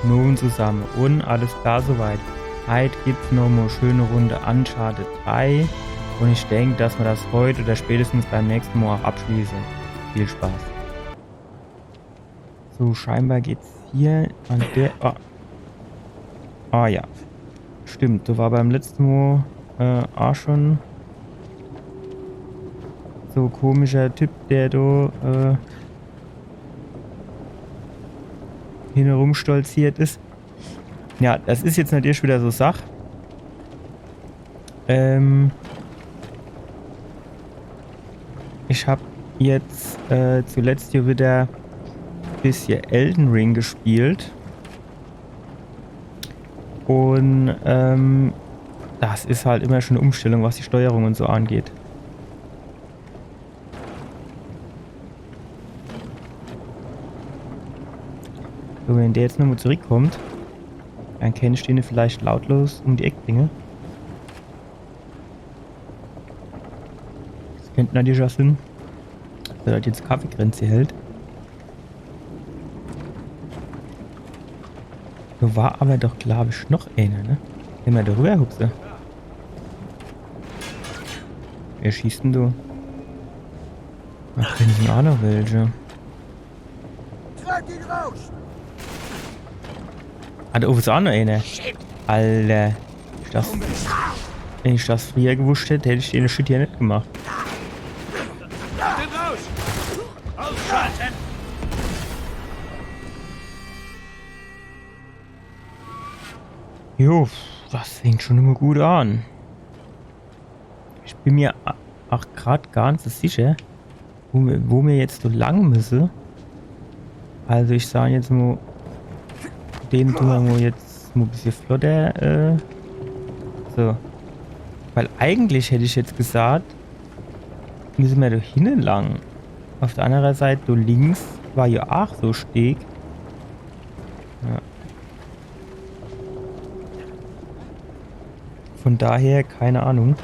Nun zusammen und alles klar soweit. Heute gibt es nochmal eine schöne Runde Uncharted 3 und ich denke, dass wir das heute oder spätestens beim nächsten Mal auch abschließen. Viel Spaß. So, scheinbar geht's hier an der... Ah ja. Stimmt, da war beim letzten Mal auch schon so ein komischer Typ, der da hin herumstolziert ist. Ja, das ist jetzt natürlich wieder so Sache. Ich habe jetzt zuletzt hier wieder ein bisschen Elden Ring gespielt. Und das ist halt immer schon eine Umstellung, was die Steuerung und so angeht. So, wenn der jetzt nochmal zurückkommt, dann kann ich den vielleicht lautlos um die Ecke bringen. Das könnte natürlich auch Sinn, dass er jetzt Kaffeegrenze hält. Da war aber doch, glaube ich, noch einer, ne? Wenn wir da rüber hupsen. Wer schießt denn du? Ach, da sind auch noch welche. Treib ihn raus! Ah, da oben ist auch noch einer. Alter. Wenn ich das früher gewusst hätte, hätte ich den Shit hier nicht gemacht. Raus! Ausschalten! Jo, das fängt schon immer gut an. Ich bin mir auch gerade gar nicht so sicher, wo wir jetzt so lang müssen. Also ich sage jetzt mal, den tun wir mal jetzt mal ein bisschen flotter. So. Weil eigentlich hätte ich jetzt gesagt, müssen wir da hinten lang. Auf der anderen Seite, da links war ja auch so Steg. Ja. Von daher, keine Ahnung.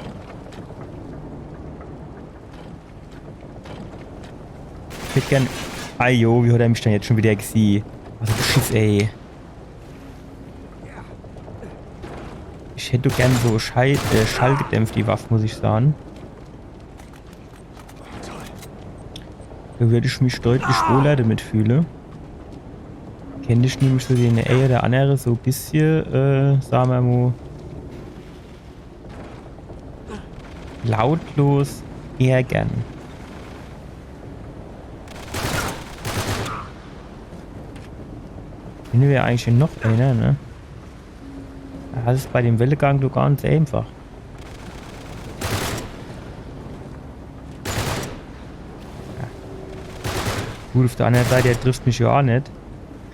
Ich hätte gern... Ajo, wie hat er mich denn jetzt schon wieder gesehen? Was ein Schiss, ey. Ich hätte gern so schallgedämpft die Waffe, muss ich sagen. Da würde ich mich deutlich wohler damit fühlen. Kenne ich nämlich so den eine oder andere so ein bisschen, sagen wir mal, lautlos ärgern. Finden wir eigentlich noch einer, ne? Das ist bei dem Wellegang doch ganz einfach. Ja. Gut, auf der anderen Seite, der trifft mich ja auch nicht.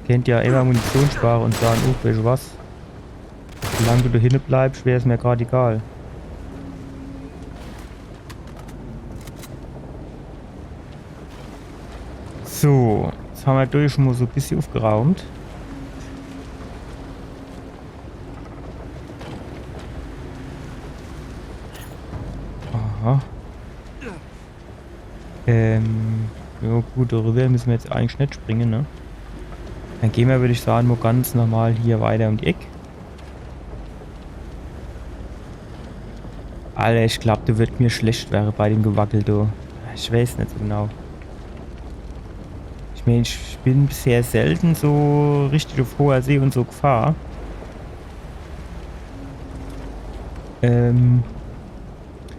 Kennt ja immer Munition sparen und sagen, oh, weißt du was? Solange du da hinten bleibst, wäre es mir gerade egal. So, jetzt haben wir durch schon mal so ein bisschen aufgeräumt. Aha. Ja gut, darüber müssen wir jetzt eigentlich nicht springen, ne? Dann gehen wir, würde ich sagen, nur ganz normal hier weiter um die Ecke. Alter, ich glaube, da wird mir schlecht wäre bei dem Gewackel, du. Ich weiß nicht so genau. Ich meine, ich bin bisher selten so richtig auf hoher See und so Gefahr.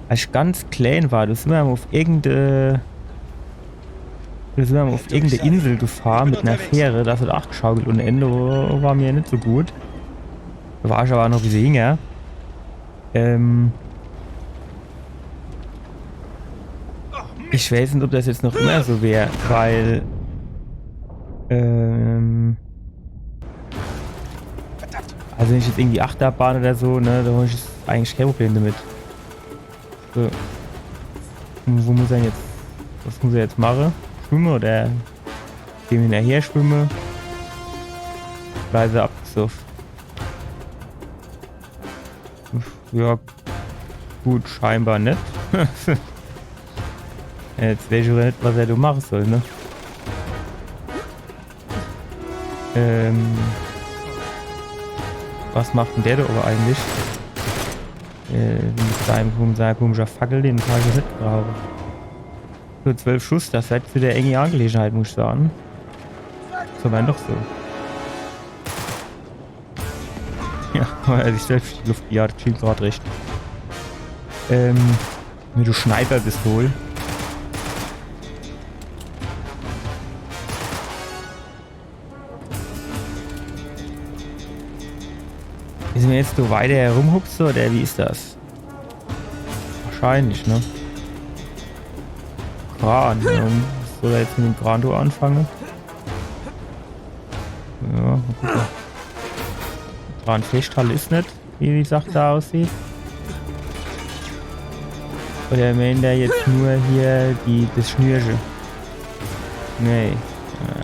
Als ich ganz klein war, da sind wir auf irgendeine Insel gefahren mit einer Fähre, das hat auch geschaukelt und Ende war mir nicht so gut. Da war ich aber noch ein bisschen jünger. Ich weiß nicht, ob das jetzt noch immer so wäre, weil also wenn ich jetzt irgendwie Achterbahn oder so, ne, da habe ich jetzt eigentlich kein Problem damit. So. Wo muss er jetzt? Was muss er jetzt machen? Schwimmen oder dem hinterher schwimmen? Leise abgesoffen. Ja, gut, scheinbar nicht. Jetzt weiß ich aber nicht, was er da machen soll, ne? Was macht denn der da aber eigentlich? Mit seiner komischen Fackel, den kann ich nicht brauchen. So 12 Schuss, das wird für der enge Angelegenheit, muss ich sagen. So war doch so. Ja, weil er sich selbst die Luft gejagt, schielt gerade recht. Mit du Sniper-Pistol. Müssen wir jetzt so weiter herumhupsen oder wie ist das? Wahrscheinlich, ne? Kran. Was soll er jetzt mit dem Kran anfangen? Ja, mal gucken. Kran Festhalle ist nicht, wie die Sache da aussieht. Oder meint er jetzt nur hier das Schnürchen? Nee. Ach.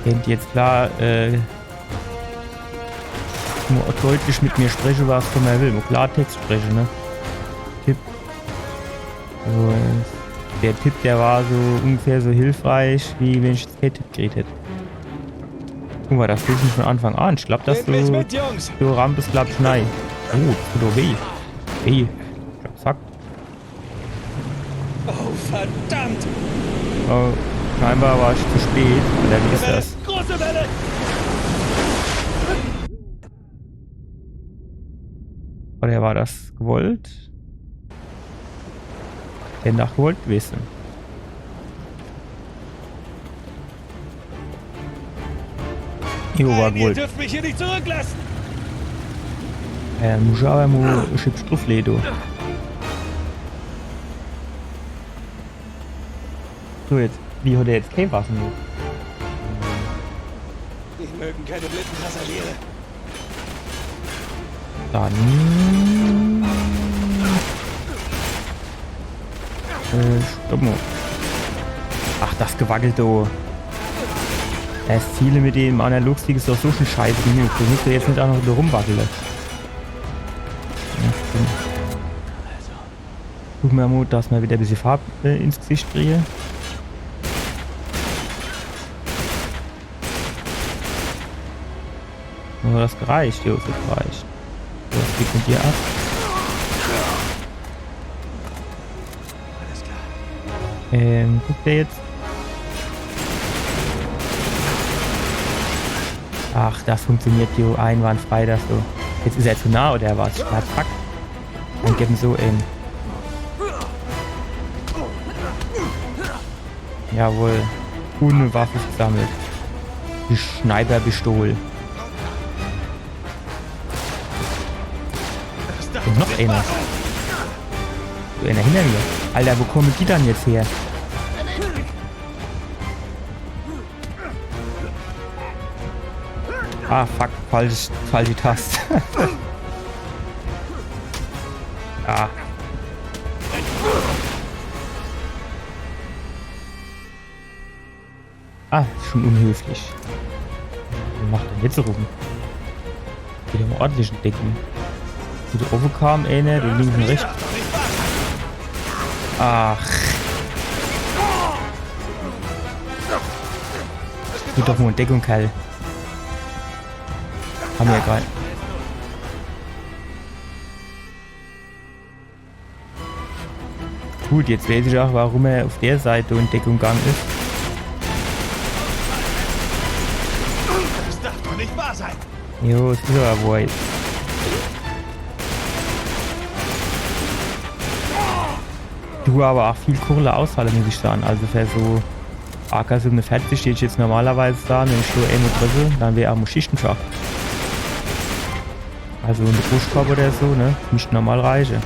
Kennt jetzt klar, nur deutlich mit mir sprechen, was von mir will. Nur Klartext sprechen, ne? Tipp. Also, der Tipp, der war so ungefähr so hilfreich, wie wenn ich das Tipp gekriegt hätte. Guck mal, das tut nicht von Anfang an. Ich glaube, dass du rampest, glaub ich, nein. Oh, tut doch weh. Weh. Zack. Oh, verdammt! Oh, scheinbar war ich zu spät. Oder wie ist das? Große Welle! Oder war das gewollt? Denn nach gewollt wissen. Jo, war Nein, ihr gewollt. dürft mich hier nicht zurücklassen! Muss ich aber mal schiebst drauf, Ledo. So, jetzt. Wie hat er jetzt keine Waffen mit? Die mögen keine blinden Passagiere. Dann. Stopp mal. Ach, das gewackelt, oh. Das Ziele mit dem Analogstick ist doch so viel Scheiße genug. Du musst ja jetzt nicht auch noch wieder rumwackeln. Ja, gucken wir mal, dass wir wieder ein bisschen Farbe ins Gesicht kriegen. Nur das gereicht, jo, das gereicht. So, was geht mit dir ab? Alles klar. Guckt der jetzt? Ach, das funktioniert jo einwandfrei, das so. Jetzt ist er zu nah oder was? Ja, fuck. Dann geben so in. Jawohl. Ohne Waffe gesammelt. Die Sniper-Pistole. Und noch einer. So einer hinter mir. Alter, wo kommen die dann jetzt her? Ah, fuck. Falsche Taste. Ah. Ah, ist schon unhöflich. Was macht denn jetzt rum? Geht im ordentlichen Decken. Wie der oben kam, einer, den linken rechts. Ach. Tut doch mal in Deckung, Kerl. Haben wir ja gerade. Gut, jetzt weiß ich auch, warum er auf der Seite in Deckung gegangen ist. Das darf doch nicht wahr sein! Jo, es ist aber wohl jetzt. Du aber auch viel Kohle ausfallen, muss ich sagen. Also für so AK-47 steht jetzt normalerweise da, wenn ich so einmal treffe, dann wäre auch Schichten schafft. Also eine Brustkorb oder so, ne? Nicht normal reichen.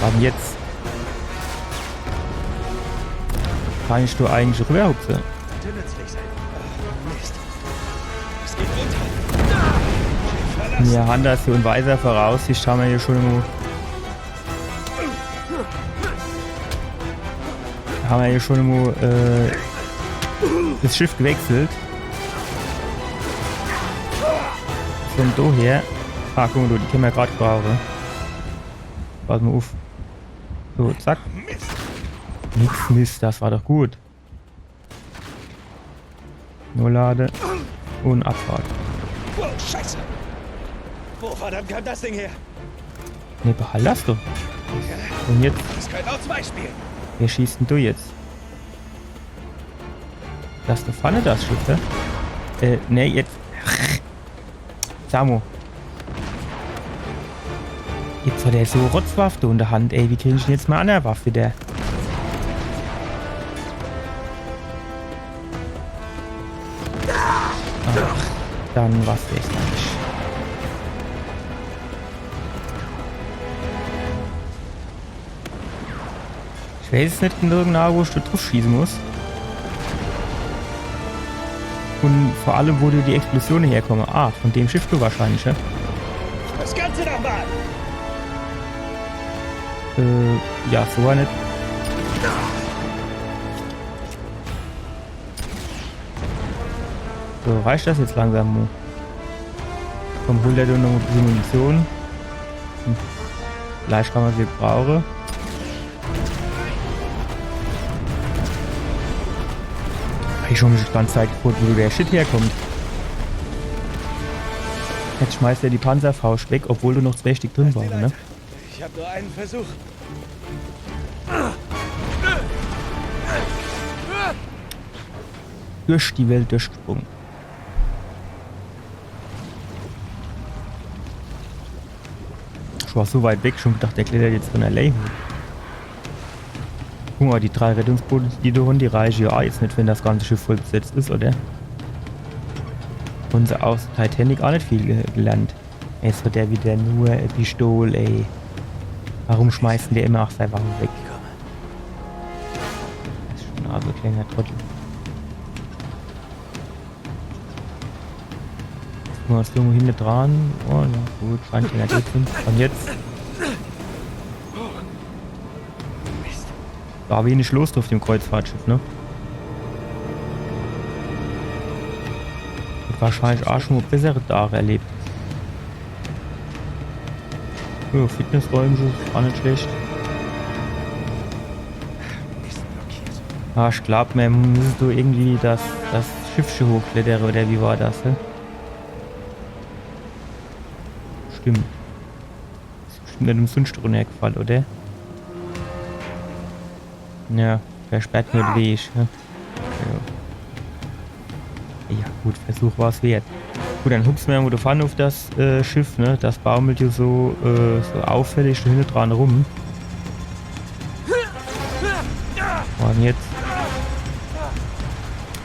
Aber jetzt kann ich du eigentlich rüberhupfen. Könnte nützlich sein. Mist. Es geht runter. Wir haben das so in weiser Voraussicht, haben wir hier schon immer. Haben wir hier schon immer das Schiff gewechselt. Von daher. Ah, guck mal, die können wir gerade brauchen. Pass mal auf. So, zack. Nix Mist, das war doch gut. Nur Lade und Abfahrt. Wow, Scheiße. Wo verdammt kam das Ding her? Ne, behalt das doch. Und jetzt, Das könnte auch zwei spielen. wer schießt denn du jetzt? Lass der Pfanne das Schiff, hä? Ne, jetzt. Samu. Jetzt hat er so Rotzwaffe in der Hand, ey. Wie krieg ich denn jetzt mal an der Waffe, der? Ach, dann was weiß ich nicht. Ich weiß jetzt nicht genau, wo ich da drauf schießen muss. Und vor allem, wo die Explosionen herkommen. Ah, von dem Schiff du wahrscheinlich, ja? Das Ganze nochmal. Ja, so war nicht. So, reicht das jetzt langsam, Mo? Komm, hol dir doch noch ein bisschen Munition. Vielleicht kann man sie brauchen. Ich schon mich die ganze Zeit gefragt, wo der Shit herkommt. Jetzt schmeißt er die Panzerfaust weg, obwohl du noch 2 Stück drin warst, ne? Ich habe nur einen Versuch. Durch die Welt durchgesprungen. Ich war so weit weg, schon gedacht, der klettert jetzt von allein hoch. Guck mal, die 3 Rettungsboote, die du die reichen ja jetzt nicht, wenn das ganze Schiff voll besetzt ist, oder? Und sie aus Titanic auch nicht viel gelernt. Ey, so der wieder nur Pistole, ey. Warum schmeißen die immer auch seine Waffen weg? Das ist schon also ein kleiner Trottel. Guck mal, was irgendwo hinten dran. Oh, na gut, scheint ja gut sind. Und jetzt? War wenig los auf dem Kreuzfahrtschiff, ne? Und wahrscheinlich auch schon mal bessere Tage erlebt. Ja, Fitnessräume ist auch nicht schlecht. Ah, ich glaube, man müsste du irgendwie das Schiffchen hochklettern, oder wie war das, ne? Stimmt. Das ist bestimmt nicht umsonst runtergefallen, oder? Ja, versperrt nur den Weg, ne? Ja gut, Versuch war es wert. Gut, dann hupst wir wieder fahren auf das Schiff, ne? Das baumelt hier so auffällig hinten dran rum. Und jetzt,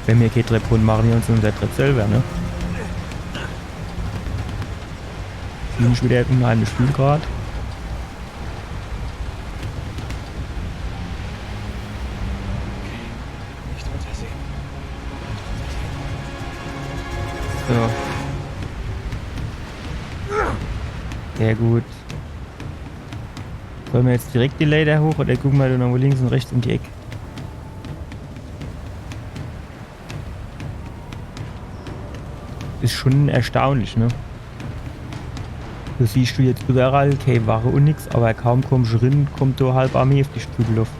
wenn wir kein Treppe holen, machen wir uns unser Treppe selber, ne? Bin ich wieder in einem Spielgrad. Nicht untersehen. So. Sehr gut. Sollen wir jetzt direkt die Leiter hoch oder gucken wir da noch links und rechts um die Ecke? Ist schon erstaunlich, ne? Da siehst du jetzt überall keine Wache und nix, aber kaum kommst du rein, kommt da halb Armee auf die Stügelluft.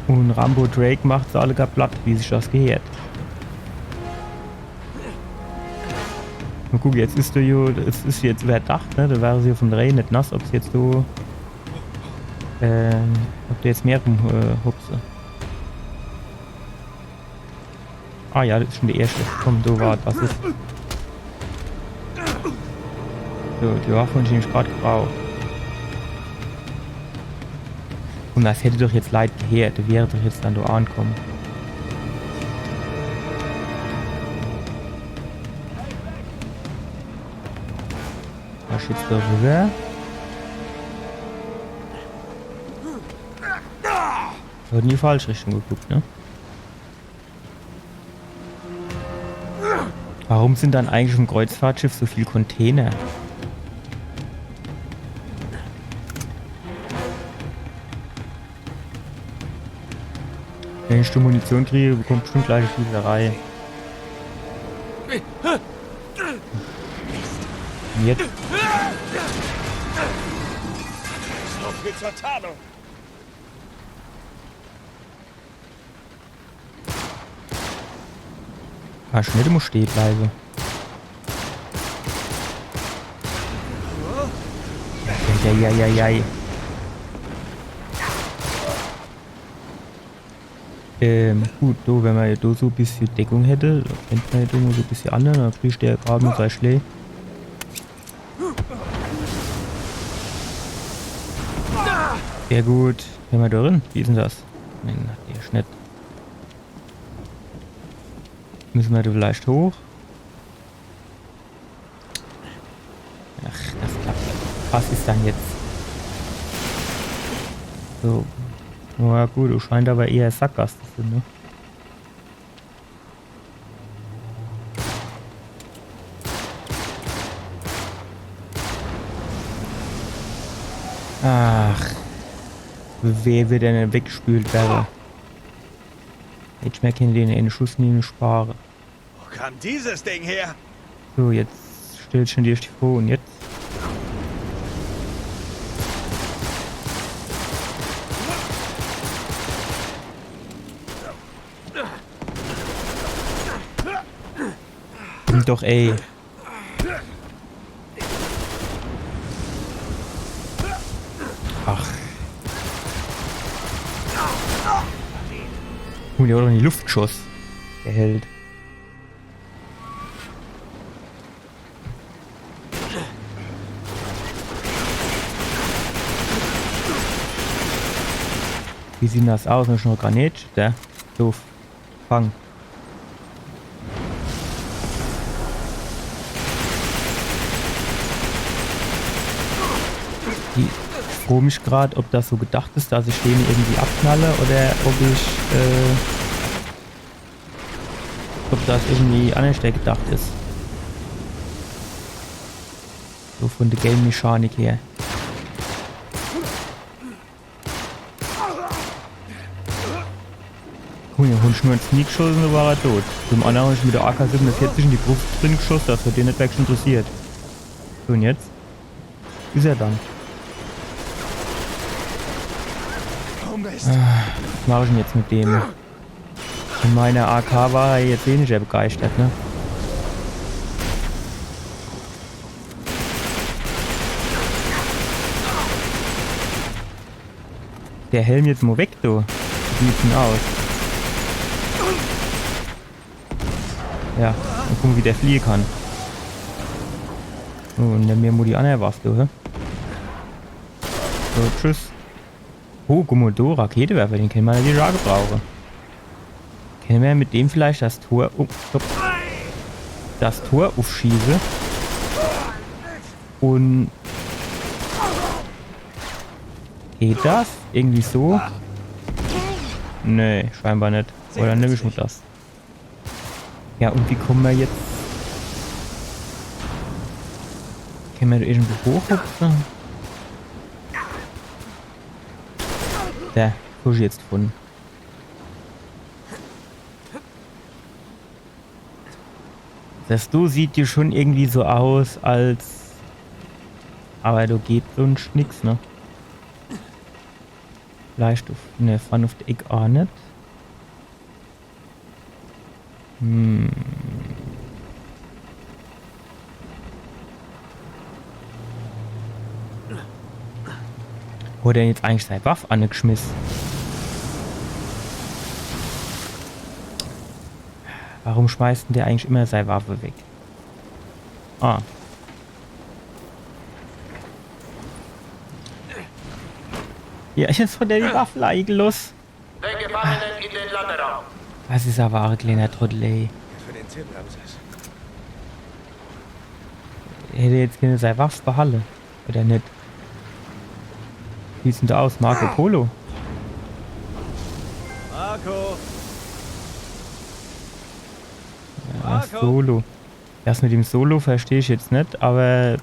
Und Rambo Drake macht sie alle gar platt, wie sich das gehört. Und guck, jetzt ist du jo, es ist jetzt überdacht, ne? Da wäre sie von Regen nicht nass, ob es jetzt so. Ob du jetzt mehr rumhupse. Ah ja, das ist schon die erste. Komm, du wart, was ist? So, die Waffe, die ich gerade gebraucht. Und das hätte doch jetzt leid gehört, der wäre doch jetzt dann da ankommen. Da steht's da rüber. Hat in die falsche Richtung geguckt, ne? Warum sind dann eigentlich im Kreuzfahrtschiff so viel Container? Wenn ich die Munition kriege, bekommt bestimmt gleich eine Schießerei. Und jetzt? So viel zur Tarnung. Kannst nicht immer stehen bleiben. Ja. Gut, du, wenn man da so ein bisschen Deckung hätte, dann könnte man ja da mal so ein bisschen an, dann kriegt der gerade mit sein Schläge. Sehr gut. Gehen wir da drin? Wie ist denn das? Nein, der ist nicht. Müssen wir da vielleicht hoch? Ach, das klappt. Was ist dann jetzt? So. Na gut, du scheint aber eher Sackgasse zu sein, ne? Ach. Wer wird denn weggespült werden? Jetzt mehr können den einen Schuss nie sparen. Wo kam dieses Ding her? So, jetzt stellt schon dir die vor und jetzt. Doch, ey. Ach. Der hat doch in die Luft geschossen. Der Held. Wie sieht das aus? Noch eine Granate? Der. Doof. Fang. Ich frage mich gerade, ob das so gedacht ist, dass ich den irgendwie abknalle oder ob das irgendwie anders gedacht ist. So von der Game-Mechanik her. Cool, der Hund nur ins Knie geschossen und war er tot. Zum anderen habe ich mit der AK-47 in die Brust drin geschossen, das hat den nicht wirklich interessiert. So, und jetzt? Ist er dann? Was mache ich denn jetzt mit dem? In meiner AK war er jetzt weniger begeistert, ne? Der Helm jetzt mal weg, du. Wie sieht's denn aus? Ja, und gucken, wie der fliehen kann. Oh, und dann mir mal die andere Waffe, hä? So, tschüss. Oh, Gummodo, Raketewerfer, den können wir natürlich auch gebrauchen. Können wir mit dem vielleicht das Tor... Oh, stopp. Das Tor aufschießen. Und... Geht das? Irgendwie so? Nee, scheinbar nicht. Oder nehme ich nur das. Ja, und wie kommen wir jetzt... Können wir da irgendwo hochhupfen? Der Push jetzt gefunden. Das Du sieht dir schon irgendwie so aus, als... Aber du geht sonst nix, ne? Vielleicht auf... Ne, fahren auf der Eck auch nicht. Wo hat er jetzt eigentlich seine Waffe angeschmissen? Warum schmeißt denn der eigentlich immer seine Waffe weg? Ah. Ja, jetzt hat er die Waffe eingelost. Den Gefangenen in den Laderaum. Was ist aber auch ein kleiner Trottel, ey. Für den Tim haben sie es. Hätte jetzt gerne seine Waffe behalten. Oder nicht? Wie sieht denn da aus? Marco Polo? Marco! Ja, Solo. Das mit dem Solo verstehe ich jetzt nicht, aber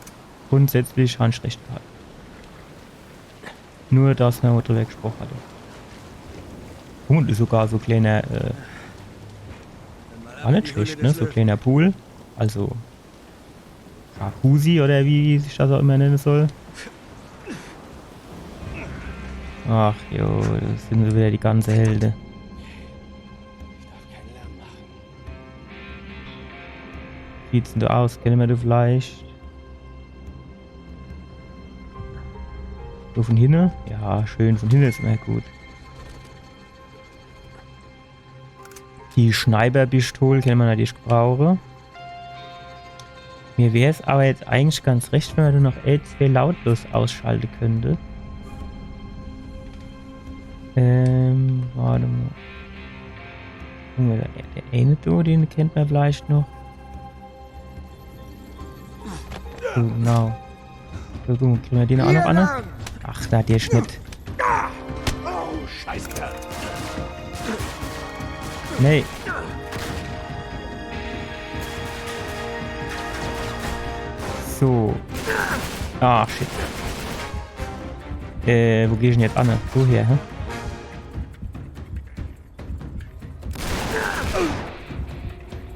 grundsätzlich habe ich recht gehabt. Nur, dass man drüber gesprochen hatte. Und ist sogar so kleiner, war nicht schlecht, ne? So kleiner Pool. Also, Jacuzzi oder wie sich das auch immer nennen soll. Ach jo, das sind wieder die ganze Helden. Ich darf keinen Lärm machen. sieht's denn da aus? Kennen wir da vielleicht? So von hinten? Ja, schön, von hinten ist immer gut. Die Schneiderpistole können wir natürlich brauchen. Mir wäre es aber jetzt eigentlich ganz recht, wenn man noch L2 lautlos ausschalten könnte. Warte mal. Der eine da, den kennt man vielleicht noch. So, genau. So, kriegen wir den auch noch an? Ach, da der Schnitt. Oh, Scheißkerl. Nee. So. Ah, shit. Wo geh ich denn jetzt an? So her, hä?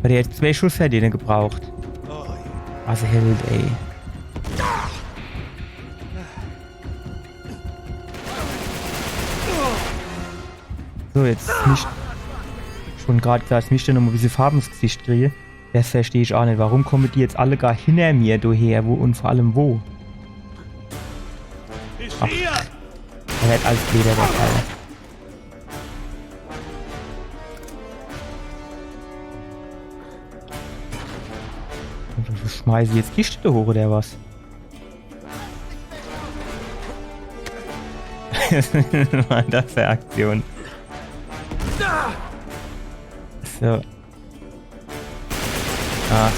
Weil der hat 2 Schuss hätte den gebraucht. Also Held, ey. So, jetzt nicht. Schon gerade gesagt, mich dann nochmal wie sie Farben ins Gesicht kriege. Das verstehe ich auch nicht. Warum kommen die jetzt alle gar hinter mir daher? Wo und vor allem wo? Ach, er hat alles Leder der Fall. Schmeiße ich jetzt Kiste da hoch oder was? Was war das für Aktion? So. Ach,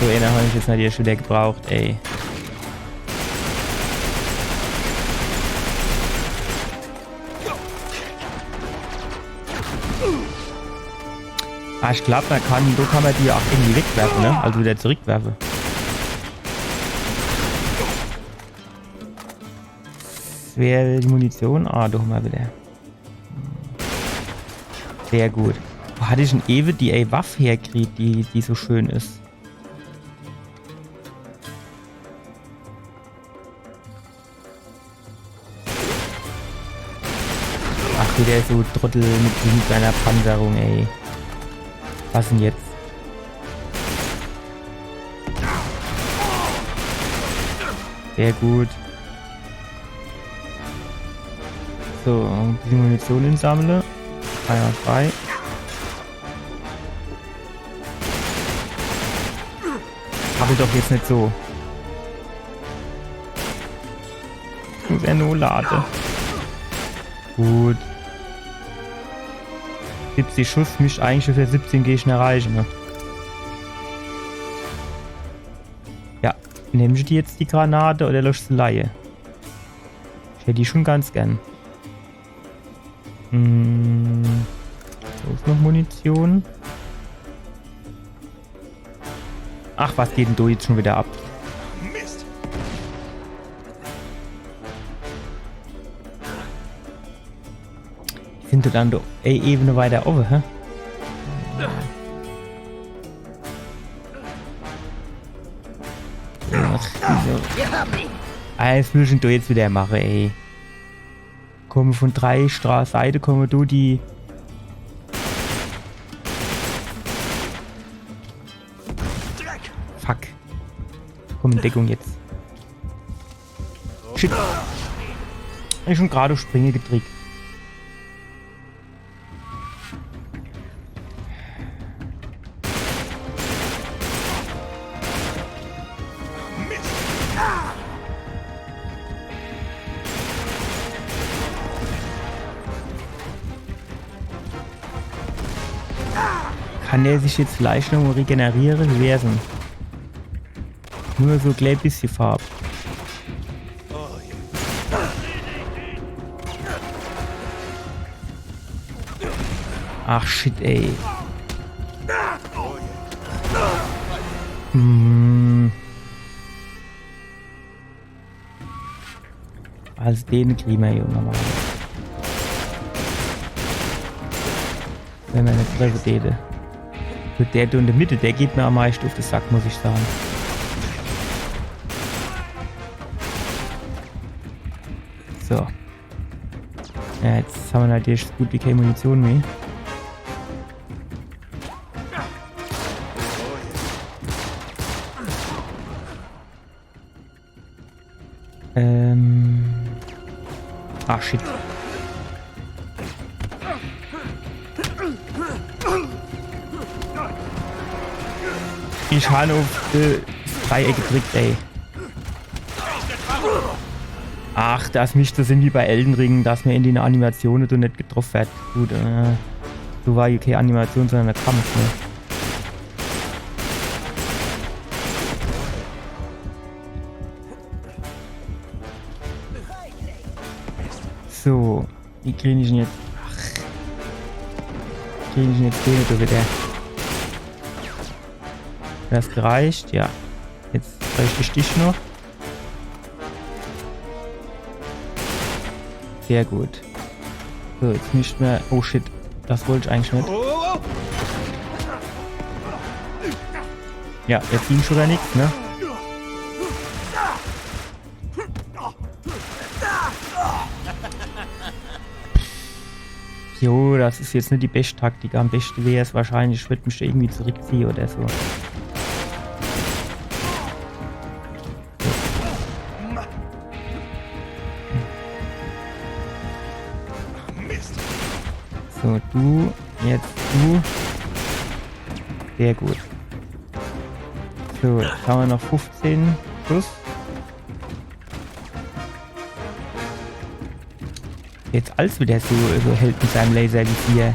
so einer habe ich jetzt natürlich schon wieder gebraucht, ey. Ah, ich glaube, da kann man die auch irgendwie wegwerfen, ne? Also wieder zurückwerfen. Das wäre die Munition. Ah, doch mal wieder. Sehr gut. Wo hatte ich denn ewig die Waffe herkriegt, die so schön ist? Ach, wieder so Trottel mit seiner Panzerung, ey. Was denn jetzt? Sehr gut. So, die Munition sammle. 3. Aber doch jetzt nicht so. Ich muss ja nur laden. Gut. 70 Schuss mich eigentlich für 17 gehe ich nicht erreichen. Ne? Ja, nehmen Sie die jetzt die Granate oder löscht die Laie? Ich hätte die schon ganz gern. So ist noch Munition. Ach, was geht denn da jetzt schon wieder ab? Mist. Sind wir dann doch Ebene weiter oben, hä? Alles müssen wir jetzt wieder machen, ey. Kommen von 3 Seiten, kommen du die. Fuck. Komm in Deckung jetzt. Shit. Ich schon gerade auf Springe gedrückt. Kann der sich jetzt leicht noch regenerieren? Wie wär's denn? Nur so ein bisschen Farbe. Ach shit, ey. Also den kriegen wir, Junge, mal. Wenn wir nicht treffen täte. Der in der Mitte, der geht mir am meisten auf den Sack, muss ich sagen. So. Ja, jetzt haben wir natürlich so gut wie keine Munition mehr. Ah, shit. Ich habe auf das Dreieck gedrückt, ey. Ach, das müsste sind wie bei Elden Ring, dass mir in den Animationen du nicht getroffen wird. Gut, so war keine Animation, sondern ein Kampf, ne? So, wie kriege ich ihn jetzt? Ach. Kriege ich ihn jetzt den oder wieder? Das gereicht, ja. Jetzt reicht ich dich noch. Sehr gut. So, jetzt nicht mehr. Oh shit, das wollte ich eigentlich nicht. Ja, jetzt ging schon wieder nichts, ne? Jo, das ist jetzt nicht die beste Taktik. Am besten wäre es wahrscheinlich, ich würde mich irgendwie zurückziehen oder so. So, du, jetzt du. Sehr gut. So, jetzt haben wir noch 15 plus. Jetzt als wieder so hält mit seinem Laservisier.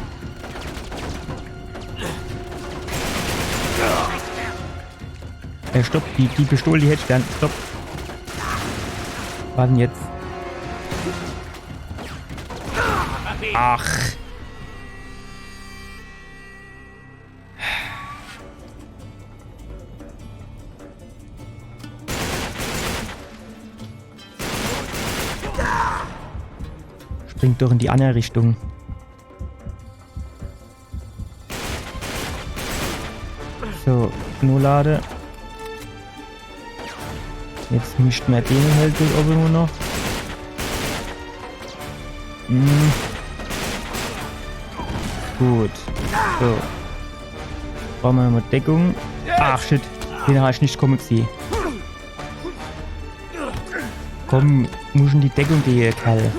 Stopp, die Pistole, die hätte ich gern. Stopp. Was denn jetzt? Ach. Springt doch in die andere Richtung. So, Knolade. Jetzt mischt man den halt oben nur noch. Gut. So. Brauchen wir nochmal Deckung. Ach shit, den habe ich nicht kommen gesehen. Komm, muss in die Deckung gehen, Kerl.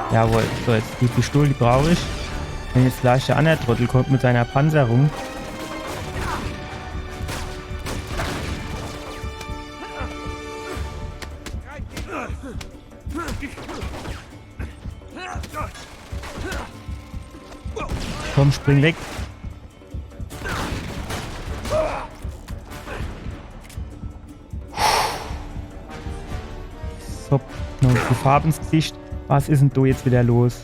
Jawohl, so jetzt die Pistole, die brauche ich. Wenn jetzt gleich der andere Trottel kommt mit seiner Panzerung. Komm, spring weg. So, noch die Farbe ins Gesicht. Was ist denn da jetzt wieder los?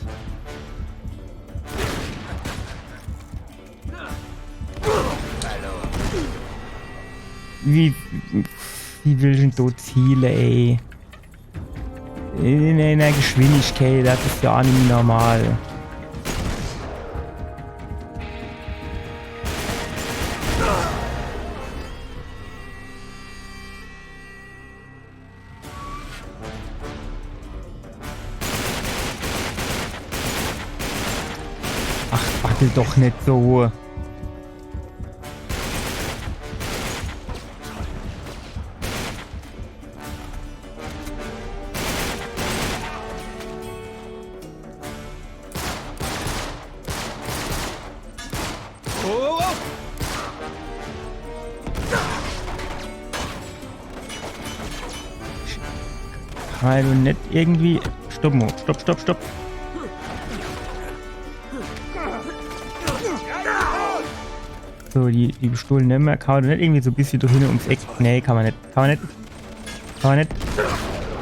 Wie will ich denn da zielen, ey? In einer Geschwindigkeit, das ist ja auch nicht normal. Ach, wackel doch nicht so. Kann du nicht irgendwie... Stopp, stopp, stopp, stopp. So, die Pistolen nehmen wir. Kann man nicht irgendwie so ein bisschen durch hin ums Eck? Nee, kann man nicht. Kann man nicht. Kann man nicht.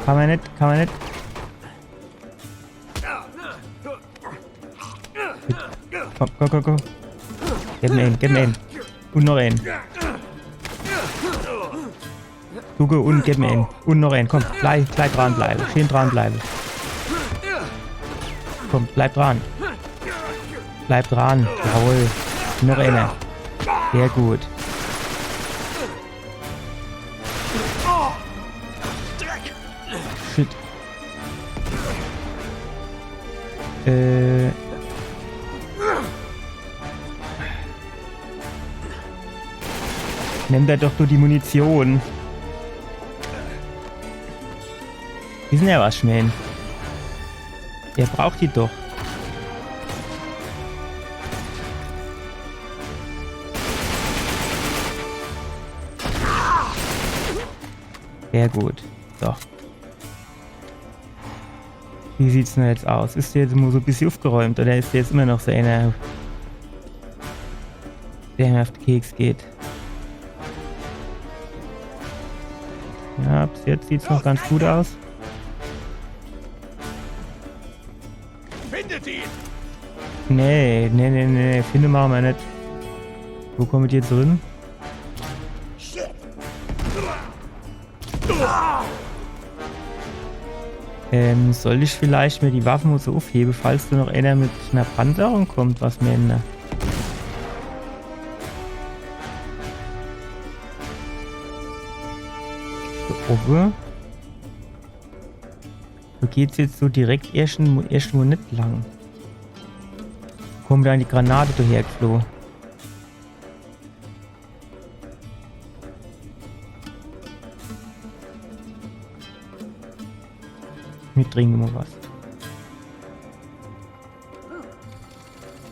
Kann man nicht. Kann man nicht. Komm, komm, komm, komm. Gib mir einen. Und noch einen. Gucke und gib mir einen. Und noch einen. Komm, gleich dranbleiben. Schön dranbleiben. Komm, bleib dran. Bleib dran. Jawohl. Noch einer. Sehr gut. Shit. Nimm da doch nur die Munition. Die sind ja was, Schmähen. Der braucht die doch. Sehr gut. So. Wie sieht's denn jetzt aus? Ist der jetzt immer so ein bisschen aufgeräumt oder ist der jetzt immer noch so einer, der mir auf den Keks geht? Ja, bis jetzt sieht's noch ganz gut aus. Findet ihn! Nee. Finde machen wir nicht. Wo kommt ihr jetzt drin? Soll ich vielleicht mir die Waffen so aufheben, falls du noch einer mit einer Panzerung kommt, was mir ändert? So, oben. So geht's jetzt so direkt erstmal nicht lang. Kommt dann die Granate daher geflogen. Wir trinken mal was.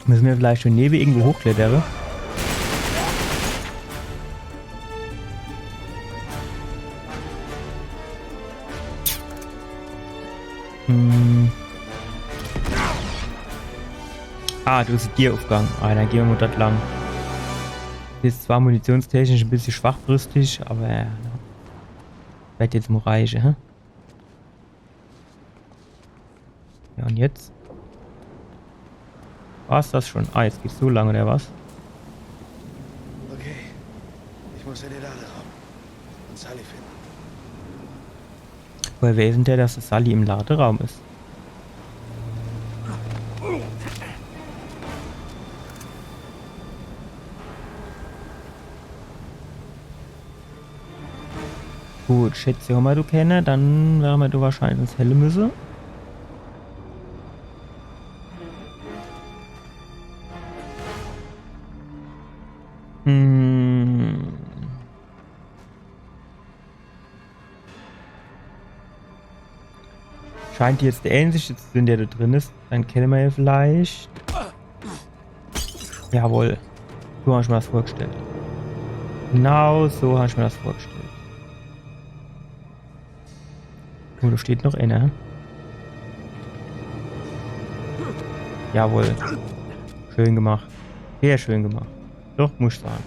Müssen wir vielleicht schon neben irgendwo hochklettern? Ah, du bist Tieraufgang. Ah, dann gehen wir mal dort lang. Ist zwar munitionstechnisch ein bisschen schwachbrüstig, aber wird jetzt mal reichen, hä? Ja, und jetzt? War's das schon? Ah, jetzt geht's so lange, oder was? Okay. Ich muss in den Laderaum. Und Sally finden. Woher weiß denn der, dass das Sally im Laderaum ist? Gut, schätze mal, du kennst, dann werden wir du wahrscheinlich ins Helle müssen. Scheint jetzt der ähnliche zu sein, der da drin ist. Dann kennen wir ja vielleicht. Jawohl. So habe ich mir das vorgestellt. Genau so habe ich mir das vorgestellt. Oh, da steht noch einer. Jawohl. Schön gemacht. Sehr schön gemacht. Doch, muss ich sagen.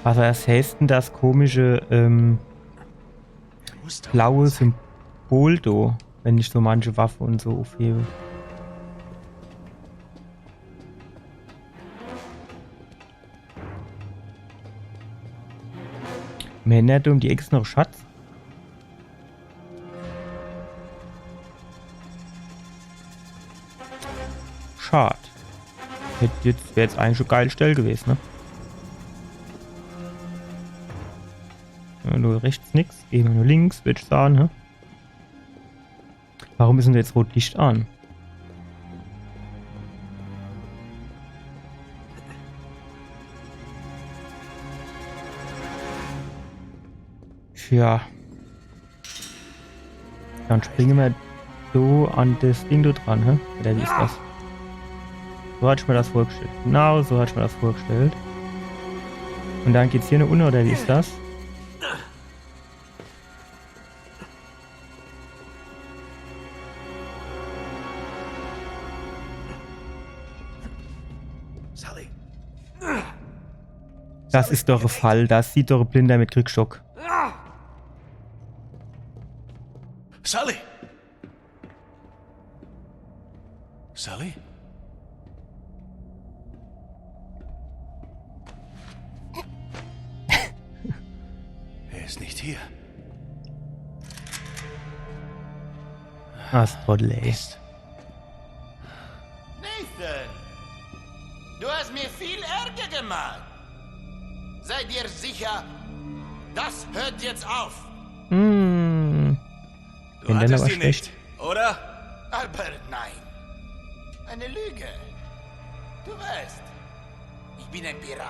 Was heißt denn das komische, blaue Symbol da, wenn ich so manche Waffen und so aufhebe? Männer um die Ecke ist noch Schatz. Schade. Wäre jetzt eigentlich schon geil Stell gewesen, ne? Ja, nur rechts nichts, gehen wir nur links, würde ich sagen, ne? Warum ist denn jetzt Rotlicht an? Tja. Dann springen wir so an das Ding da dran, hä? Oder wie ist das? So hatte ich mir das vorgestellt. Genau, so hatte ich mir das vorgestellt. Und dann geht's hier eine unten, oder wie ist das? Sally. Das ist doch ein Fall. Das sieht doch ein Blinder mit Krückstock. Sally. Sally? Er ist nicht hier. Das Trottel, ey. Mist. Nathan, du hast mir viel Ärger gemacht. Sei dir sicher, das hört jetzt auf. Hm. Du Wenn dann hattest aber ihn schlecht. nicht, oder? Aber nein, eine Lüge. Du weißt, ich bin ein Pirat.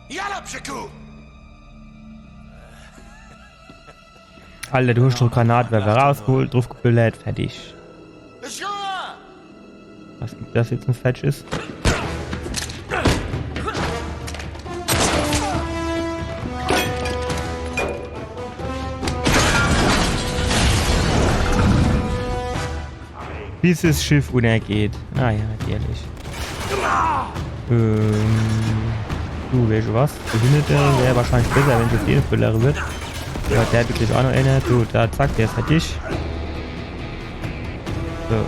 Yalla, Pschiku! Alter, du hast doch Granatwerfer rausgeholt, draufgebüllert, fertig. Junge! Was ob das jetzt ein Fetch ist? Bis das Schiff untergeht. Ah ja, ehrlich. Du, weißt du was? Behinderte wäre wahrscheinlich besser, wenn es jetzt eh Füller wird. Ja, der hat wirklich auch noch eine. Du, da, zack, der ist fertig. So.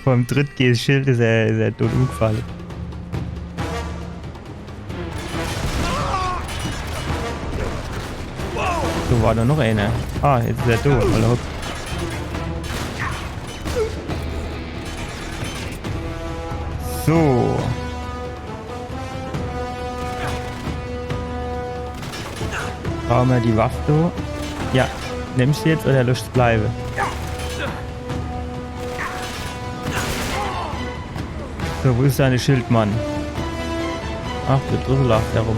Vom Drittgehschild ist er tot umgefallen. So, war da noch einer. Ah, jetzt ist er tot. Hallo. So. Brauchen wir die Waffe? Du? Ja. Nimmst du jetzt oder löscht es bleiben? So, wo ist deine Schildmann? Ach, der Dritte läuft herum.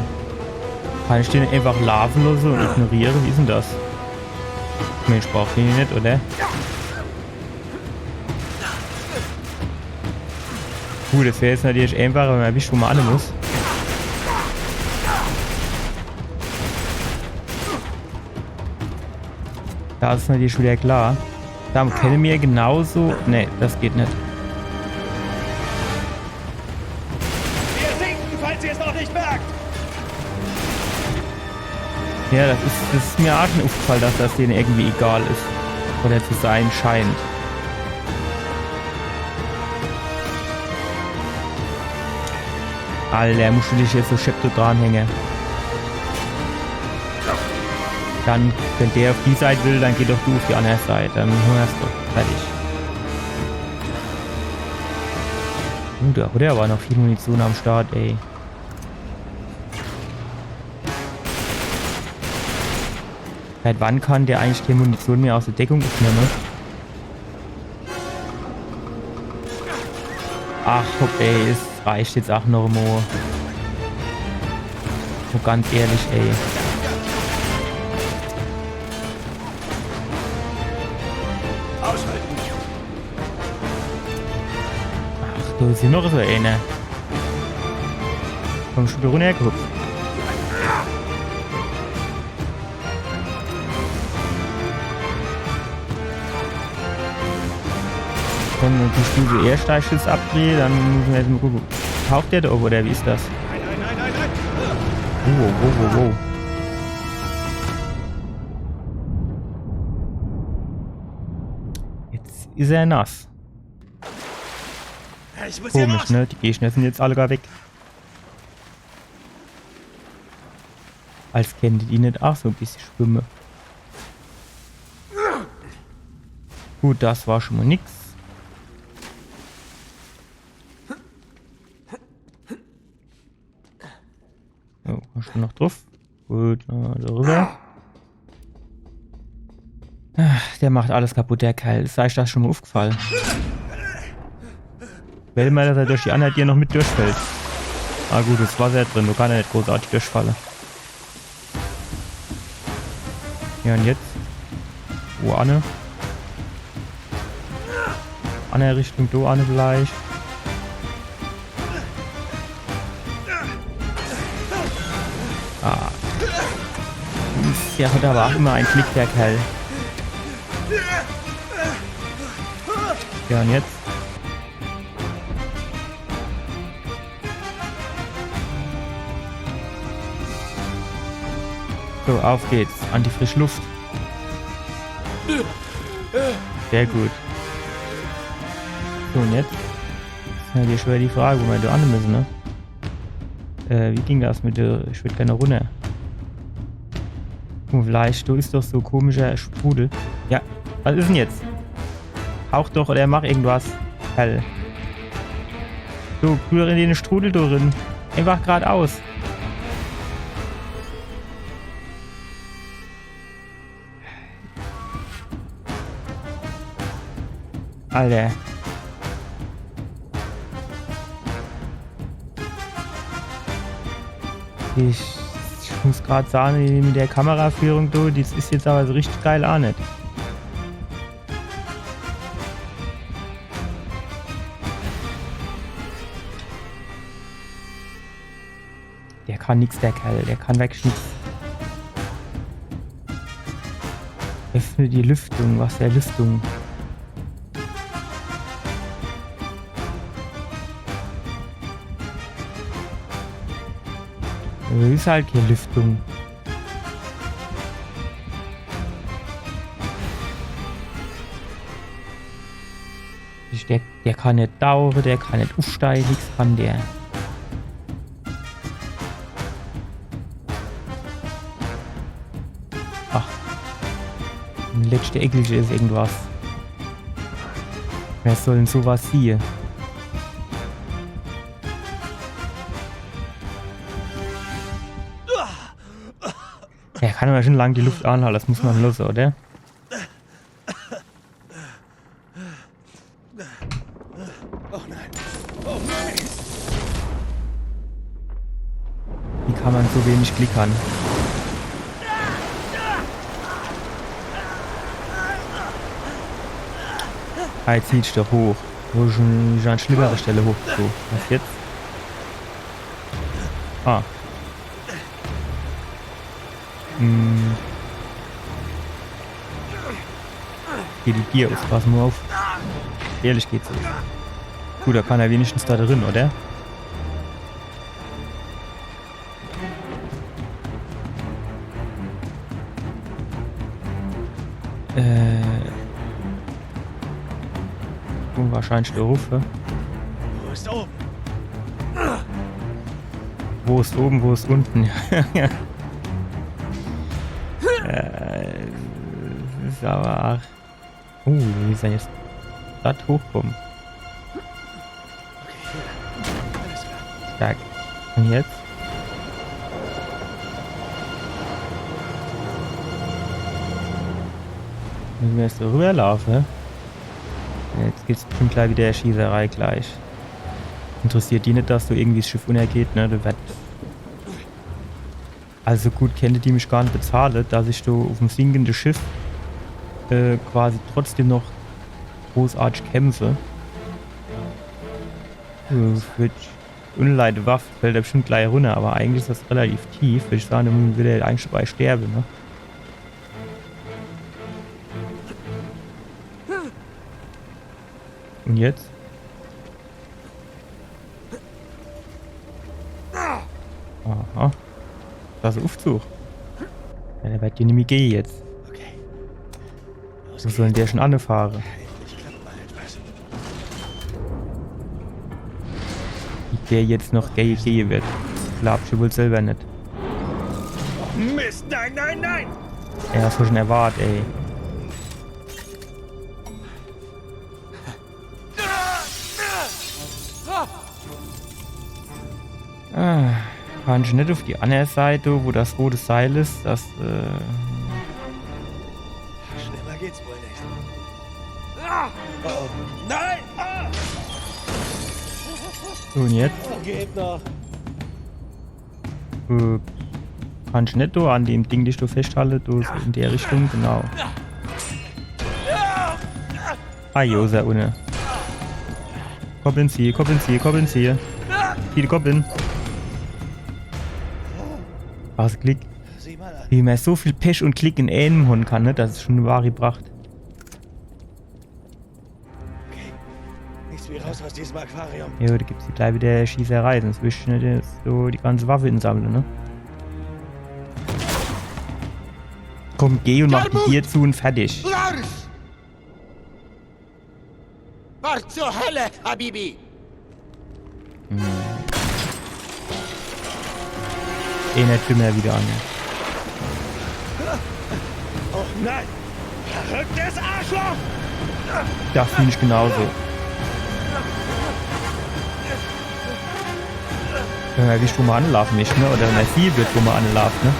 Kann ich den einfach laufen lassen und ignorieren? Wie ist denn das? Mensch, braucht den nicht, oder? Gut, das wäre jetzt natürlich einfacher, wenn man erwischt, wo man alle muss. Da ist natürlich wieder klar. Da kennen wir genauso. Ne, das geht nicht. Wir sinken, falls ihr es noch nicht merkt! Ja, das ist mir auch schon aufgefallen, dass das denen irgendwie egal ist. Oder zu sein scheint. Alter, musst du dich jetzt so Schepto dranhängen. Dann, wenn der auf die Seite will, dann geh doch du auf die andere Seite. Dann hörst du. Fertig. Der war noch viel Munition am Start, ey. Seit wann kann der eigentlich keine Munition mehr aus der Deckung aufnehmen? Ach, guck, ey, es reicht jetzt auch noch mal. So ganz ehrlich, ey. Aushalten! Ach, du ist hier noch so eine. Komm schon wieder runtergeguckt. Wenn wir die Stufe Ersteinschiss abdrehen, dann müssen wir jetzt mal gucken. Taucht der da oben oder wie ist das? Nein, nein, nein, nein, nein! Wow. Jetzt ist er nass. Ich muss hier Komisch, raus! ne? Die Gegner sind jetzt alle gar weg. Als kennt die nicht auch so ein bisschen schwimmen. Gut, das war schon mal nix. Oh, hast du noch drauf? Gut, darüber. Der macht alles kaputt, der Kerl. Ist euch das schon mal aufgefallen? Will mal, dass er durch die anderen hier noch mit durchfällt. Ah gut, das Wasser drin, du kannst ja nicht großartig durchfallen. Ja, und jetzt? Wo Anne? Andere Richtung, du Anne vielleicht. Ah. Der hat aber auch immer einen Klick, der Kerl. Ja, und jetzt? So, auf geht's. An die frische Luft. Sehr gut. So, und jetzt? Ja, dir schwer die Frage, wo wir da an müssen, ne? Wie ging das mit der... Ich würde gerne runter. Oh, vielleicht, du ist doch so komischer Sprudel. Ja, was ist denn jetzt? Hauch doch oder mach irgendwas. Hell. So, rühre in den Strudel drin. Einfach geradeaus. Alter. Ich muss gerade sagen, mit der Kameraführung, du, das ist jetzt aber so richtig geil auch nicht. Der kann nix, der Kerl, der kann wirklich nix. Öffne die Lüftung, was der Lüftung? Das ist halt keine Lüftung. Der kann nicht dauern, der kann nicht aufsteigen, nichts kann der. Ach. Im letzten Eckelchen ist irgendwas. Wer soll denn sowas sehen? Der kann aber schon lang die Luft anhalten, das muss man los, oder? Oh nein. Oh nein. Wie kann man so wenig klickern? Ah, jetzt ziehst du doch hoch. Wo schon an schlimmere Stelle hoch. So, was jetzt? Ah. Hm. Hier die Gier aus, pass mal auf. Ehrlich geht's so. Gut, da kann er wenigstens da drin, oder? Wahrscheinlich der Rufe. Wo ist oben? Wo ist oben, wo ist unten? Das ist aber... wie ist er jetzt da hochkommen? Okay, hier. Alles klar. Stark. Und jetzt? Müssen wir jetzt so rüberlaufen? Jetzt geht's bestimmt gleich wieder Schießerei gleich. Interessiert die nicht, dass du irgendwie das Schiff untergeht, ne? Du wird also gut kennt die mich gar nicht bezahlen, dass ich so auf dem sinkenden Schiff quasi trotzdem noch großartig kämpfe. Für unleide Waffe fällt er bestimmt gleich runter, aber eigentlich ist das relativ tief. Würde ich sagen, dann würde er eigentlich dabei sterben, ne? Und jetzt? Aha. Das ist Aufzug. Ja, der wird dir nicht mehr gehen jetzt. Okay. Wo soll denn der schon anfahren? Endlich klappt mal etwas. Wie der jetzt noch gehen wird. Glaubst du wohl selber nicht. Mist, nein, nein, nein! Er hast du schon erwartet, ey. Kann ich nicht auf die andere Seite, wo das rote Seil ist, das, Schlimmer geht's wohl nicht. Oh, nein! Ah! so und jetzt? Oh, geht noch. Kann ich nicht da an dem Ding, das du festhalte, du so in der Richtung, genau. Ah, jo, sehr ohne. Koppeln Sie, koppeln Sie, koppeln Sie. Viele koppeln. Was Klick. Sieh mal an. Wie man so viel Pech und Klick in einem holen kann, ne? Das ist schon eine wahre Pracht. Okay. Nichts wie raus aus diesem Aquarium. Ja, da gibt's gleich wieder Schießerei, sonst will ich nicht so die ganze Waffe insammeln, ne? Komm, geh und mach die Gier zu und fertig. Lars! Was zur Hölle, Habibi? Einer Tümmer wieder an. Oh nein! Verrücktes Arschloch! Das finde ich genauso. Wenn man erwischt, wo man anlaufen möchte, ne? Oder wenn man sieht wird, wo man anlauft, ne?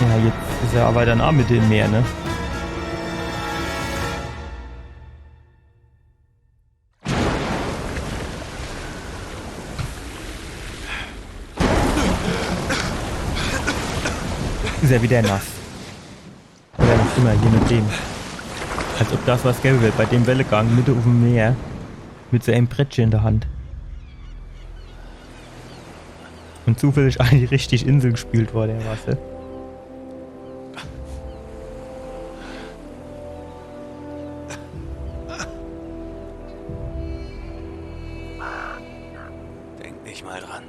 Ja, jetzt ist er aber dann auch mit im Meer, ne? Ist er wieder nass. Oder noch immer, je nachdem. Als ob das was gäbe bei dem Wellegang mitten auf dem Meer. Mit so einem Brettchen in der Hand. Und zufällig eigentlich richtig Insel gespielt war der Wasser. Denk nicht mal dran.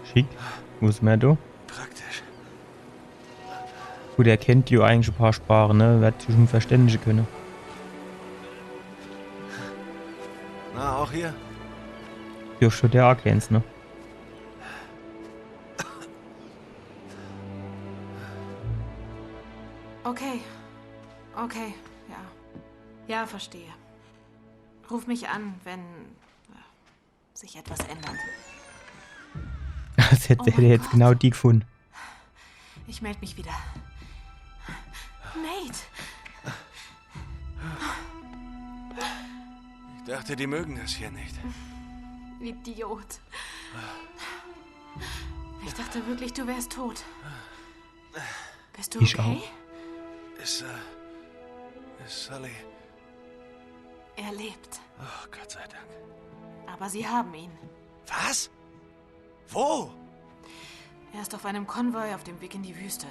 Schick. Wo ist mehr du? Praktisch. Gut, er kennt ja eigentlich ein paar Sprachen, ne? Wird sich schon verständigen können. Na, auch hier? Ja, schon der auch kennst, ne? Okay. Okay, ja. Ja, verstehe. Ruf mich an, wenn sich etwas ändert. Das hätte Oh mein er jetzt Gott. genau die gefunden. Ich melde mich wieder. Nate! Ich dachte, die mögen das hier nicht. Idiot. Ich dachte wirklich, du wärst tot. Bist du Ich okay? Ist Sully... Er lebt. Oh, Gott sei Dank. Aber sie haben ihn. Was? Wo? Er ist auf einem Konvoi auf dem Weg in die Wüste.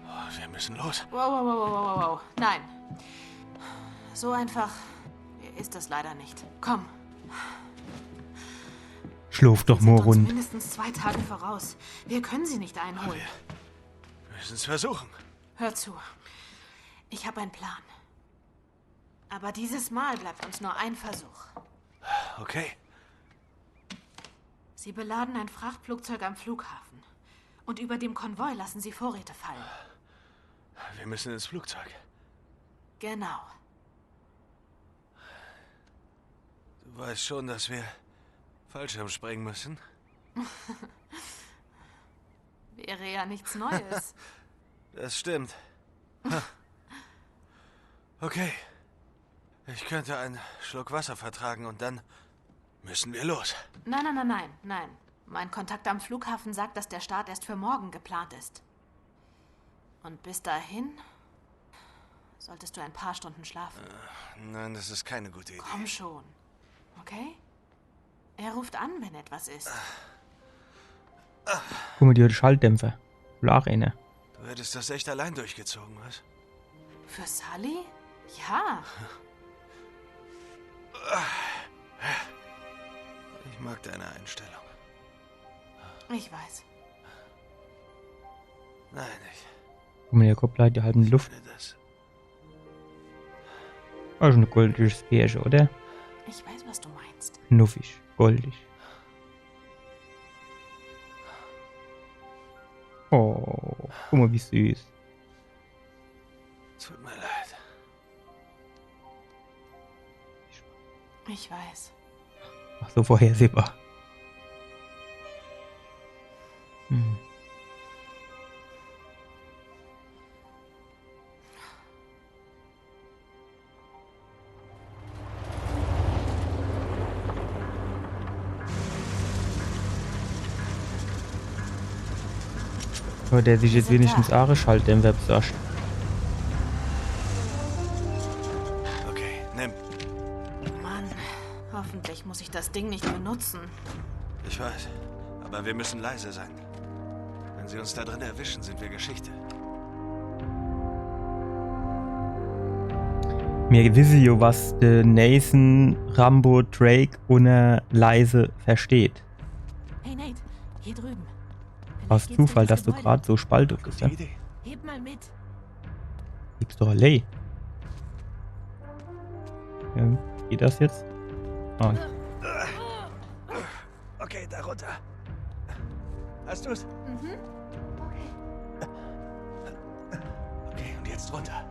Oh, wir müssen los. Wow. Nein. So einfach ist das leider nicht. Komm. Schlaf doch Wir mal sind uns rund. mindestens 2 Tage voraus. Wir können sie nicht einholen. Wir müssen es versuchen. Hör zu. Ich habe einen Plan. Aber dieses Mal bleibt uns nur ein Versuch. Okay. Sie beladen ein Frachtflugzeug am Flughafen. Und über dem Konvoi lassen sie Vorräte fallen. Wir müssen ins Flugzeug. Genau. Du weißt schon, dass wir Fallschirm springen müssen. Wäre ja nichts Neues. Das stimmt. Ha. Okay. Ich könnte einen Schluck Wasser vertragen und dann müssen wir los. Nein. Mein Kontakt am Flughafen sagt, dass der Start erst für morgen geplant ist. Und bis dahin solltest du ein paar Stunden schlafen. Nein, das ist keine gute Idee. Komm schon. Okay? Er ruft an, wenn etwas ist. Guck mal, die hat Schalldämpfer. Flach inne. Du hättest das echt allein durchgezogen, was? Für Sully? Ja. Ich mag deine Einstellung. Ich weiß. Nein, ich Guck mal, der Kopf bleibt die halben Luft. finde das. Auch schon ein goldiges Bärchen, oder? Ich weiß, was du meinst. Nuffig, goldig. Oh, guck mal, wie süß. Tut mir leid. Ich weiß. Ach so, vorhersehbar. Hm. Aber der sich jetzt wenigstens Aare Schalldämpfer besorgt. Okay, nimm. Mann, hoffentlich muss ich das Ding nicht benutzen. Ich weiß. Aber wir müssen leise sein. Wenn sie uns da drin erwischen, sind wir Geschichte. Mir wissen ja, was der Nathan, Rambo, Drake unter leise versteht. Hey Nate, hier drüben. Aus Vielleicht geht's Zufall, durch dass du Gebäude. gerade so spaltet bist, Gute ja? Idee. Heb mal mit. Gib's doch allein. Ja, geht das jetzt? Ah, Okay, da runter. Hast du's? Mhm. Okay, und jetzt runter.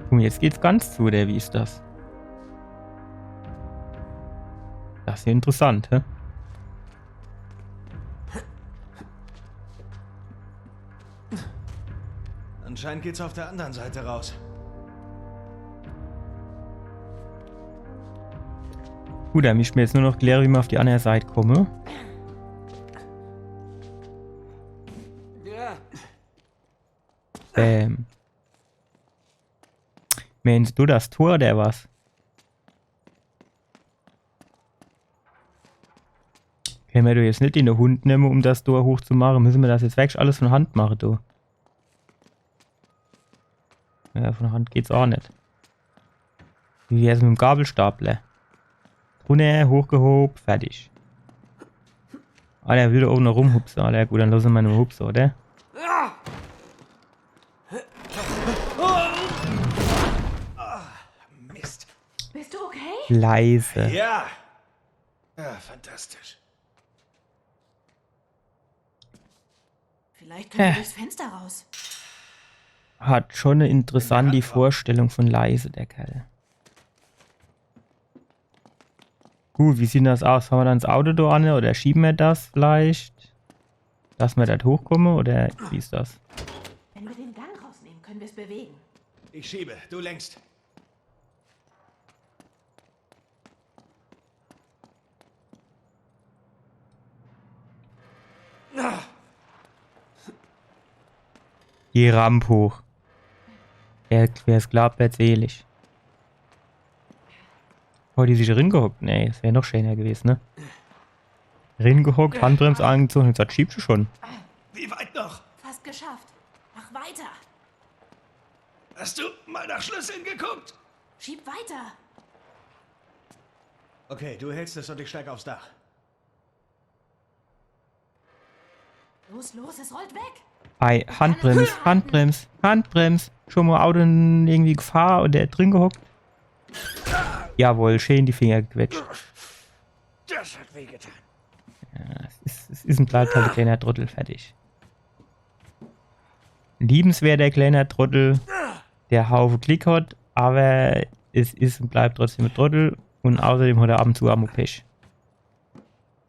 guck mal, jetzt geht's ganz zu, oder wie ist das? Das ist ja interessant, hä? Anscheinend geht's auf der anderen Seite raus. Gut, dann muss ich mir jetzt nur noch klären, wie wir auf die andere Seite komme. Meinst du das Tor oder was? Können wir doch jetzt nicht in den Hund nehmen, um das Tor hochzumachen. Müssen wir das jetzt wirklich alles von Hand machen, du? Ja, von Hand geht's auch nicht. Wie wär's mit dem Gabelstapler? Runter, hochgehoben, fertig. Ah, der will da oben noch rumhupsen. Ah, gut, dann lassen wir nur hupsen, oder? Mist. Bist du okay? Leise. Ja. Ja, fantastisch. Vielleicht können wir durchs Fenster raus. Hat schon eine interessante Vorstellung von leise, der Kerl. Gut, wie sieht das aus? Fahren wir dann das Auto da an oder schieben wir das vielleicht? Lassen wir da hochkommen oder wie ist das? Wenn wir den Gang rausnehmen, können wir es bewegen. Ich schiebe, du lenkst. Die Rampe hoch. Wer es glaubt, wird selig. Oh, die sich ringehockt. Nee, das wäre noch schöner gewesen, ne? Ringehockt, Handbremse angezogen und gesagt, schiebst du schon. Wie weit noch? Fast geschafft. Mach weiter. Hast du mal nach Schlüsseln geguckt? Schieb weiter. Okay, du hältst es und ich steig aufs Dach. Los, los, es rollt weg. Ei, Handbremse, Handbremse, Handbremse. Schon mal Auto in irgendwie Gefahr und der drin gehockt. Jawohl, schön die Finger gequetscht. Das hat wehgetan. Ja, es ist ein kleiner Trottel, fertig. Liebenswert, der kleine Trottel, der Haufe Klick hat, aber es ist und bleibt trotzdem ein Trottel und außerdem hat er ab und zu auch Pech.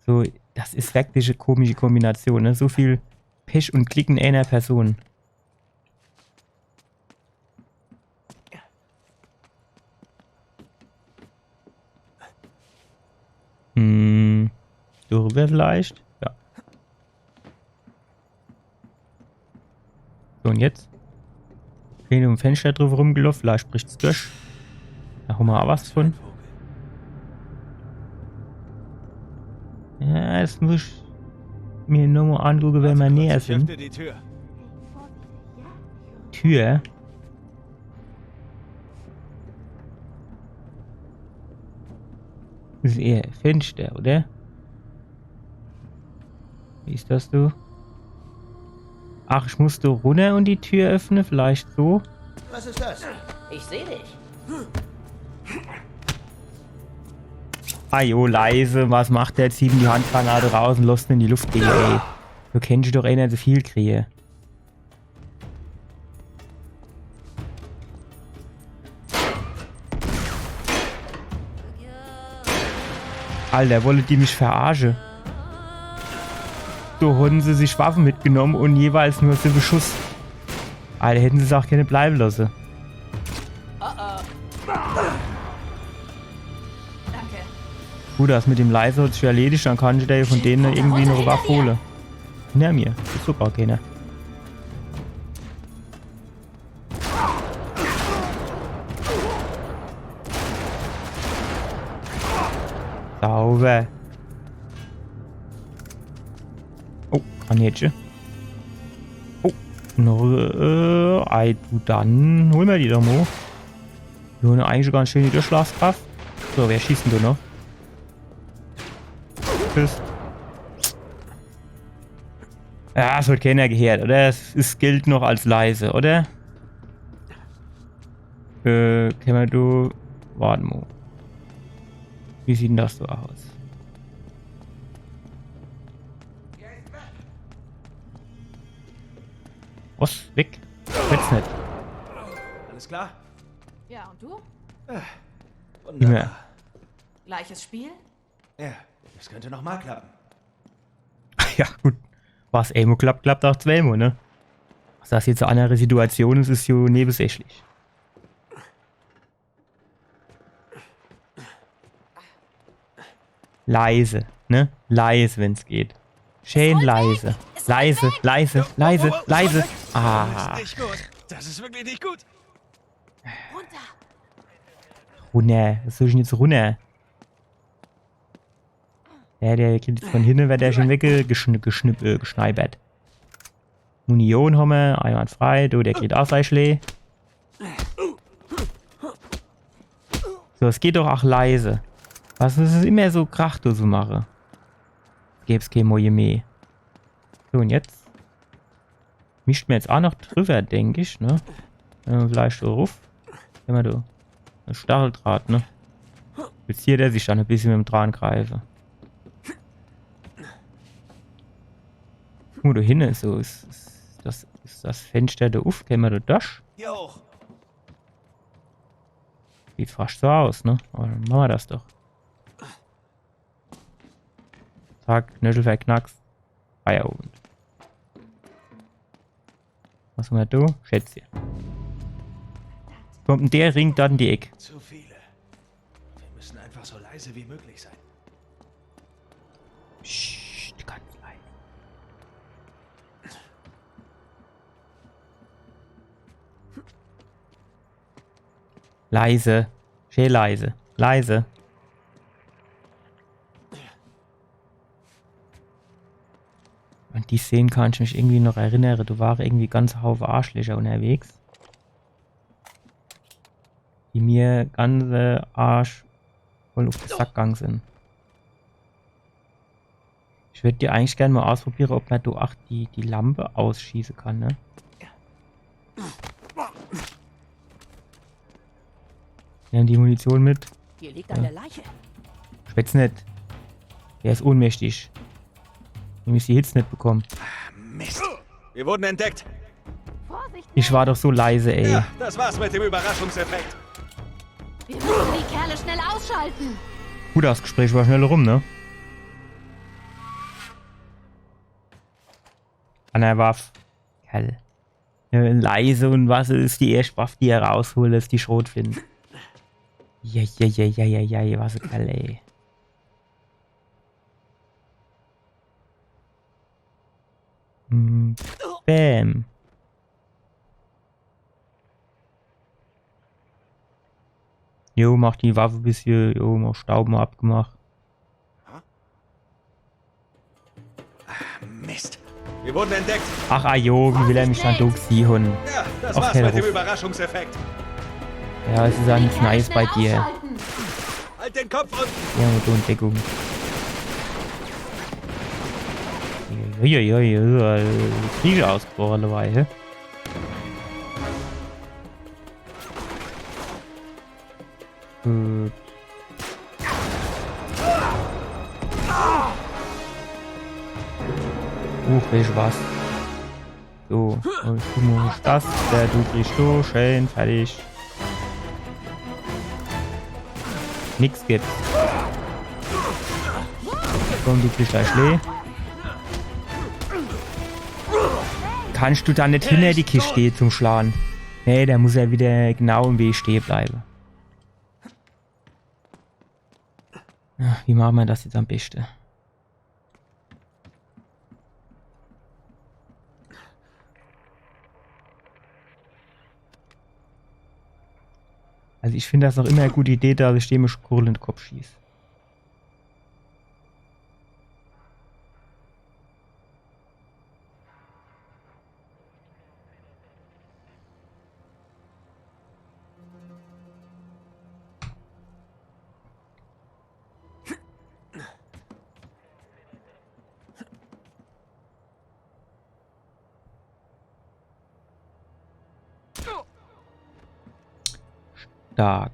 So, das ist wirklich eine komische Kombination, ne? So viel Pech und Klick in einer Person. Darüber vielleicht? Ja. So, und jetzt? Schön um Fenster drüber rumgelaufen, vielleicht bricht's durch. Da haben wir auch was von. Ja, das muss ich mir nur mal angucken, wenn wir näher sind. Öffne die Tür. Tür? Das ist eher Fenster, oder? Wie ist das du? Ach, ich musste runter und die Tür öffnen, vielleicht so. Was ist das? Ich sehe dich. Ajo, leise, was macht der? Ziehen die Handgranate raus und lässt ihn in die Luft gehen, ey. Du kennst dich doch eh nicht so viel kriege. Alter, wollen die mich verarschen? So haben sie sich Waffen mitgenommen und jeweils nur 7 Schuss. Alter, hätten sie es auch gerne bleiben lassen. Danke. Gut, das mit dem Leise hat sich erledigt, dann kann ich da von denen irgendwie noch eine Waffe holen. Hinter mir, das ist sogar keiner. Sauber. Oh, Granätchen. Oh, noch, du, dann holen wir die doch mal. Wir holen eigentlich ganz schön die Durchschlagskraft. So, wer schießt denn du noch? Tschüss. Ja, es wird keiner gehört, oder? Es gilt noch als leise, oder? Können wir du... Warte mal. Wie sieht denn das so aus? Was? Weg? Jetzt nicht. Alles klar? Ja, und du? Wunderbar. Ja. Gleiches Spiel? Ja, das könnte noch mal klappen. Ja, gut. Was einmal klappt, klappt auch zweimal, ne? Was das jetzt eine andere Situation ist, ist ja nebensächlich. Leise, ne? Leise, wenn es geht. Schön leise. Leise, leise, leise, leise. Ah. Das ist nicht gut. Das ist wirklich nicht gut. Runter! Runter. Was soll ich denn jetzt runter? Ja, der geht jetzt von hinten, wird der schon weggeschneibert. Munition haben wir, einwandfrei. Du, der geht auch sein Schlee. So, es geht doch auch leise. Was ist es immer so Krach, du so mache? Gäb's kein Moje mehr. So, und jetzt mischt mir jetzt auch noch drüber, denke ich, ne? Vielleicht so ruf. Immer du. Ein Stacheldraht, ne? Jetzt hier der sich dann ein bisschen mit dem Draht greifen. Da hinten ist so, ist das Fenster da auf, kennen wir da durch? Hier hoch. Sieht fast so aus, ne? Aber dann machen wir das doch. Zack, Knöchel verknackst. Feierabend. Was haben wir da? Schätzchen. Kommt denn der Ring dann in die Ecke? Zu viele. Wir müssen einfach so leise wie möglich sein. Psst, ganz leise. Leise. Schön leise. Leise. Und die Szenen kann ich mich irgendwie noch erinnern. Du warst irgendwie ganz Haufen Arschlöcher unterwegs. Die mir ganze Arsch voll auf den Sack gegangen sind. Ich würde dir eigentlich gerne mal ausprobieren, ob man da auch die Lampe ausschießen kann, ne? Wir haben die Munition mit. Hier liegt eine Leiche. Schwätz nicht. Der ist ohnmächtig. Nämlich die Hits nicht bekommen. Mist. Wir wurden entdeckt. Vorsicht! Ich war doch so leise, ey. Ja, das war's mit dem Überraschungseffekt. Wir müssen die Kerle schnell ausschalten! Gut, das Gespräch war schnell rum, ne? An der Waffe. Kerl. Ja, leise und was ist die erste Waffe, die er rausholt, ist die Schrotflinte. Ja, was ein Kerl, ey. Bam. Jo, mach die Waffe ein bisschen, jo, mach Stauben abgemacht. Mist. Wir wurden entdeckt. Ach, jo, wie will er mich dann durchziehen? Ja, das Ach, war's der mit dem Ruf. Überraschungseffekt. Ja, es ist ja nichts Neues bei dir. Ausschalten. Halt den Kopf unten. Ja, mit der Entdeckung. Kriege ausgebrochen dabei, hä? Gut. Welch was? So, und du musst das, du kriegst so, schön, fertig. Nix gibt's. Komm, du kriegst gleich Schlee. Kannst du da nicht hinter die Kiste stehen zum Schlagen? Nee, da muss er wieder genau im Weg stehen bleiben. Ja, wie machen wir das jetzt am besten? Also ich finde das auch immer eine gute Idee, dass ich dem Kurl in den Kopf schieße. Stark.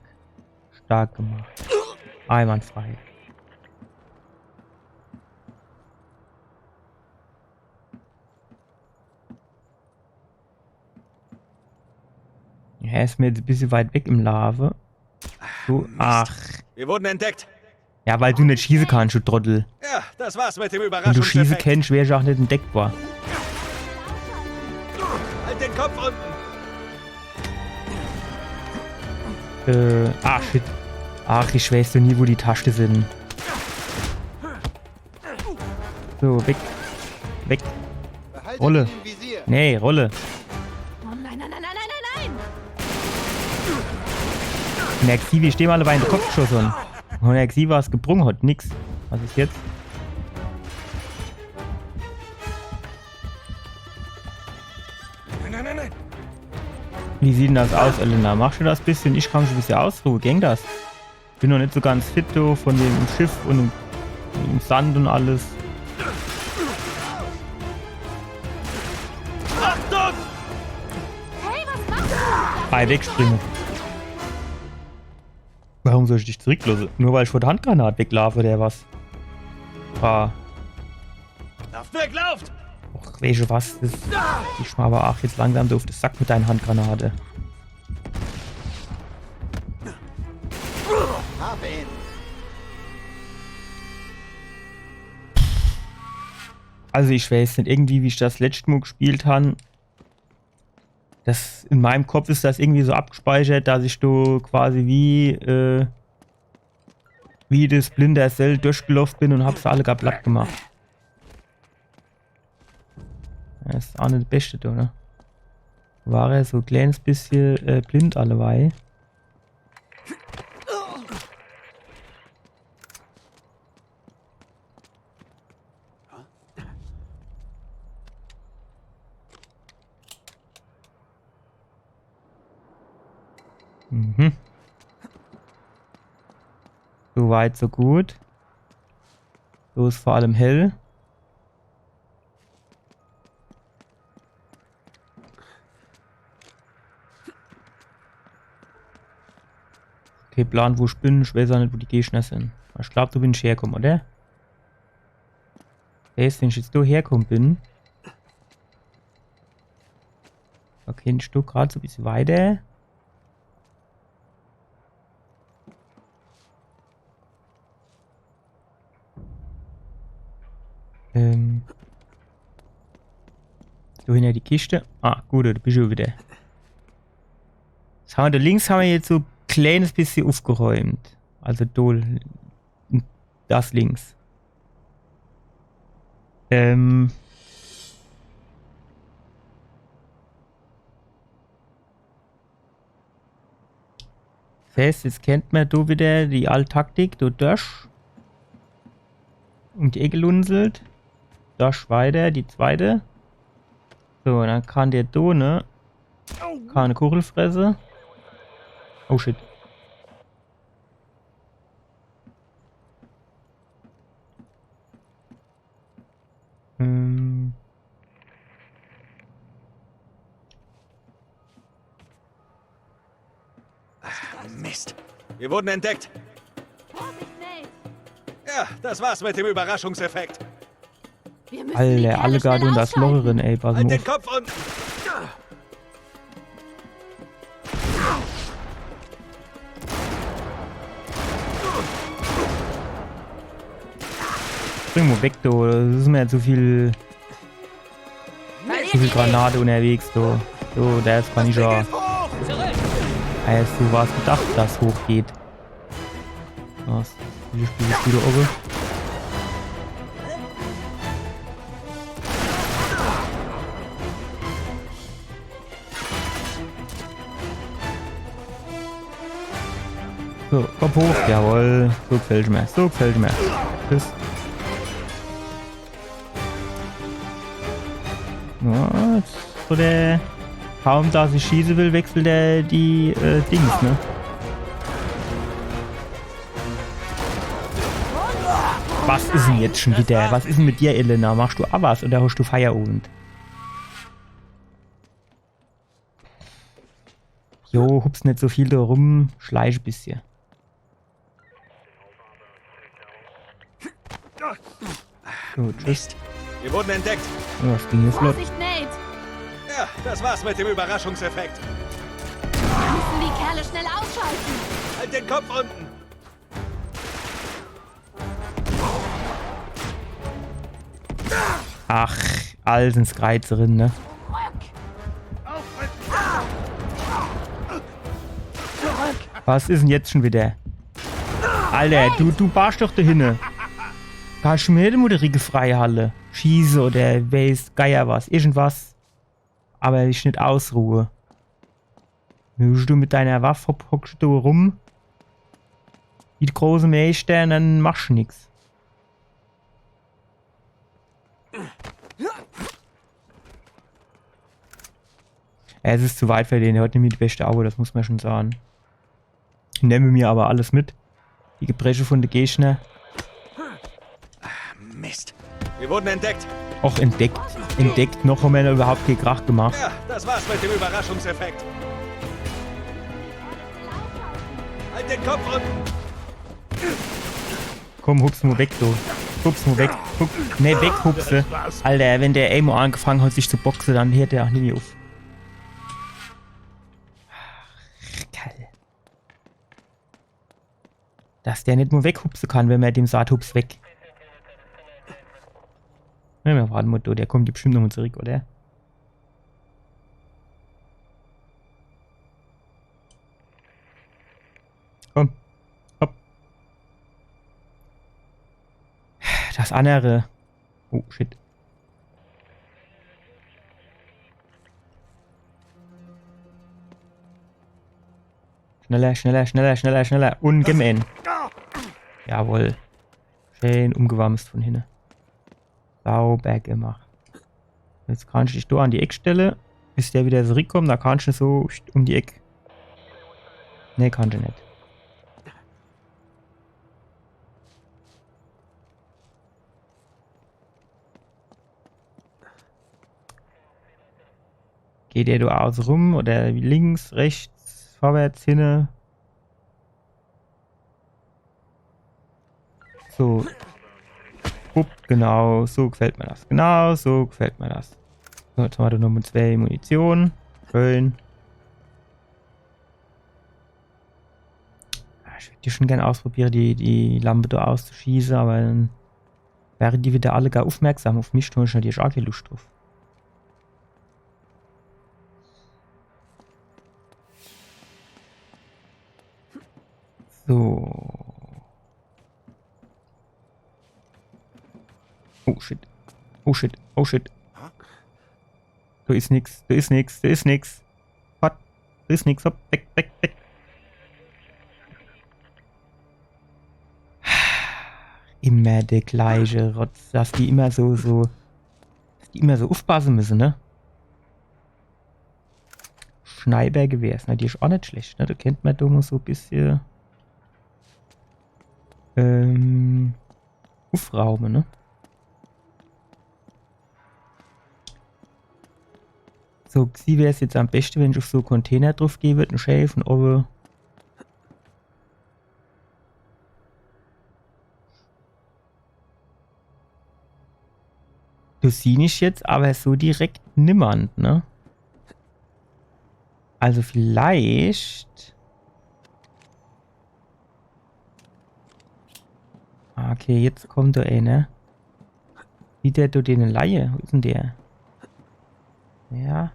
Stark gemacht. Einwandfrei. Er ist mir jetzt ein bisschen weit weg im Lave. Du, ach. Wir wurden entdeckt. Ja, weil du nicht schießen kannst, du Trottel. Ja, das war's mit dem Wenn du Überraschungseffekt. schießen kennst, wäre ich auch nicht entdeckt war. Halt Shit. Ach, ich weiß doch nie, wo die Tasten sind. So, weg. Weg. Rolle. Nee, Rolle. Oh nein, nein, nein, nein, nein, nein, Und der Xivi stehen alle bei in den Kopf geschossen. Und der Xivi war es gebrungen hat. Nix. Was ist jetzt? Nein. Wie sieht denn das aus, Elena? Machst du das bisschen? Ich kann schon ein bisschen ausruhen. Ging das? Bin noch nicht so ganz fit do, von dem Schiff und dem Sand und alles. Achtung! Hey, was machst du? Bei wegspringen. Warum soll ich dich zurücklassen? Nur weil ich vor der Handgranate weglaufe oder was? Ah. Lauft weg, lauft! Och, weißt du was? Das ich mal aber auch jetzt langsam so auf den Sack mit deiner Handgranate. Habe ihn. Also ich weiß nicht, irgendwie wie ich das letzte Mal gespielt habe. Das, in meinem Kopf ist das irgendwie so abgespeichert, dass ich da quasi wie das Splinter Cell durchgelaufen bin und hab's alle gar platt gemacht. Das ist auch nicht das Beste da, ne? War er so ein kleines bisschen blind allebei. Mhm. So weit, so gut. So ist vor allem hell. Okay, Plan, wo ich bin. Ich weiß auch nicht, wo die Gegner sind. Ich glaube, du bist hergekommen, oder? Wenn ich jetzt da hergekommen bin. Okay, ein Stück gerade so ein bisschen weiter. So hinter die Kiste. Ah, gut, da bist du wieder. So, da links haben wir jetzt so ein kleines bisschen aufgeräumt. Also das links. Fest, jetzt kennt man da wieder die alte Taktik. Du durch. Um die Ecke lunselt. Durch weiter, die zweite. So, dann kann der da, ne? Keine Kugel fressen. Oh shit. Mist. Wir wurden entdeckt. Vorsicht, Nate. Ja, das war's mit dem Überraschungseffekt. Wir müssen die Kerle Alle schnell gerade und das ausschalten. Locherin, ey, pass Halt mal den auf. Kopf unten. Bring mal weg, du. Das ist mir zu viel Granate unterwegs, du. So, der ist kann ich ja. Hast du was gedacht, dass hochgeht? Was? Wie spiele ich wieder oben? So, komm hoch, jawohl. So gefällt mir, so gefällt mir. Tschüss. Ja, jetzt so der. Kaum da ich schießen will, wechselt er die Dings, ne? Was ist denn jetzt schon wieder? Was ist denn mit dir, Elena? Machst du Abbas oder hast du Feierabend? Jo, hups nicht so viel da rum, schleich ein bisschen. So, tschüss. Wir wurden entdeckt. Ja, das ging hier flott. Vorsicht, Nate. Ja, das war's mit dem Überraschungseffekt. Wir müssen die Kerle schnell ausschalten. Halt den Kopf unten. Ach, alles ins Greizerin, ne? Zurück. Was ist denn jetzt schon wieder? Alter, du barst doch da hinne. Kannst du mir nicht eine Riegel Freihalle? Schieße oder weiß Geier was, irgendwas. Aber ich nicht ausruhe. Du mit deiner Waffe hockst du rum. Wie die große Meister und dann machst du nichts. Es ist zu weit für den, der hat nämlich die beste Auge, das muss man schon sagen. Ich nehme mir aber alles mit. Die Gebreche von der Gegner. Mist. Wir wurden entdeckt. Auch entdeckt. Entdeckt, noch haben wir überhaupt keinen Krach gemacht. Ja, das war's mit dem Überraschungseffekt. Halt den Kopf unten. Komm, hups nur weg, du. Hups nur weg. Ne, weg, hupse. Alter, wenn der Amo angefangen hat, sich zu boxen, dann hört der auch nie mehr auf. Geil. Dass der nicht nur weghupsen kann, wenn man dem sagt, hups weg. Ja, wir warten mal, der kommt bestimmt nochmal zurück, oder? Komm. Hopp. Das andere. Oh, shit. Schneller, schneller, schneller, schneller, schneller. Ungemein. Jawohl. Schön umgewamst von hinten. Sauber gemacht. Jetzt kannst du dich da an die Eckstelle, bis der wieder zurückkommt, da kannst du so um die Ecke. Ne, kannst du nicht. Geht der da außen rum oder links, rechts, vorwärts, hinne? So. Upp, genau, so gefällt mir das. Genau, so gefällt mir das. So, jetzt haben wir Nummer 2 Munition. Schön. Ich würde die schon gerne ausprobieren, die Lampe da auszuschießen, aber dann wären die wieder alle gar aufmerksam auf mich, tun ich natürlich auch keine Lust drauf. So. Oh shit. Oh shit. Oh shit. Da ist nix. Da ist nix. Da ist nix. Was? Da ist nix. Hopp. Weg, weg, weg. Immer der gleiche Rotz. Dass die immer so aufpassen müssen, ne? Schneibergewehr ist natürlich auch nicht schlecht, ne? Da kennt man da mal so ein bisschen Aufraumen, ne? So, sie wäre es jetzt am besten, wenn ich auf so Container drauf gehe, wird ein Schäf und oben. Du siehst nicht jetzt, aber so direkt niemand, ne? Also vielleicht. Okay, jetzt kommt der eine. Sieht der den Laie? Wo ist denn der? Ja.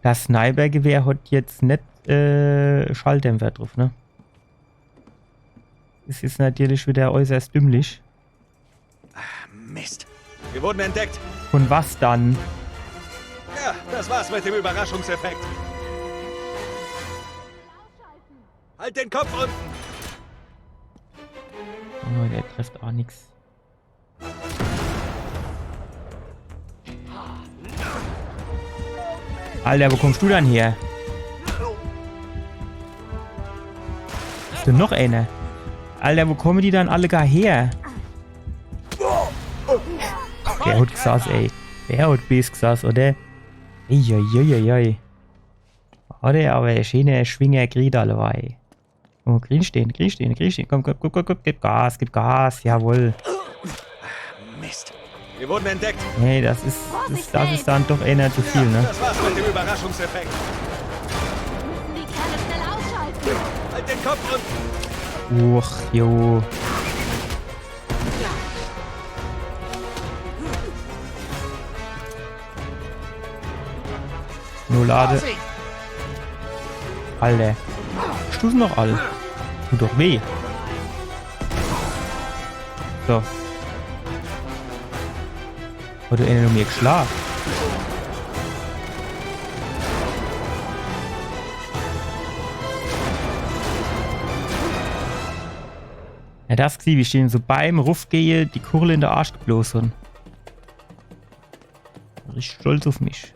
Das Snipergewehr hat jetzt nicht Schalldämpfer drauf, ne? Ist jetzt natürlich wieder äußerst dümmlich. Mist. Wir wurden entdeckt. Und was dann? Ja, das war's mit dem Überraschungseffekt. Halt den Kopf unten. Oh, der trifft auch nichts. Alter, wo kommst du dann her? Ist denn noch einer? Alter, wo kommen die dann alle gar her? Der hat gesaß, ey. Der hat bis gesaß, oder? Eieieiei. Oder aber ein schöner Schwinger Gried alle bei. Oh, grün stehen. Komm, gib Gas, jawohl. Mist. Wir wurden entdeckt. Nee, das ist dann doch einer zu viel, ne? Das war's mit dem Überraschungseffekt. Die Kerle schnell ausschalten. Halt den Kopf unten. Uch, jo. Nur Lade. Alter. Stußen noch alle. Tut doch weh. So. Oder einer noch mir geschlagen. Ja, das gesehen, wie stehen so beim Rufgehe die Kurle in der Arsch geblosen. Richtig stolz auf mich.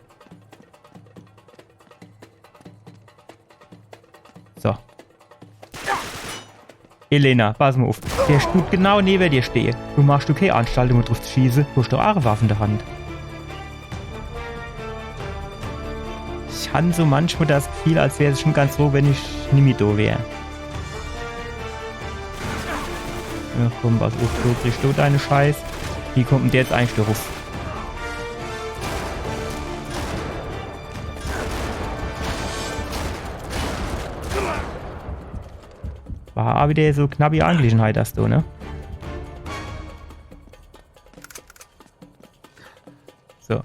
So. Elena, pass mal auf. Der tut genau neben dir stehen. Du machst keine Anstaltung, drauf zu schießen. Du hast doch auch eine Waffe in der Hand. Ich habe so manchmal das Gefühl, als wäre es schon ganz froh, wenn ich nicht mehr da wäre. Ja, komm, was auf, so kriegst du deine Scheiß. Wie kommt denn der jetzt eigentlich da ruf? War auch wieder so knappe Angelegenheit hast du, ne? So.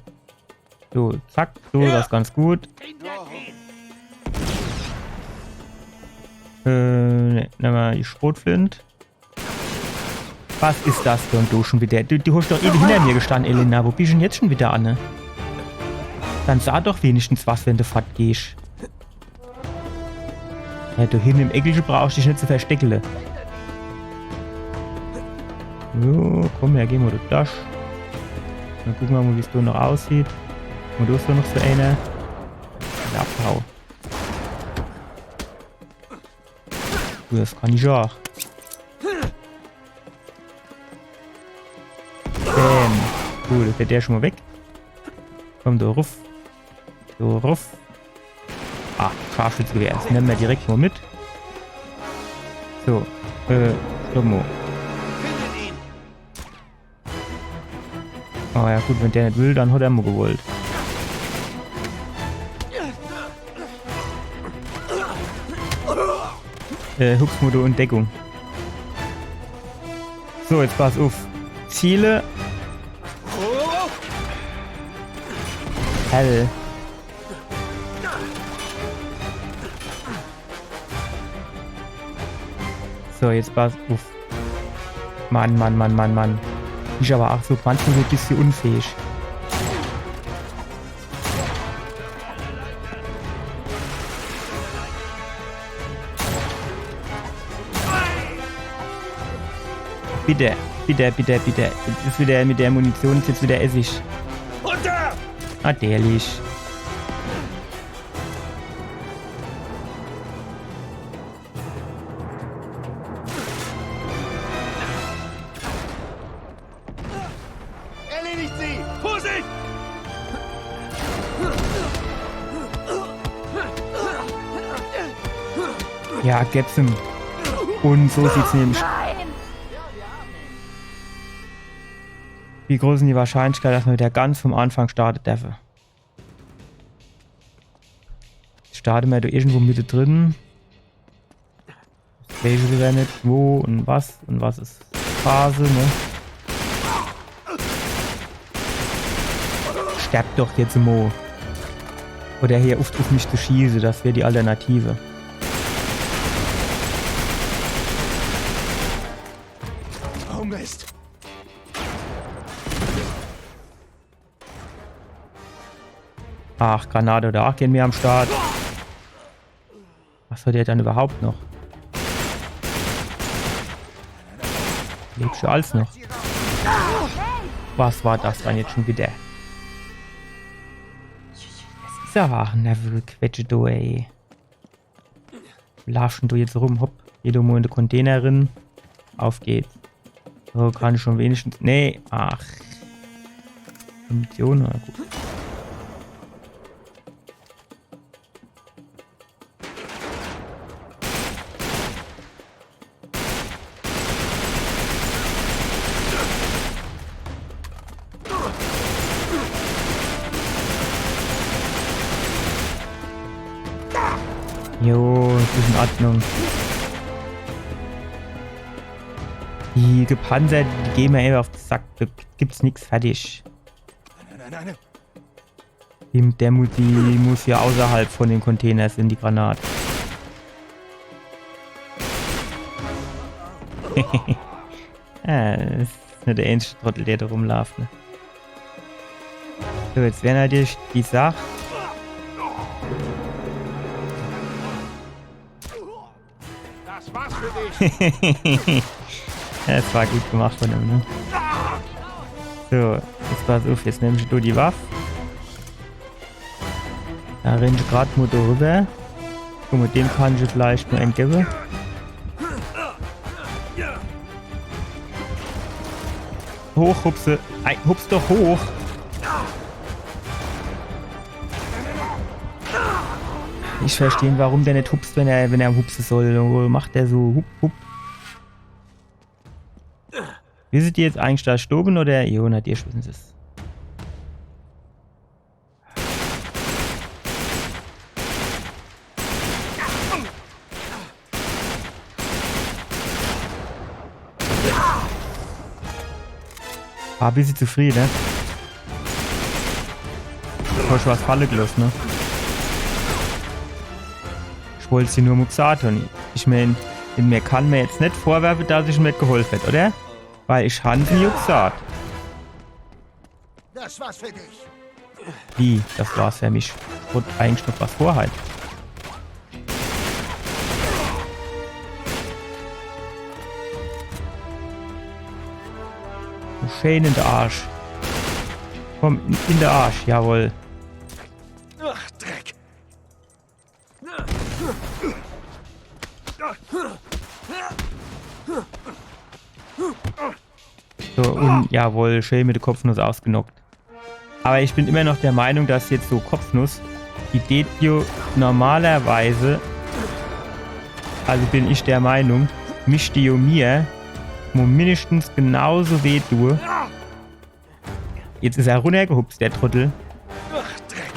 So, zack, so, das ist ganz gut. Ne, nimm mal die Schrotflint. Was ist das für ein Duschen wieder? Du hast doch ewig hinter mir gestanden, Elena. Wo bist du denn jetzt schon wieder, Anne? Dann sah doch wenigstens was, wenn du fort gehst. Ja, du hinten im Eckelchen brauchst dich nicht zu verstecken. So, komm her, gehen wir durch das. Dann gucken wir mal, wie es da noch aussieht. Und du hast da noch so eine. Ja, abhau. Das kann ich auch. Bäm. Gut, jetzt wird der schon mal weg. Komm da ruf. So ruf. Ah, Scharfschützgewehr. Das nehmen wir direkt mal mit. So, stopp mal. Oh ja gut, wenn der nicht will, dann hat er mal gewollt. Huxmodo und Deckung. So, jetzt pass auf. Ziele. Hell. So, jetzt pass auf. Mann, Mann, Mann, Mann, Mann. Ich aber auch so manchmal so ein bisschen unfähig. Bitte, bitte, bitte, bitte. Jetzt ist wieder mit der Munition, jetzt wieder Essig. Runter! Ah, derlich. Erledigt sie! Vorsicht! Ja, gibt's ihm. Und so sieht's nämlich. Wie groß ist die Wahrscheinlichkeit, dass man wieder ganz vom Anfang startet darf? Starten wir da irgendwo Mitte drin. Ich weiß wieder nicht wo und was ist Phase, ne? Sterbt doch jetzt Mo. Oder hier auf mich zu schießen, das wäre die Alternative. Oh Mist! Ach, Granate oder Ach, gehen wir am Start. Was hat der dann überhaupt noch? Lebst du alles noch? Was war das dann jetzt schon wieder? Das ist ja ein Nervenquetsche, du, ey. Larschen du jetzt rum, hopp. Geh du mal in den Container rein. Auf geht's. So, kann ich schon wenigstens... Nee, ach. Munition, na gut. Jo, das ist in Ordnung. Die Gepanzer, die gehen mir einfach auf den Sack. Da gibt's nichts fertig. Nein. Die muss ja außerhalb von den Containers in die Granate. Das ist nicht der einzige Trottel, der da rumläuft. Ne? So, jetzt wäre natürlich die Sache. Das war's für dich. Das war gut gemacht von ihm, ne? So, jetzt pass auf, jetzt nehme ich du die Waffe. Da rennt ich gerade mal da rüber. Guck mal, dem kann ich vielleicht nur entgeben. Hoch, hupse. Hups doch hoch. Ich verstehe, warum der nicht hupst, wenn er hupsen soll. Macht der so hup, hup. Wisst ihr jetzt eigentlich da gestorben oder? Jo, nicht, ihr wissen es. War ein bisschen zufrieden, ne? Ich was Falle gelassen, ne? Ich wollte sie nur Muxato. Ich meine, mir kann mir jetzt nicht vorwerfen, dass ich mir nicht geholfen hätte, oder? Weil ich habe sie gesagt. Das war's für dich. Wie? Das war's für mich. Ich wollte eigentlich noch was vorhalten. Schön in der Arsch. Komm, in der Arsch, jawohl. Ach, Dreck. So, und jawohl, schön mit der Kopfnuss ausgenockt. Aber ich bin immer noch der Meinung, dass jetzt so Kopfnuss, die Detio normalerweise, also bin ich der Meinung, mich die mir mindestens genauso weh tue. Jetzt ist er runtergehupst, der Trottel. Ach, Dreck.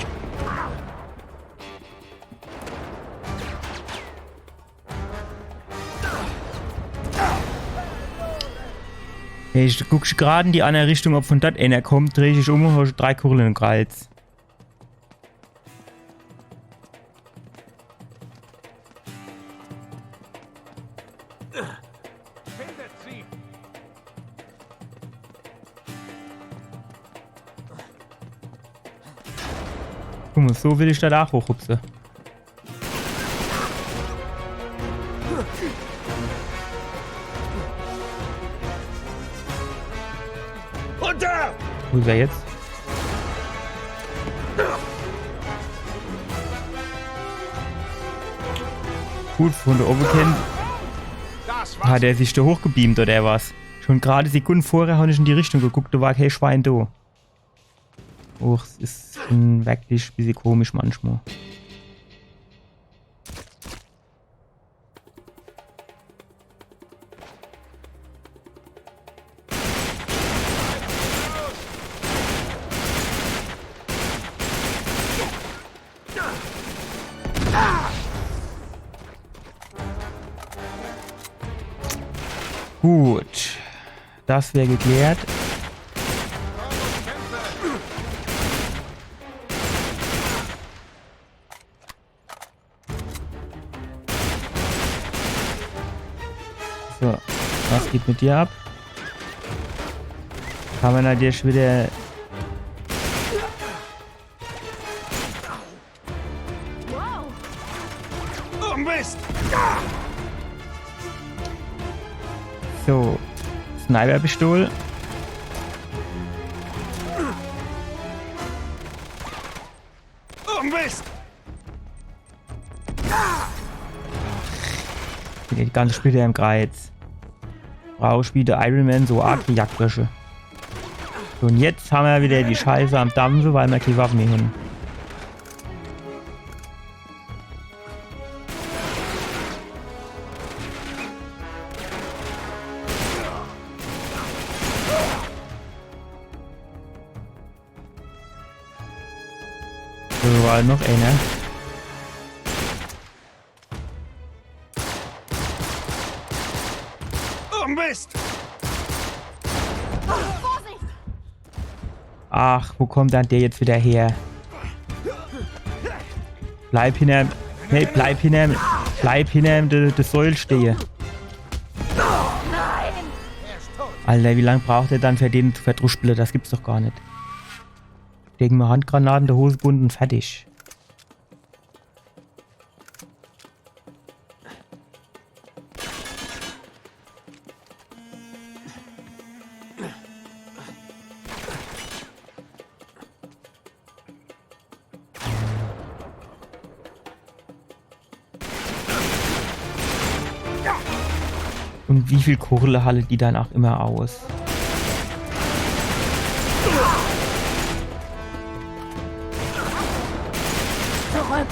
Ich gucke gerade in die andere Richtung, ob von dort einer kommt, drehe ich um und habe 3 Kugeln im Kreuz. Guck mal, so will ich da auch hochhupsen. Runter! Wo ist er jetzt? Gut, von der Oberken Das war's. hat er sich da hochgebeamt oder was? Schon gerade Sekunden vorher habe ich in die Richtung geguckt, da war kein Schwein da. Och, es ist schon wirklich ein bisschen komisch manchmal. Gut, das wäre geklärt. So, was geht mit dir ab? Kann man natürlich wieder... Wow. Oh, Mist! So, Sniper-Pistole. Oh, Mist! Die ganze Spiele im Kreuz. Brauche wieder Iron Man so arg wie Jagdwäsche. So, und jetzt haben wir wieder die Scheiße am Dampfen, weil wir keine Waffen mehr haben. So, war noch einer. Oh, Mist! Vorsicht! Ach, wo kommt dann der jetzt wieder her? Bleib hinter ihm. Hey, bleib hinter ihm der Säule stehen. Alter, wie lange braucht er dann für den zu verdruspeln? Das gibt's doch gar nicht. Legen wir Handgranaten in der Hose bunden und fertig. Und wie viel Kohle haltet die dann auch immer aus? Zurück!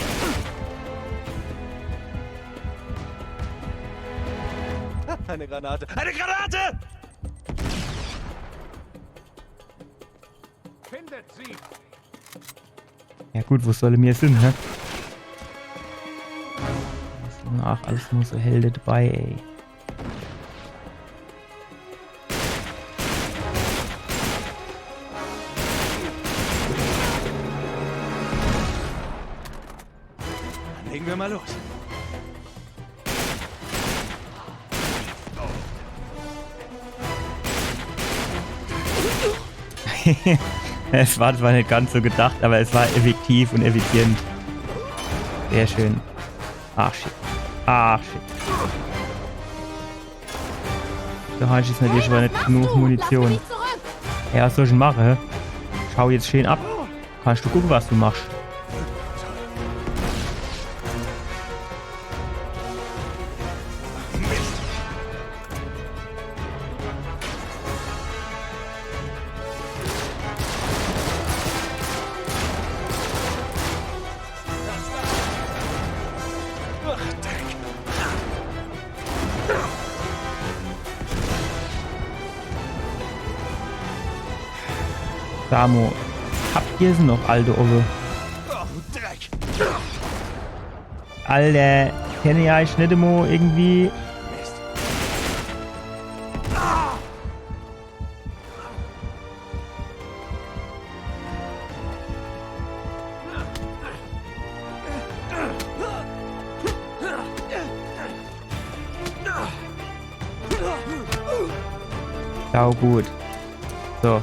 Eine Granate! Eine Granate! Findet sie! Ja gut, wo soll mir sind, hä? Ach, alles nur so Helden dabei, ey. Dann legen wir mal los. Es war zwar nicht ganz so gedacht, aber es war effektiv und effizient. Sehr schön. Ach shit. Ach shit. Da habe ich jetzt natürlich aber nicht genug Munition. Ja, was soll ich denn machen, hä? Schau jetzt schön ab. Kannst du gucken, was du machst. Samo, habt ihr sie noch, alte Owe? Oh, Dreck! Alter, kenne ja ich nicht immer irgendwie. Mist. Sau gut. So.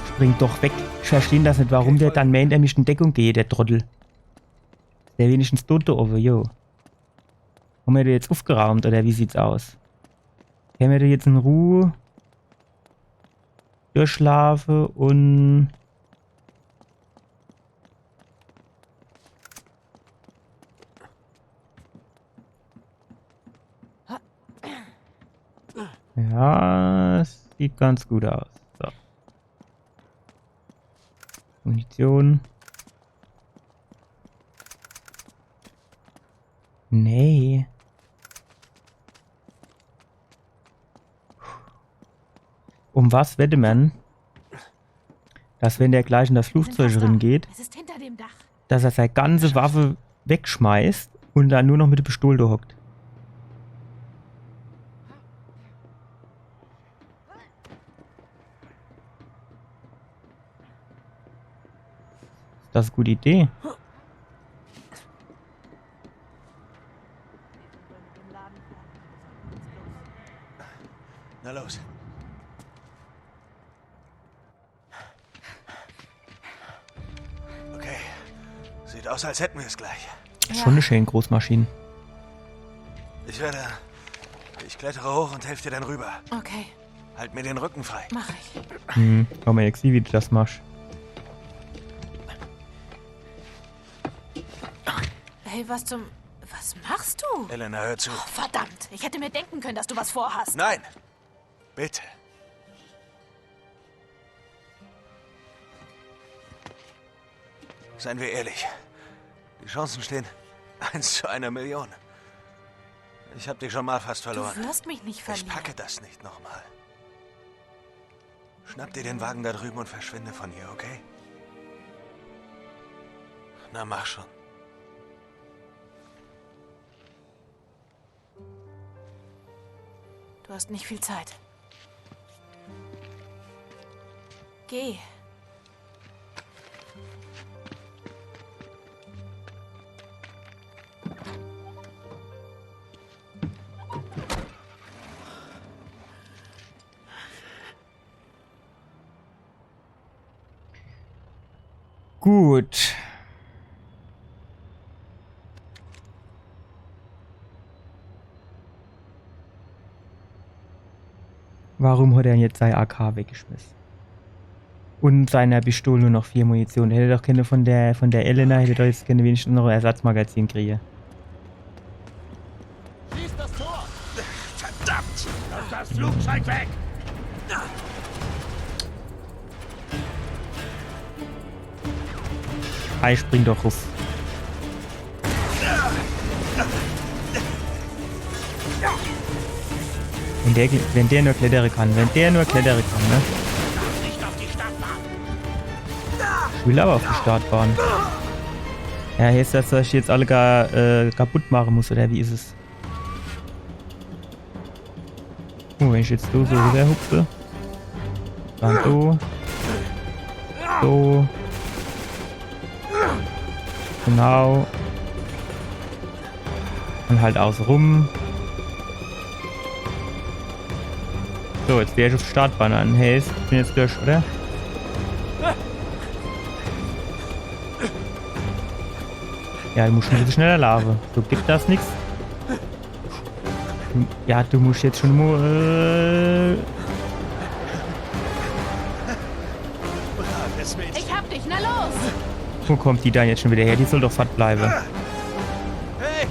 Spring doch weg. Ich verstehe das nicht, warum der dann mehr in der mischen Deckung geht, der Trottel. Der wenigstens tote Owe, jo. Haben wir den jetzt aufgeräumt, oder wie sieht's aus? Können wir den jetzt in Ruhe durchschlafen und... Ja, es sieht ganz gut aus. So. Munition. Nee. Um was wette man? Dass wenn der gleich in das Flugzeug drin geht, Es ist hinter dem Dach. dass er seine ganze Waffe wegschmeißt und dann nur noch mit der Pistole da hockt. Das ist eine gute Idee. Na los. Okay. Sieht aus, als hätten wir es gleich. Schon eine schöne Großmaschine. Ich klettere hoch und helfe dir dann rüber. Okay, Halt mir den Rücken frei. mach ich. Komm mal, jetzt sieh, wie du das machst. Hey, was machst du? Elena, hör zu. Verdammt, ich hätte mir denken können, dass du was vorhast. Nein! Bitte. Seien wir ehrlich. Die Chancen stehen 1 zu 1 Million. Ich habe dich schon mal fast verloren. Du wirst mich nicht Ich verlieren. packe das nicht nochmal. Schnapp dir den Wagen da drüben und verschwinde von hier, okay? Na, mach schon. Du hast nicht viel Zeit. Geh. Gut. Warum hat er jetzt sein AK weggeschmissen? Und seiner Pistole nur noch 4 Munition. Hätte doch keine von der Elena, hätte doch jetzt keine wenigstens noch ein Ersatzmagazin kriegen. Schieß das Tor! Verdammt! Lass das Flugzeug weg! Ei, spring doch rauf. Wenn der nur klettern kann, ne? Nicht auf die Startbahn! Ich will aber auf die Startbahn. Ja, heißt das, dass ich jetzt alle kaputt machen muss, oder wie ist es? Oh, wenn ich jetzt so rüber hupfe. Dann so. So. Genau. Und halt außen rum. So, jetzt wäre ich auf die Startbahn an. Hey, ich bin jetzt durch, oder? Ja, du musst ein bisschen schneller laufen. So gibt das nichts. Ja, du musst jetzt schon mal. Braves Mädchen. Ich hab dich, na los! Wo kommt die dann jetzt schon wieder her? Die soll doch fett bleiben. Hey,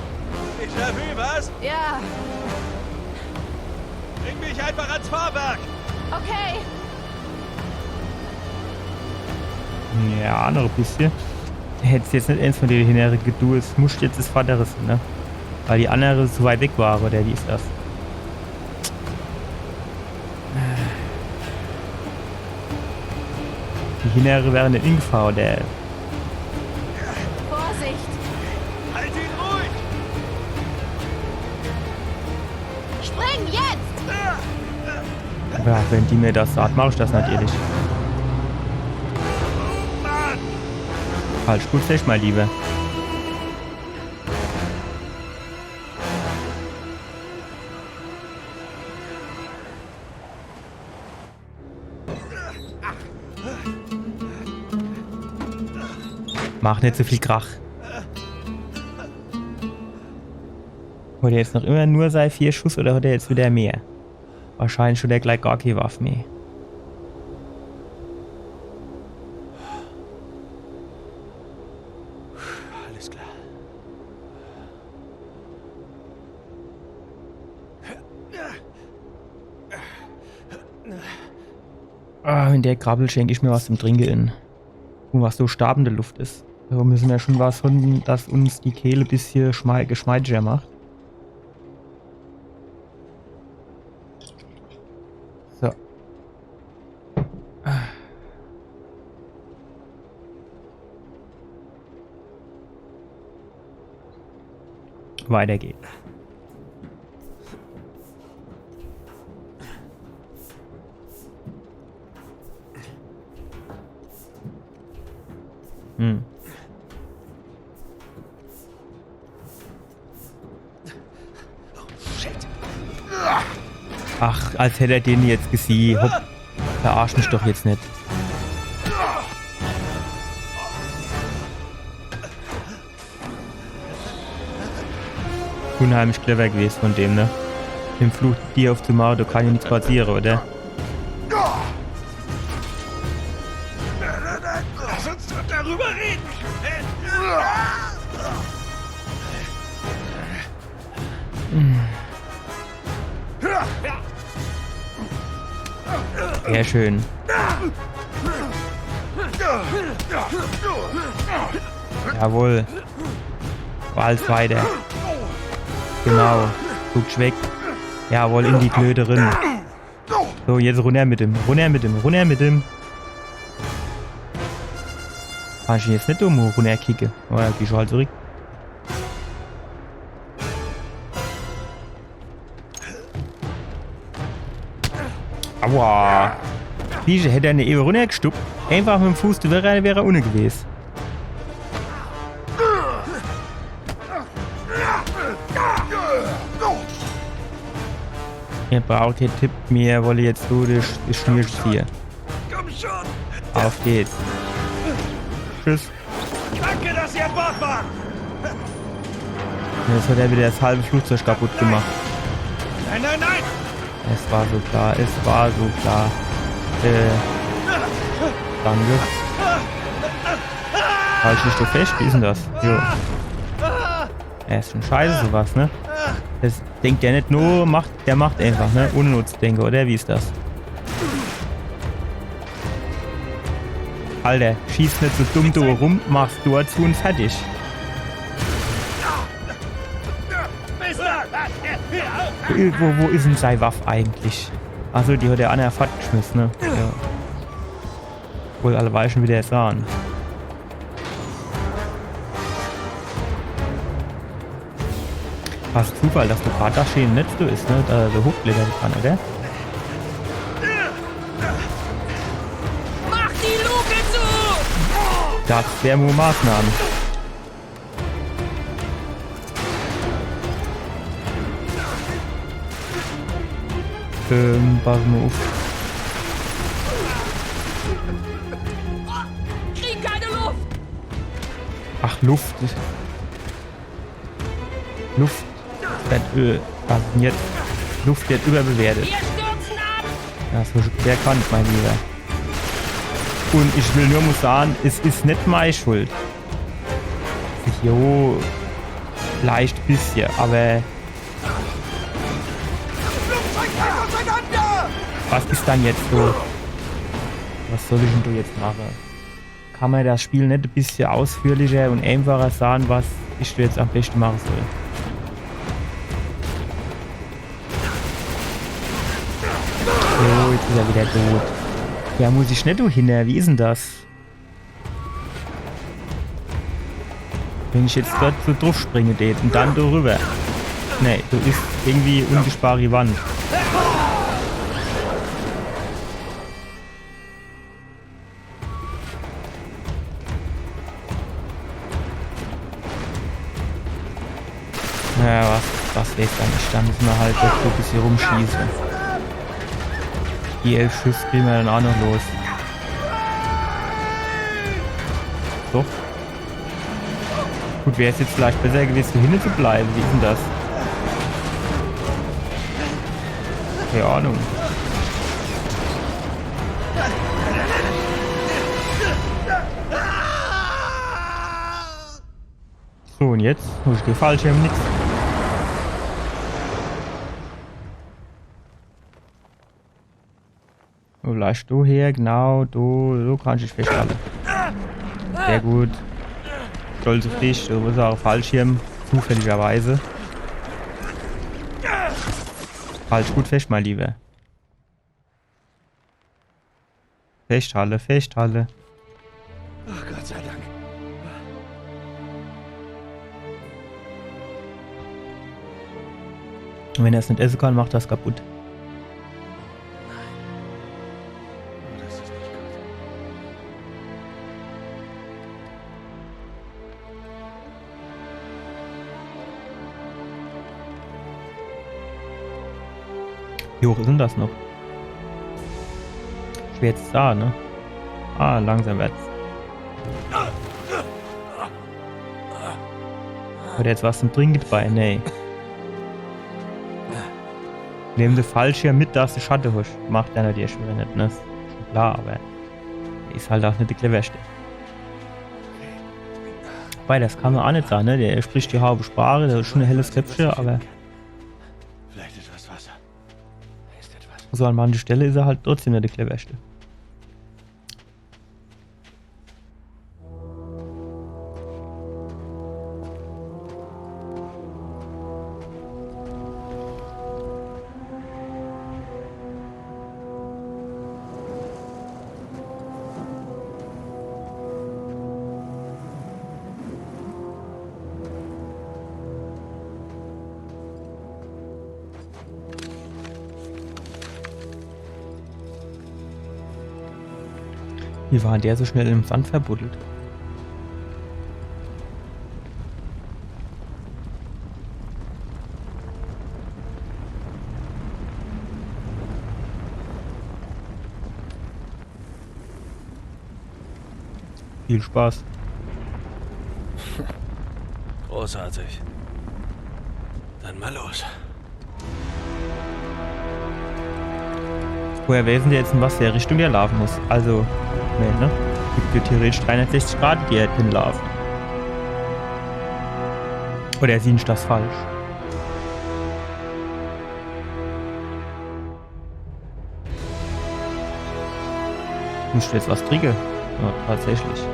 Déjà-vu, was? Ja, Bring mich einfach ans Fahrwerk! okay. Ja, noch ein bisschen. Hättest jetzt nicht eins von den Hinere du, es musst jetzt das Vater rissen, ne? Weil die andere so weit weg war, oder wie ist das? Die Hinere wären nicht hingefahren, oder? Vorsicht! Halt ihn ruhig! Spring jetzt! Ja, wenn die mir das sagt, mache ich das natürlich. Mann! Falsch gut, sag mal lieber. Mach nicht so viel Krach. Hat er jetzt noch immer nur seine 4 Schuss oder hat er jetzt wieder mehr? Wahrscheinlich schon der gleich gar keine Waffe mehr. Alles klar. Ah, in der Krabbel schenke ich mir was zum Trinken in. Und was so sterbende Luft ist. Da müssen wir schon was von, dass uns die Kehle ein bisschen geschmeidiger macht. So. Weiter geht's. Hm. Shit! Ach, als hätte er den jetzt gesehen. Hopp. Verarsch mich doch jetzt nicht. Unheimlich clever gewesen von dem, ne? Im Fluch dir auf dem Auto kann ja nichts passieren, oder? Lass uns doch darüber reden! Sehr schön. Jawohl. Alles weiter. Genau. Guck weg. Jawohl, in die Klöte drin. So, jetzt runter mit dem. Runter mit dem. Runter mit dem. Kann ich ihn jetzt nicht um runterkicken. Oh ja, geh schon halt zurück. Aua. Wie, hätte er eine Ehe runtergestuppt? Einfach mit dem Fuß, wäre er ohne gewesen. Ihr braucht hier Tipp, mir wolle jetzt so das Schnürchen. Komm schon! Auf geht's. Tschüss. Danke, dass ihr an Bord wart! Jetzt hat er wieder das halbe Flugzeug kaputt gemacht. Nein, nein, nein! Es war so klar, es war so klar. Danke. Halt dich doch fest, wie ist denn das? Jo. Er ist schon scheiße sowas, ne? Das denkt der nicht nur, der macht einfach, ne? Ohne Nutzdenker, oder? Wie ist das? Alter, schieß nicht so dumm du rum, machst du zu und fertig. Wo ist denn seine Waffe eigentlich? Achso, die hat der an der Fahrt geschmissen, ne? Ja. Wohl alle Weichen wieder sahen. Fast Zufall, dass du gerade da stehen nicht so ist, ne? Da der Hochblätter dran, oder? Mach die Luke zu! Das wäre nur Maßnahmen. Pass mal auf. Krieg keine Luft! Ach, Luft. Luft. Was denn jetzt? Luft wird überbewertet. Wir stürzen ab! Das ist schon sehr bekannt, mein Lieber. Und ich will nur mal sagen, es ist nicht meine Schuld. Jo, leicht bisschen, aber... Was ist dann jetzt so? Was soll ich denn da jetzt machen? Kann man das Spiel nicht ein bisschen ausführlicher und einfacher sagen, was ich da jetzt am besten machen soll? So, jetzt ist er wieder tot. Ja, muss ich nicht hin, wie ist denn das? Wenn ich jetzt dort so drauf springe und dann darüber. Nee, du ist irgendwie unsichtbare Wand. Naja, was weiß da nicht. Da müssen wir halt so ein bisschen rumschießen. Die 11 Schuss kriegen wir dann auch noch los. So. Gut, wäre es jetzt vielleicht besser gewesen, hinten zu bleiben. Wie ist denn das? Keine Ahnung. So, und jetzt muss ich den Fallschirm nix. Wo bleibst du her? Genau, so kannst du dich festhalten. Sehr gut. Stolz auf dich, du bist auch Fallschirm, zufälligerweise. Halt gut fest, mein Lieber. Festhalle, Festhalle. Ach, Gott sei Dank. Und wenn er es nicht essen kann, macht das kaputt. Oh, das ist nicht gut. Wie hoch sind das noch? Schwer zu sagen, ne? Ah, langsam wird's. Hat jetzt was zum Trinken dabei? Nee. Nehmen den Fallschirm mit, dass du Schatten hast. Macht einer dir schon nicht, ne? Ist schon klar, aber ist halt auch nicht der cleverste. Wobei, das kann man auch nicht sagen, ne? Der spricht die halbe Sprache, der hat schon ein helles Köpfchen, aber Vielleicht etwas Wasser. Ist etwas. so an mancher Stelle ist er halt trotzdem nicht der cleverste. Wie war der so schnell im Sand verbuddelt? Viel Spaß. Großartig. Dann mal los. Woher wissen der jetzt, in was der Richtung der laufen muss? Also, ne? Gibt ja theoretisch 360 Grad, die er hinlaufen. Oder sehe ich das falsch? Muss ich jetzt was trinken? Ja, tatsächlich.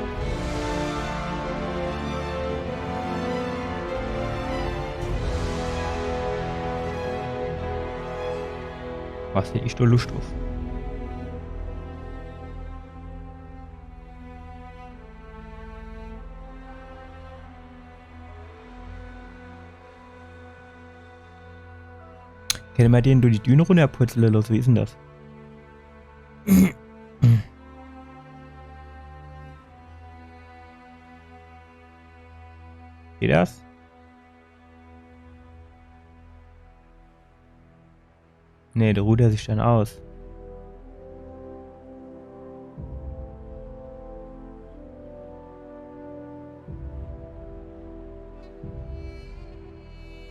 Was hätte ich da Lust drauf? Können wir den durch die Düne runterpurzeln los? Wie ist denn das? Geht das? Nee, der ruht er sich dann aus.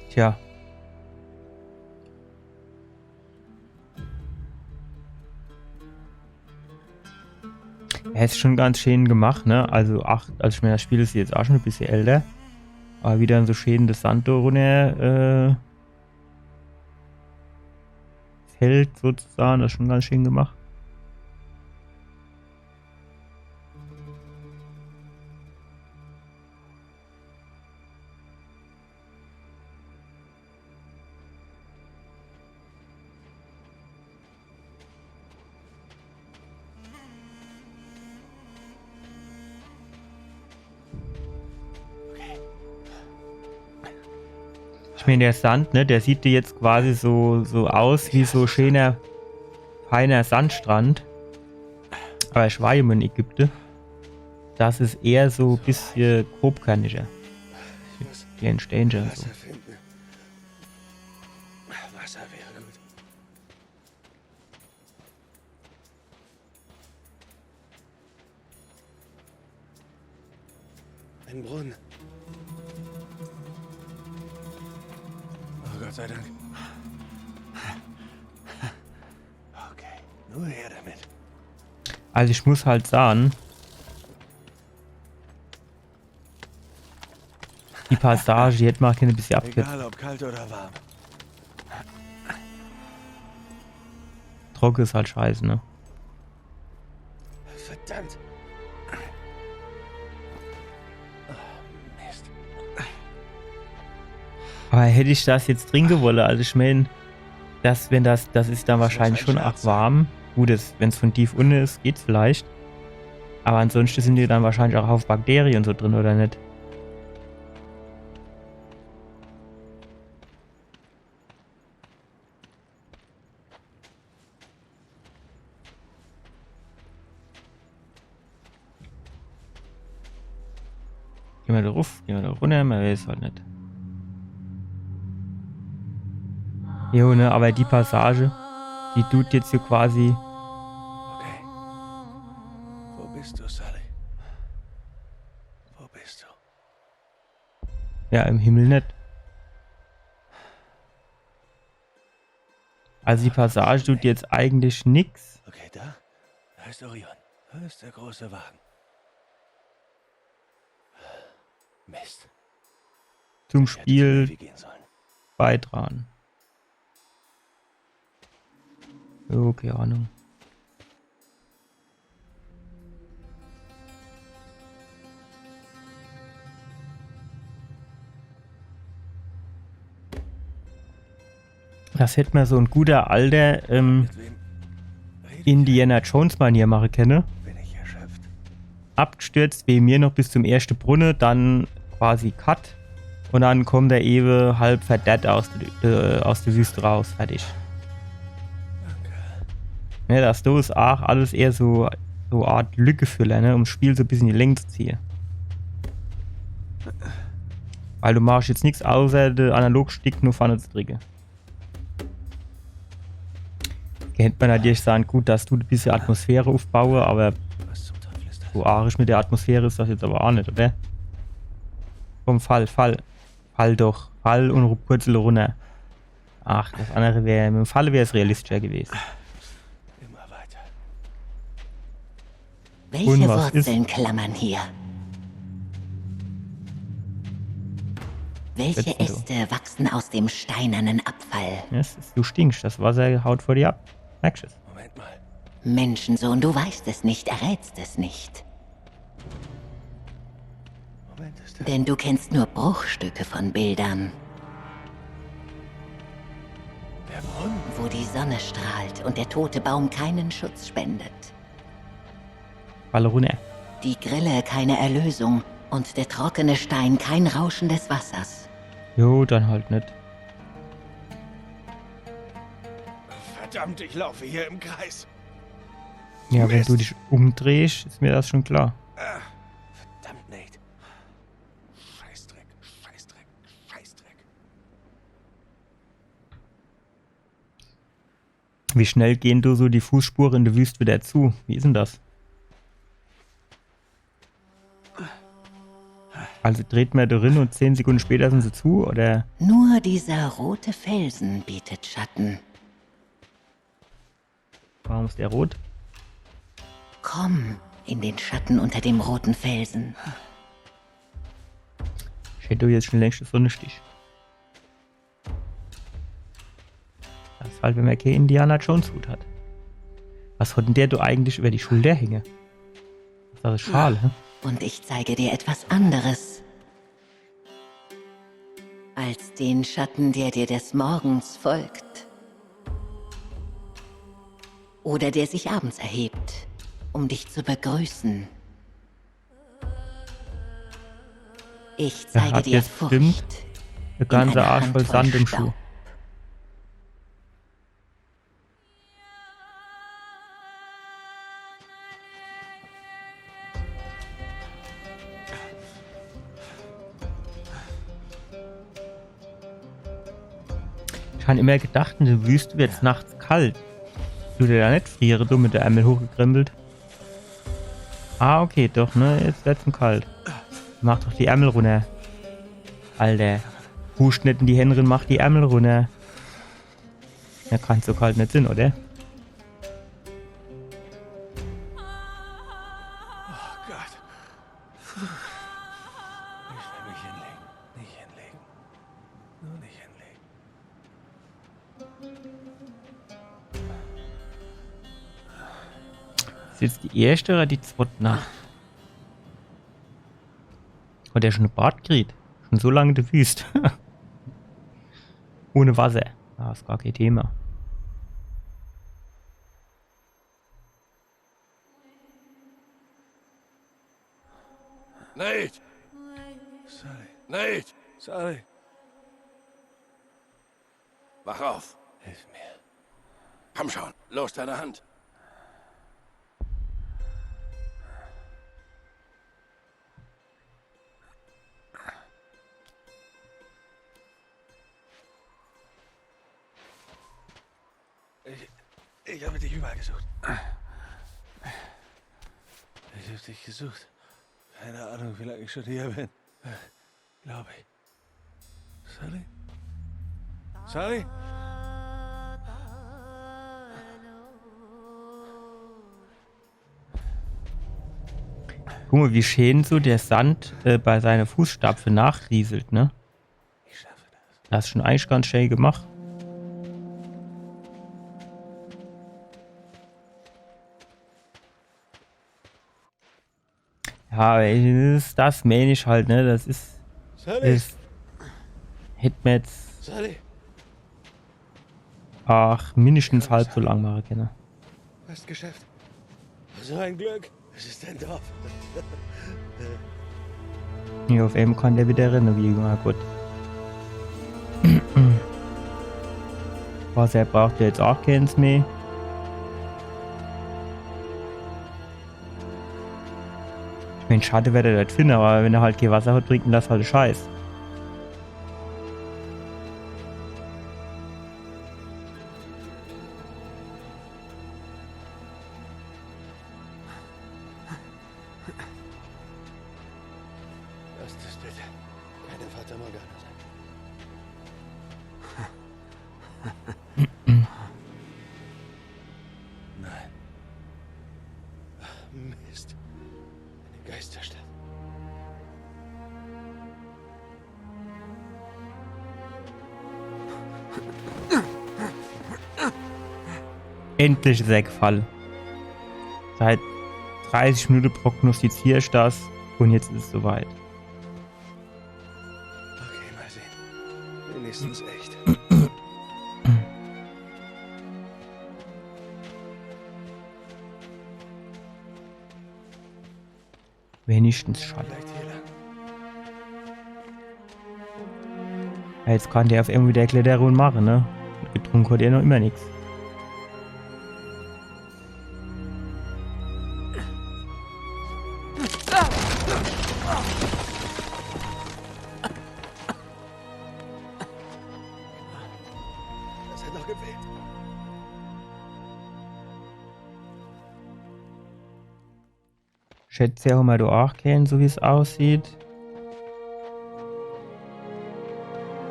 Tja. Er ist schon ganz schön gemacht, ne? Also ich meine, das Spiel ist jetzt auch schon ein bisschen älter. Aber wieder in so schön das Sand da runter fällt sozusagen, das ist schon ganz schön gemacht. Ich meine, der Sand, ne, der sieht dir jetzt quasi so aus wie so schöner, feiner Sandstrand. Aber ich war ja in Ägypten. Das ist eher so ein bisschen grobkörniger. Die entstehen schon so. Wasser wäre gut. Ein Brunnen. Oh Gott sei Dank. Okay, nur her damit. Also ich muss halt sagen, die Passage die hätte man ein bisschen abkürzen. Egal ob kalt oder warm. Trocken ist halt scheiße, ne? Verdammt. Mist. Aber hätte ich das jetzt trinken wollen, also ich meine, das ist dann wahrscheinlich schon arg warm. Gut, wenn es von tief unten ist, geht's vielleicht. Aber ansonsten sind die dann wahrscheinlich auch auf Bakterien so drin, oder nicht? Gehen wir da rauf, gehen wir da runter, man weiß halt nicht. Jo, ne, aber die Passage, die tut jetzt hier quasi. Okay. Wo bist du, Sully? Wo bist du? Ja, im Himmel nicht. Also die Passage tut jetzt eigentlich nix. Okay, da ist Orion. Da ist der große Wagen. Mist. Zum Hätte Spiel Navy gehen sollen. beitragen. Jo, keine Ahnung. Das hätte man so ein guter alter Mit wem rede ich? Indiana Jones Manier machen können. Bin ich erschöpft. Abgestürzt, wie mir noch bis zum ersten Brunnen, dann quasi Cut. Und dann kommt der Ewe halb verdammt aus der Wüste raus. Fertig. Danke. Ja, das ist auch alles eher so so eine Art Lückenfüller, ne, um das Spiel so ein bisschen in die Länge zu ziehen. Weil du machst jetzt nichts außer den Analogstick nur vorne zu drücken. Kennt man natürlich sagen, gut, dass du ein bisschen Atmosphäre aufbauen, aber Was zum Teufel ist das? so arisch mit der Atmosphäre ist das jetzt aber auch nicht, oder? Komm, fall doch. Fall und purzel runter. Ach, das andere wäre, mit dem Falle wäre es realistischer gewesen. Immer weiter. Welche was ist- Wurzeln klammern hier? Welche Setzen du. Äste wachsen aus dem steinernen Abfall? Du stinkst, das Wasser haut vor dir ab. Merkst du es? Moment mal. Menschensohn, du weißt es nicht, errätst es nicht. Moment ist der. Denn du kennst nur Bruchstücke von Bildern, Der Brunnen. wo die Sonne strahlt und der tote Baum keinen Schutz spendet. Falle runter. Die Grille keine Erlösung und der trockene Stein kein Rauschen des Wassers. Jo, dann halt nicht. Verdammt, ich laufe hier im Kreis. Ja, wenn Mist. du dich umdrehst, ist mir das schon klar. Verdammt, Nate. Scheißdreck, Scheißdreck, Scheißdreck. Wie schnell gehen du so die Fußspuren in der Wüste wieder zu? Wie ist denn das? Also dreht man da drin und 10 Sekunden später sind sie zu, oder? Nur dieser rote Felsen bietet Schatten. Warum ist der rot? Komm in den Schatten unter dem roten Felsen. Ich hätte jetzt schon längst den Sonnenstich. Das ist halt, wenn man kein Indiana Jones Hut hat. Was hat denn der du eigentlich über die Schulter hängen? Das ist schade, hä? Und ich zeige dir etwas anderes. Als den Schatten, der dir des Morgens folgt. Oder der sich abends erhebt, um dich zu begrüßen. Ich Er zeige hat dir jetzt Furcht. bestimmt der ganze einer Arsch voll Handvoll Sand im Staub. Schuh. Ich habe immer gedacht, in der Wüste wird es nachts kalt. Du dir da nicht frieren, du mit der Ärmel hochgekrempelt. Ah, okay, doch, ne? Jetzt wird's kalt. Mach doch die Ärmel runter. Alter. Huscht nicht in die Hände, mach die Ärmel runter. Ja, kann so kalt nicht sein, oder? Oh Gott. Ich will mich hinlegen. Nicht hinlegen. Nur nicht hinlegen. Ist jetzt die erste oder die zweite Nacht? Hat er schon einen Bart gekriegt? Schon so lange in der Wüste. Ohne Wasser. Ah, ist gar kein Thema. Nate! Sally. Nate! Sally. Wach auf. Hilf mir. Komm schon. Los, deine Hand. Ich habe dich überall gesucht. Ich habe dich gesucht. Keine Ahnung, wie lange ich schon hier bin. Glaube ich. Sally? Sally? Guck mal, wie schön so der Sand bei seiner Fußstapfe nachrieselt, ne? Ich schaffe das. Das ist schon eigentlich ganz schön gemacht. Ja, das meine ich halt, ne? Das ist. Sally? Das hätte man jetzt. Sally? Ach, mindestens halb so lang machen können. Fast geschafft. So ein Glück. Es ist ein Dorf. Ja, auf einmal kann der wieder rennen, wie na gut. Was er braucht ja jetzt auch keins mehr. meine, schade wäre der das finden, aber wenn er halt kein Wasser hat, trinkt das halt Scheiß. Lass das bitte keine Fata Morgana sein. Nein. Ach, Mist. Eine Geisterstadt. Endlich ist er gefallen. Seit 30 Minuten prognostiziere ich das und jetzt ist es soweit. Okay, mal sehen. Wenigstens echt. Wenigstens schon. Vielleicht hier lang. Ja, jetzt kann der auf irgendwie der Kletterrunde machen, ne? Getrunken hat er noch immer nichts. Das hat noch gefehlt. Schätze ja, ob wir da auch kennen, so wie es aussieht.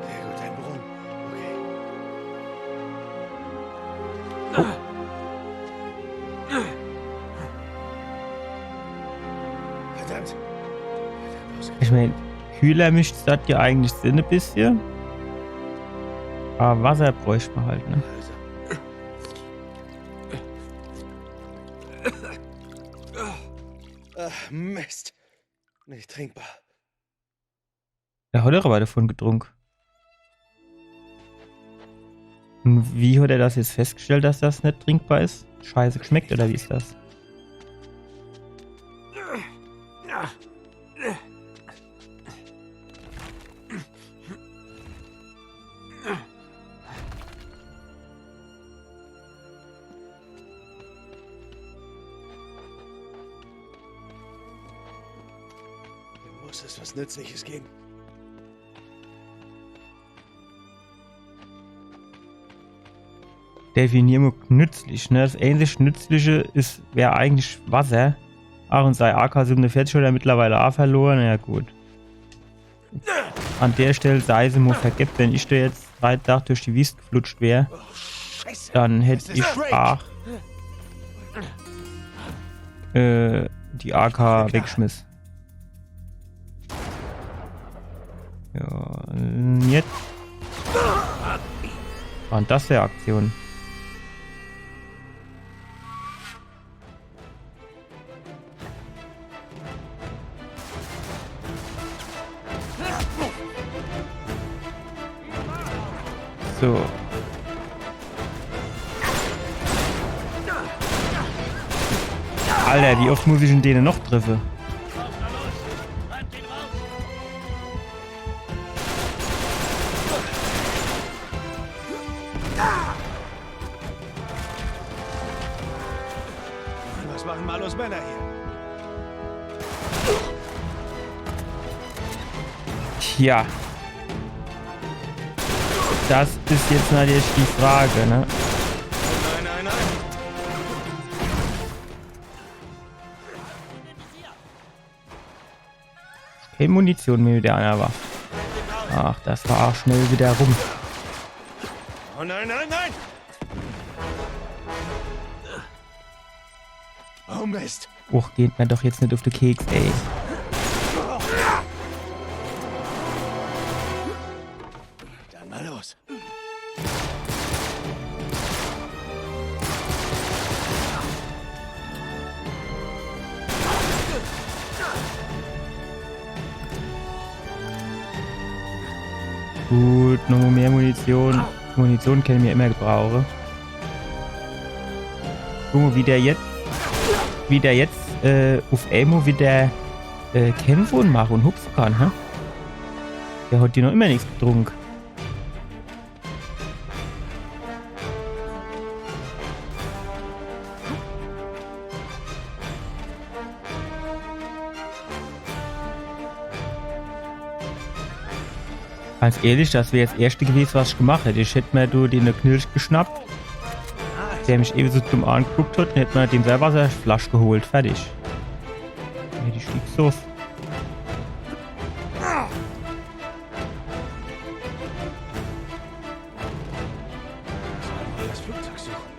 Sehr gut, ein Brunnen. Okay. Verdammt. Verdammt, Ich meine, kühler mischt das ja eigentlich Sinn ein bisschen. Aber Wasser bräuchte man halt, ne? Ach, Mist. Nicht trinkbar. Der hat aber davon getrunken. Und wie hat er das jetzt festgestellt, dass das nicht trinkbar ist? Scheiße geschmeckt oder wie ist das? Hier muss es was Nützliches geben. Definieren wir nützlich, ne? Das ähnlich Nützliche wäre eigentlich Wasser. Ach, und sei AK-47 hat er mittlerweile auch verloren. Ja gut. An der Stelle sei sie mal vergebt, wenn ich da jetzt 3 Tage durch die Wiese geflutscht wäre, Scheiße. dann hätte Es ist ich Drake. auch die AK weggeschmissen. Ja, jetzt. Und das wäre Aktion. So. Alter, wie oft muss ich in denen noch treffen? Was machen Malos Männer hier? Tja. Das ist jetzt natürlich die Frage, ne? Nein, nein, nein. Keine Munition mehr mit der einer war. Ach, das war auch schnell wieder rum. Oh nein, nein, nein! Oh Mist! Och, geht mir doch jetzt nicht auf den Keks, ey. Dann mal los. Gut, noch mehr Munition. Munition können wir immer gebrauchen. Guck mal, wie der jetzt auf Emo wieder kämpfen und machen und hupfen kann, hä? Der hat dir noch immer nichts getrunken. Ganz ehrlich, das wäre das erste gewesen, was ich gemacht hätte. Ich hätte mir den Knirsch geschnappt, der mich eben so dumm angeguckt hat, und hätte mir dem selber seine Flasche geholt. Fertig. Dann hätte ich nichts los. Das Flugzeug suchen.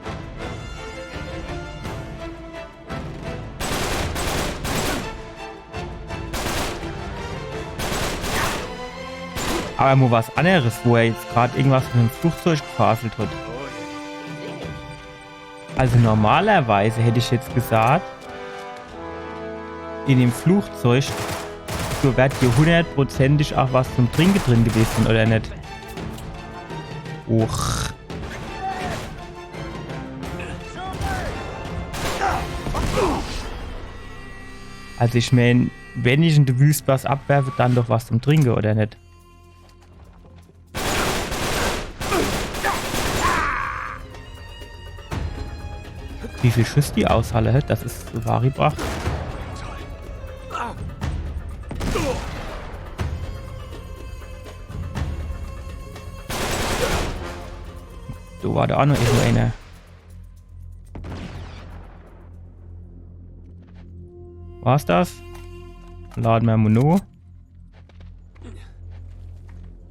Aber nur was anderes, wo er jetzt gerade irgendwas mit dem Flugzeug gefaselt hat. Also normalerweise hätte ich jetzt gesagt, in dem Flugzeug so wird hier hundertprozentig auch was zum Trinken drin gewesen, oder nicht? Och. Also ich meine, wenn ich in der Wüste was abwerfe, dann doch was zum Trinken, oder nicht? Wie viel Schuss die Aushalle hat, das ist so Varibracht. So war da auch noch irgendwo einer. War's das? Laden wir Mono.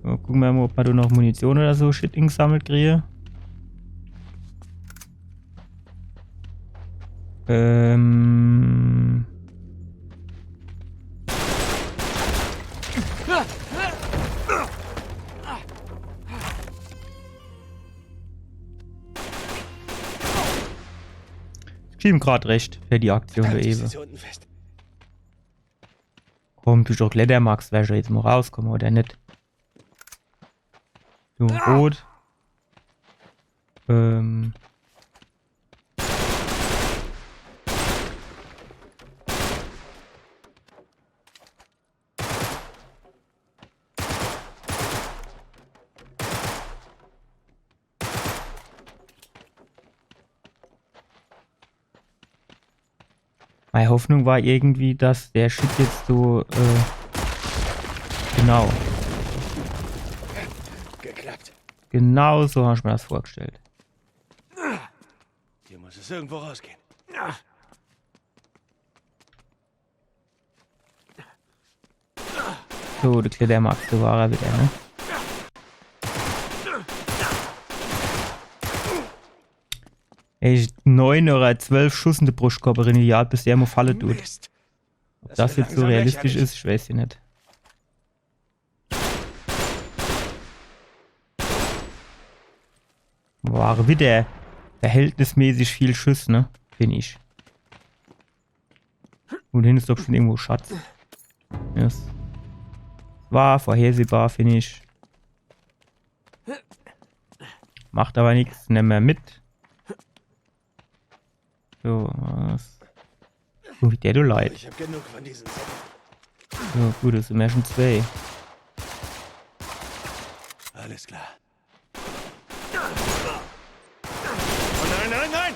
So, gucken wir mal, ob wir da noch Munition oder so Shit gesammelt kriege. Ich ihm gerade recht für die Aktion der Ewe. Komm, du doch Klettermax, wer jetzt mal rauskommen oder nicht? So, rot. Meine Hoffnung war irgendwie, dass der Shit jetzt so, genau. Geklappt. Genau so habe ich mir das vorgestellt. Hier muss es irgendwo rausgehen. So, der Klettermax, so war er wieder, ne? Ey, 9 oder 12 Schuss in die Brustkörper in die Jagd, bis der mal Falle tut. Mist. Ob das jetzt so realistisch ist, ich weiß ja nicht. War wieder verhältnismäßig viel Schuss, ne? Finde ich. Und hin ist doch schon irgendwo Schatz. Yes. War vorhersehbar, finde ich. Macht aber nichts, nimm mehr mit. So, was? So wie der du leid. Ich hab genug von diesen Sachen. So, gut, das sind ja schon 2. Alles klar. Oh nein, nein, nein!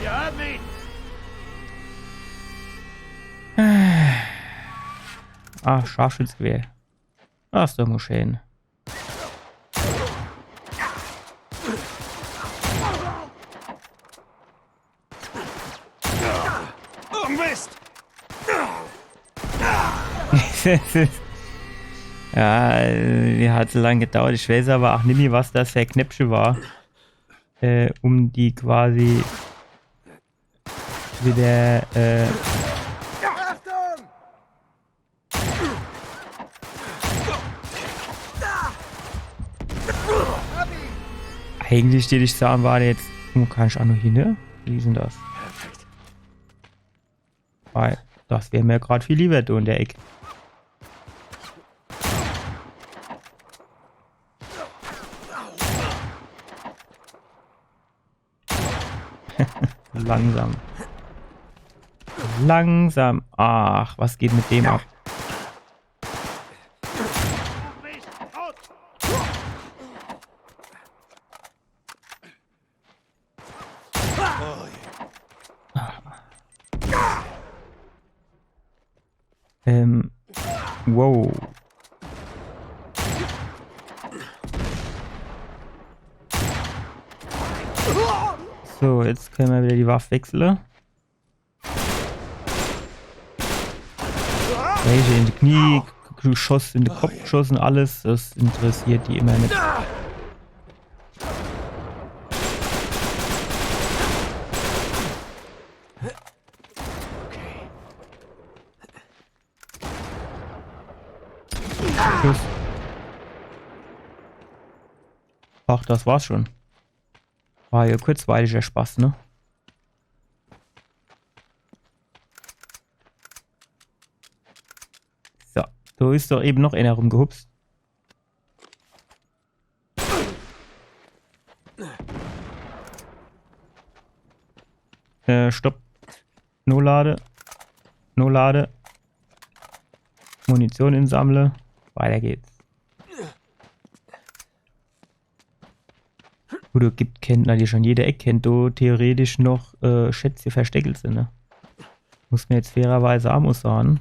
Wir haben ihn! Ah, Scharfschützgewehr. Das ist doch mal schön. Oh Mist! Ja, die hat so lange gedauert. Ich weiß aber auch nicht mehr, was das für ein Knäppchen war. Um die quasi wieder, eigentlich, die ich sagen, war jetzt, kann ich auch noch hin, ne? Wie ist denn das? Perfekt. Weil, das wäre mir gerade viel lieber, du in der Ecke. Langsam. Langsam. Ach, was geht mit dem ab? Wow. So, jetzt können wir wieder die Waffe wechseln. Welche in die Knie, geschossen, in den Kopf geschossen, alles. Das interessiert die immer nicht. Tschüss. Ach, das war's schon. War ja kurzweiliger Spaß, ne? So, da ist doch eben noch einer rumgehupst. Stopp. No Lade. No Lade. Munition insammle. Weiter geht's. Gut, gibt Kenntner, die schon jede Ecke kennt, wo theoretisch noch Schätze versteckelt sind, ne? Muss mir jetzt fairerweise auch mal sagen.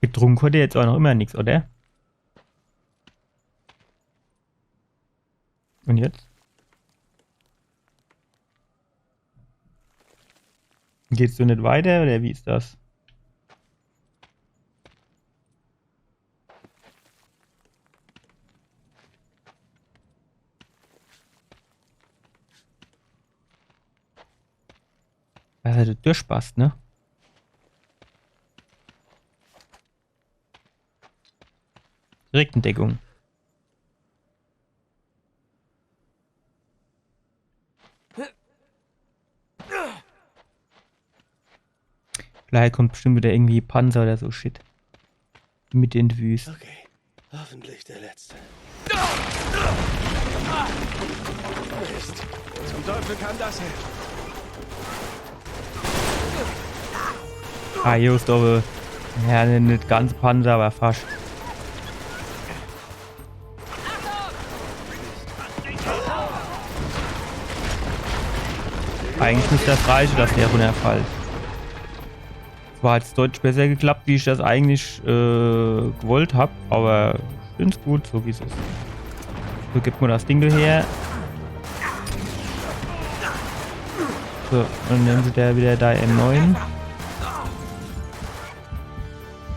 Getrunken konnte jetzt auch noch immer nichts, oder? Und jetzt? Geht's so nicht weiter, oder wie ist das? Also du durchpasst, ne? Direktendeckung. Gleich kommt bestimmt wieder irgendwie Panzer oder so Shit. Mit in die Wüste. Okay, hoffentlich der letzte. Mist. Zum Teufel kann das hin. Ah, just aber. Ja, nicht ganz Panzer, aber fast. Eigentlich müsste das reichen, dass der runterfällt. War jetzt deutlich besser geklappt, wie ich das eigentlich gewollt habe, aber ich finde es gut, so wie es ist. So, gibt mir das Ding her. So, dann nehmen sie da wieder da M9.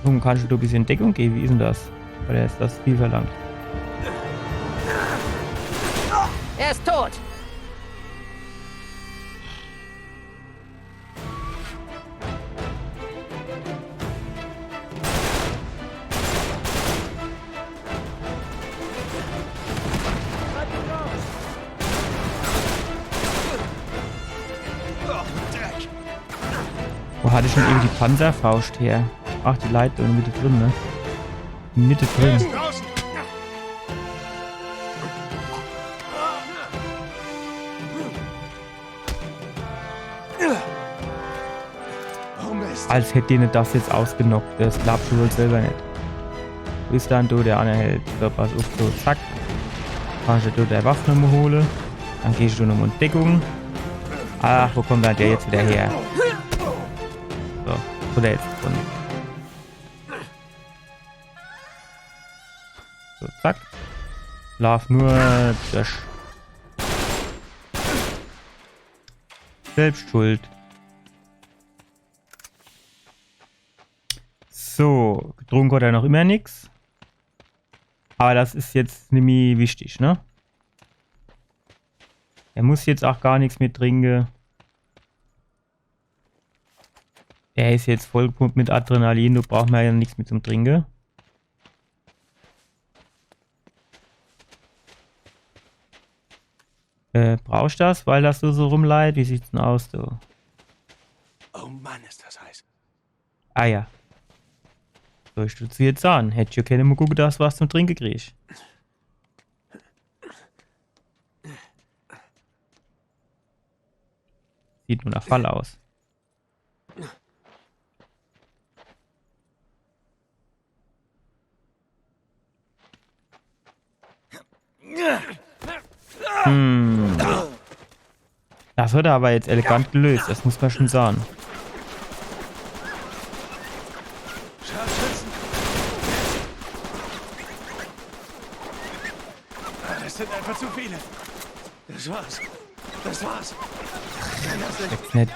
Nun kannst du ein bisschen Deckung geben, wie ist denn das? Oder ist das viel verlangt? Er ist tot. Wo hatte ich denn eben die Panzerfaust her? Ach, die Leiter in der Mitte drin, ne? In der Mitte drin. Als hätte denen das jetzt ausgenockt. Das glaubst du wohl selber nicht. Bis dann du der anhält. So, pass auf, so, zack. Kannst du der Waffe nochmal holen. Dann gehst du nochmal in Deckung. Ach, wo kommt dann der jetzt wieder her? So, wo der jetzt drin? So, zack. Lauf nur durch. Selbst schuld. So, getrunken hat er noch immer nichts. Aber das ist jetzt nämlich wichtig, ne? Er muss jetzt auch gar nichts mehr trinken. Er ist jetzt vollgepumpt mit Adrenalin, du brauchst ja nichts mehr zum Trinken. Brauchst du das, weil das so rumleidet? Wie sieht's denn aus, du? Oh Mann, ist das heiß. Ah ja. Soll ich dazu jetzt sagen? Hätte ich ja keine Mucke gedacht, was zum Trinken krieg. Sieht nur nach Fall aus. Das wird aber jetzt elegant gelöst, das muss man schon sagen. einfach zu viele. Das war's. Das war's. Nein, das nicht. Jetzt nicht.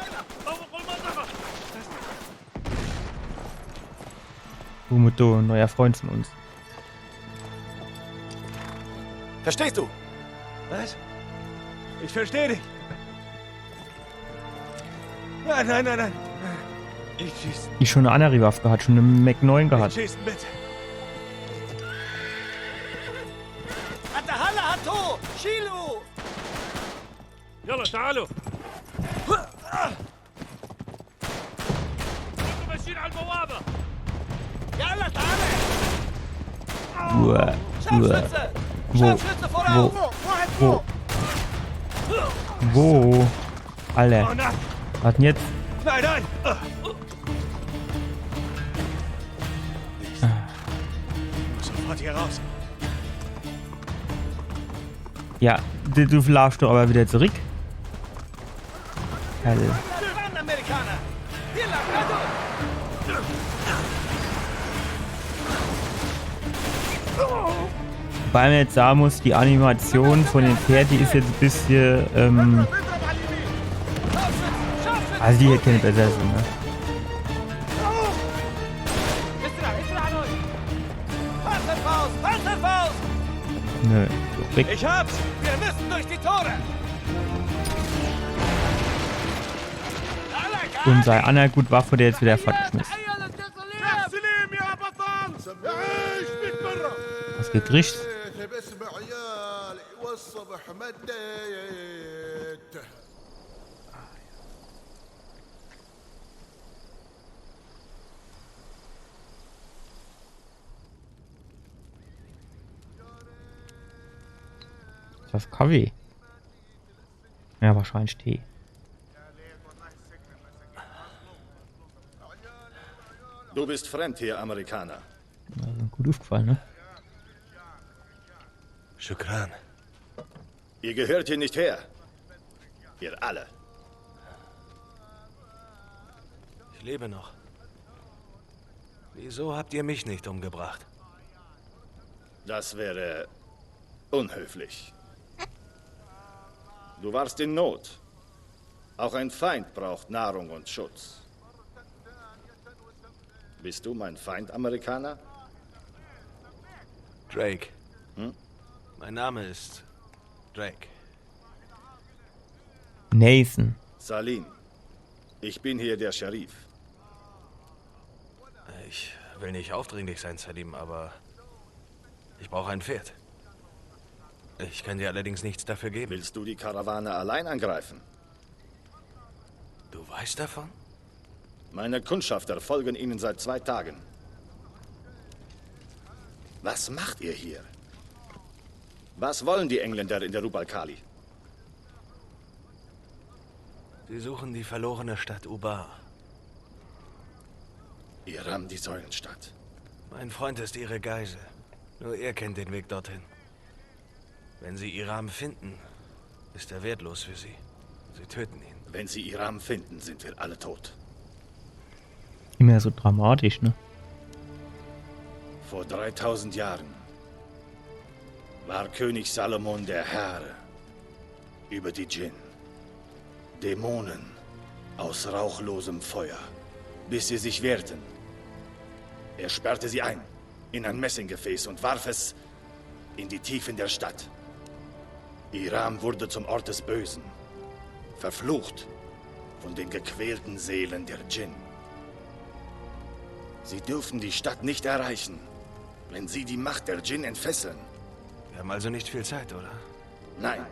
Umuto, ein neuer Freund von uns. Verstehst du? Was? Ich verstehe dich. Nein, nein, nein, nein. Ich schieße. Die schon eine andere Waffe gehabt, schon eine Mac 9 gehabt. Schießen, bitte. أتهلا هاتو شيلوا يلا تعالوا انتوا ماشيين على البوابة يلا تعالى Uah, uah. Scharfschütze voraus! Wo? Alter, Oh nein, was denn jetzt? nein, nein. Ich muss sofort hier raus. Ja, du laufst doch aber wieder zurück. Alter. Mann, Amerikaner! Hier lang, also! Wobei man jetzt sagen muss, die Animation von den Pferden, die ist jetzt ein bisschen, also die hätte keine besser sein, ne? Panzerfaust! Panzerfaust! Nö, so weg. Ich hab's! Wir müssen durch die Tore! Und sei Anna gut Waffe, der jetzt wieder fortgeschmissen. Was gekriegt? باسم عيالي والصبح مديت Ist das Kaffee? Ja, wahrscheinlich Tee. Du bist fremd hier, Amerikaner. Also gut aufgefallen, ne? Shukran. Ihr gehört hier nicht her. Ihr alle. Ich lebe noch. Wieso habt ihr mich nicht umgebracht? Das wäre unhöflich. Du warst in Not. Auch ein Feind braucht Nahrung und Schutz. Bist du mein Feind, Amerikaner? Drake. Hm? Mein Name ist Drake. Nathan. Salim. Ich bin hier der Sheriff. Ich will nicht aufdringlich sein, Salim, aber ich brauche ein Pferd. Ich kann dir allerdings nichts dafür geben. Willst du die Karawane allein angreifen? Du weißt davon? Meine Kundschafter folgen Ihnen seit 2 Tagen. Was macht ihr hier? Was wollen die Engländer in der Rub al-Khali? Sie suchen die verlorene Stadt Ubar. Iram, die Säulenstadt. Mein Freund ist ihre Geisel. Nur er kennt den Weg dorthin. Wenn sie Iram finden, ist er wertlos für sie. Sie töten ihn. Wenn sie Iram finden, sind wir alle tot. Immer so dramatisch, ne? Vor 3000 Jahren war König Salomon der Herr über die Djinn. Dämonen aus rauchlosem Feuer, bis sie sich wehrten. Er sperrte sie ein in ein Messinggefäß und warf es in die Tiefen der Stadt. Iram wurde zum Ort des Bösen, verflucht von den gequälten Seelen der Djinn. Sie dürfen die Stadt nicht erreichen, wenn sie die Macht der Djinn entfesseln. Wir haben also nicht viel Zeit, oder? Nein.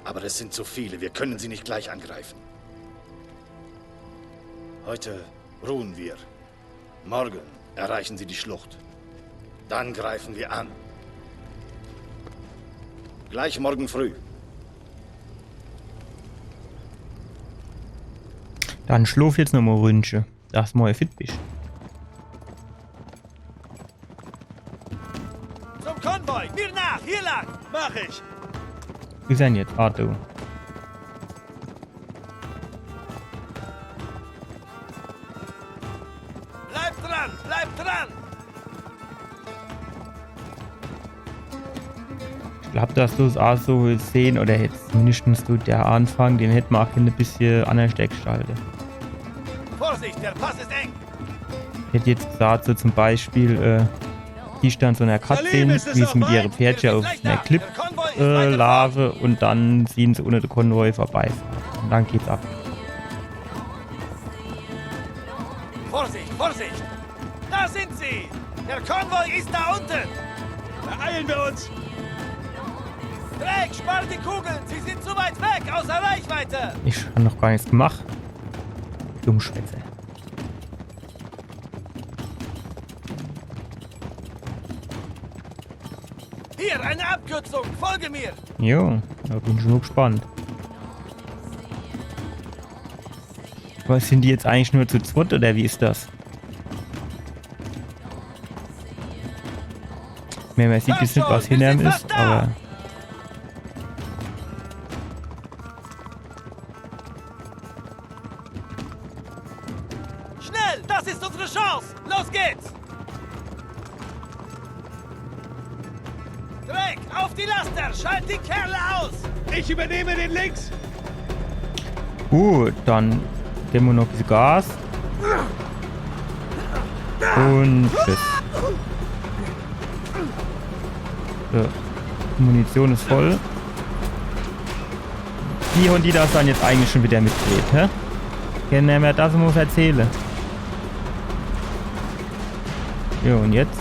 Aber es sind zu viele, wir können sie nicht gleich angreifen. Heute ruhen wir. Morgen erreichen sie die Schlucht. Dann greifen wir an. Gleich morgen früh. Dann schlaf jetzt noch mal Rünsche, dass du mal fit bist. Zum Konvoi! Mir nach! Hier lang! Mach ich! Wie sind jetzt? Ah, du. Bleib dran! Bleib dran! glaube, dass du es auch so sehen oder jetzt mindestens du der Anfang, den hätte man auch ein bisschen anders gestaltet. Vorsicht, der Pass ist eng. Ich hätte jetzt gesagt, so zum Beispiel, die stand so einer Cutscene, wie sie mit ihrem Pferdchen auf einer Clip lave und dann sehen sie ohne den Konvoi vorbei. Und dann geht's ab. Vorsicht, Vorsicht! Da sind sie! Der Konvoi ist da unten! Beeilen wir uns! Drake, spar die Kugeln! Sie sind zu weit weg, außer Reichweite! Ich habe noch gar nichts gemacht. Dummschwätze. Hier, eine Abkürzung! Folge mir! Jo, da bin ich schon gespannt. Was sind die jetzt eigentlich nur zu zweit oder wie ist das? Man sieht jetzt nicht, was hinter ihm ist, aber... Schnell! Das ist unsere Chance! Los geht's! Drake, auf die Laster! Schalt die Kerle aus! Ich übernehme den links! Gut, dann geben wir noch ein bisschen Gas. Und tschüss. So, Munition ist voll. Die und die das dann jetzt eigentlich schon wieder mitgeht, hä? Können wir das muss erzählen. Jo, und jetzt?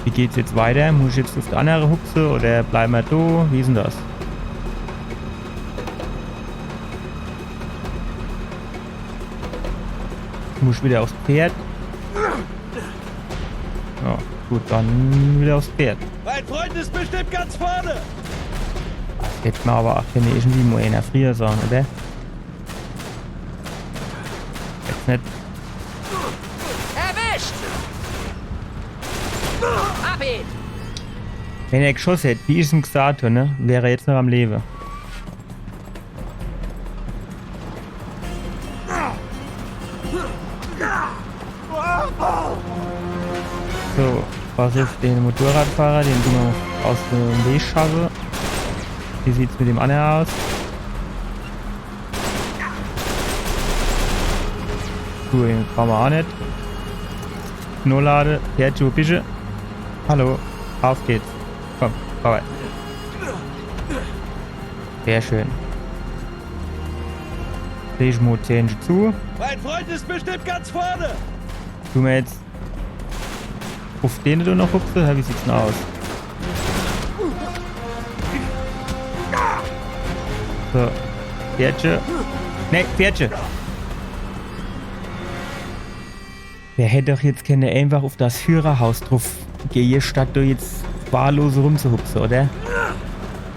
Wie geht's jetzt weiter? Muss ich jetzt auf die andere Huxe oder bleiben wir da? Wie ist denn das? Muss ich wieder aufs Pferd? Ja, gut, dann wieder aufs Pferd. Mein Freund ist bestimmt ganz vorne! Das hätte man aber auch irgendwie mal einer früher sagen, oder? Jetzt nicht. Erwischt! Ab ihn! Wenn er geschossen hätte, wie ich es ihm gesagt habe, ne, wäre er jetzt noch am Leben. So, was ist den Motorradfahrer, den du noch aus dem Weg schaffe? Wie sieht's mit dem anderen aus? Cool, den brauchen wir auch nicht. Nullade, Pferdchen, bitte. Hallo, auf geht's. Komm, vorbei. Sehr schön. Ich mal Zähnchen zu. Mein Freund ist bestimmt ganz vorne! Tun wir jetzt auf den du noch guckst, wie sieht's denn aus? So, Pferdchen. Ne, Pferdchen. Wer hätte doch jetzt keine einfach auf das Führerhaus drauf gehen, statt du jetzt wahllos rumzuhupsen, oder?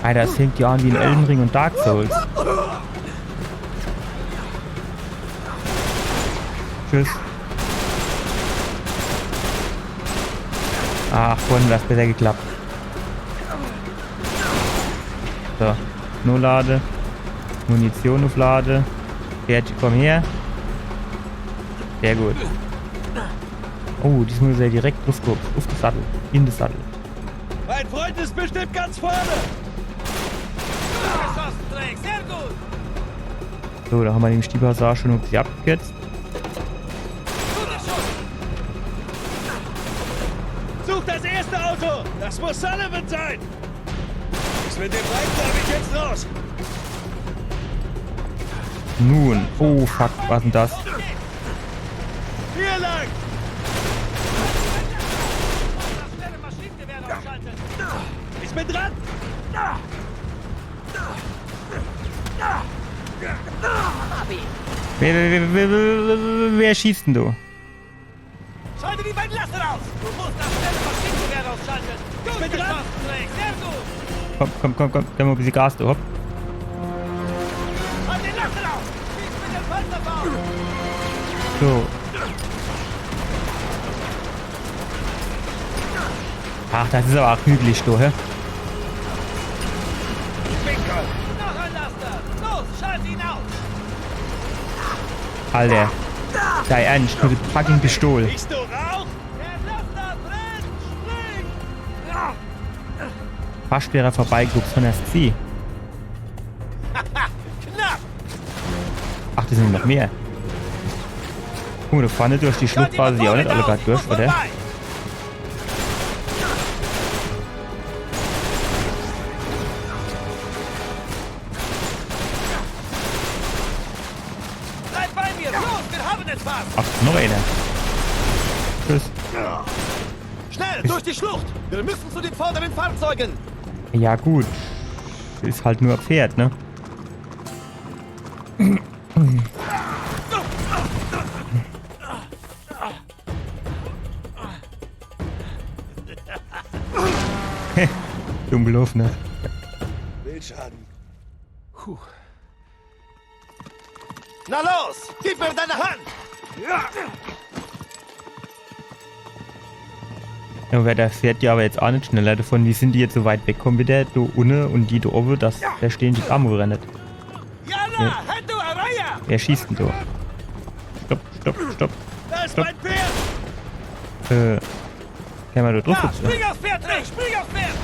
Alter, das fängt ja an wie ein Elden Ring und Dark Souls. Tschüss. Ach, vorhin hat das besser geklappt. So, nur Lade. Munition auf Lade. Pferdchen, komm her. Sehr gut. Oh, diesmal ist er direkt drauf auf den Sattel. In den Sattel. Mein Freund ist bestimmt ganz vorne! Geschossen, Drake, sehr gut! So, da haben wir den Stiefelsar schon auf sie abgekürzt. Such das erste Auto! Das muss Sullivan sein! Ist mit dem Reiten habe ich jetzt raus! Nun, oh fuck, was denn das? Hier lang! Ich bin dran! Ab ihn! Wer schießt denn du? Schalte die beiden Laster aus! Du musst das schnelle Maschinengewehr ausschalten! Ich bin dran! Drake, sehr gut! Komm, dann mal ein bisschen Gas, du, hopp. Halt den Laster aus! Schieß mit dem Panzerbaum! So. Ach, das ist aber auch hügelig, du, hä? Noch ein Laster! Los, schalt ihn aus! Alter. Sei ernst, mit der fucking Pistole. Riechst du Rauch? Der Laster brennt! Spring! Fast wäre er vorbeigeguckt von der Ski. Knapp! Ach, das sind noch mehr. Guck mal, da vorne durch die Schlucht war sie auch nicht alle gerade durch, oder? Bleib bei mir! Los, wir haben es fast! Ach, noch einer. Tschüss. Schnell, durch die Schlucht! Wir müssen zu den vorderen Fahrzeugen! Ja, gut. Ist halt nur ein Pferd, ne? Dumm gelaufen, ne? Wildschaden. Puh. Na los! Gib mir deine Hand! Ja! Ja, weil der fährt ja aber jetzt auch nicht schneller davon. Wie sind die jetzt so weit wegkommen wie der da unten und die da oben, dass der stehen die Arme rennt? Jana, Hände Araya! Wer schießt denn da? Stopp, stopp, stopp. Da ist Stopp. mein Pferd! Kann man da drauf Ja, sitzen? spring aufs Pferd, Rick! Spring aufs Pferd!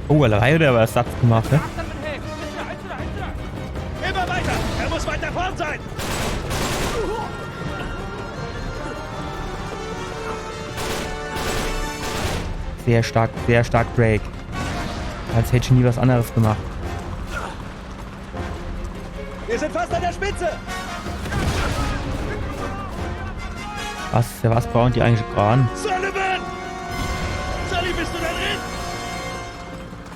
Oh, allein oder was Satz gemacht, ne? Immer weiter! Er muss weiter vorn sein! Sehr stark Drake. Als hätte ich nie was anderes gemacht. Wir sind fast an der Spitze! Was brauchen die eigentlich gerade? Sullivan! Sully, bist du da drin?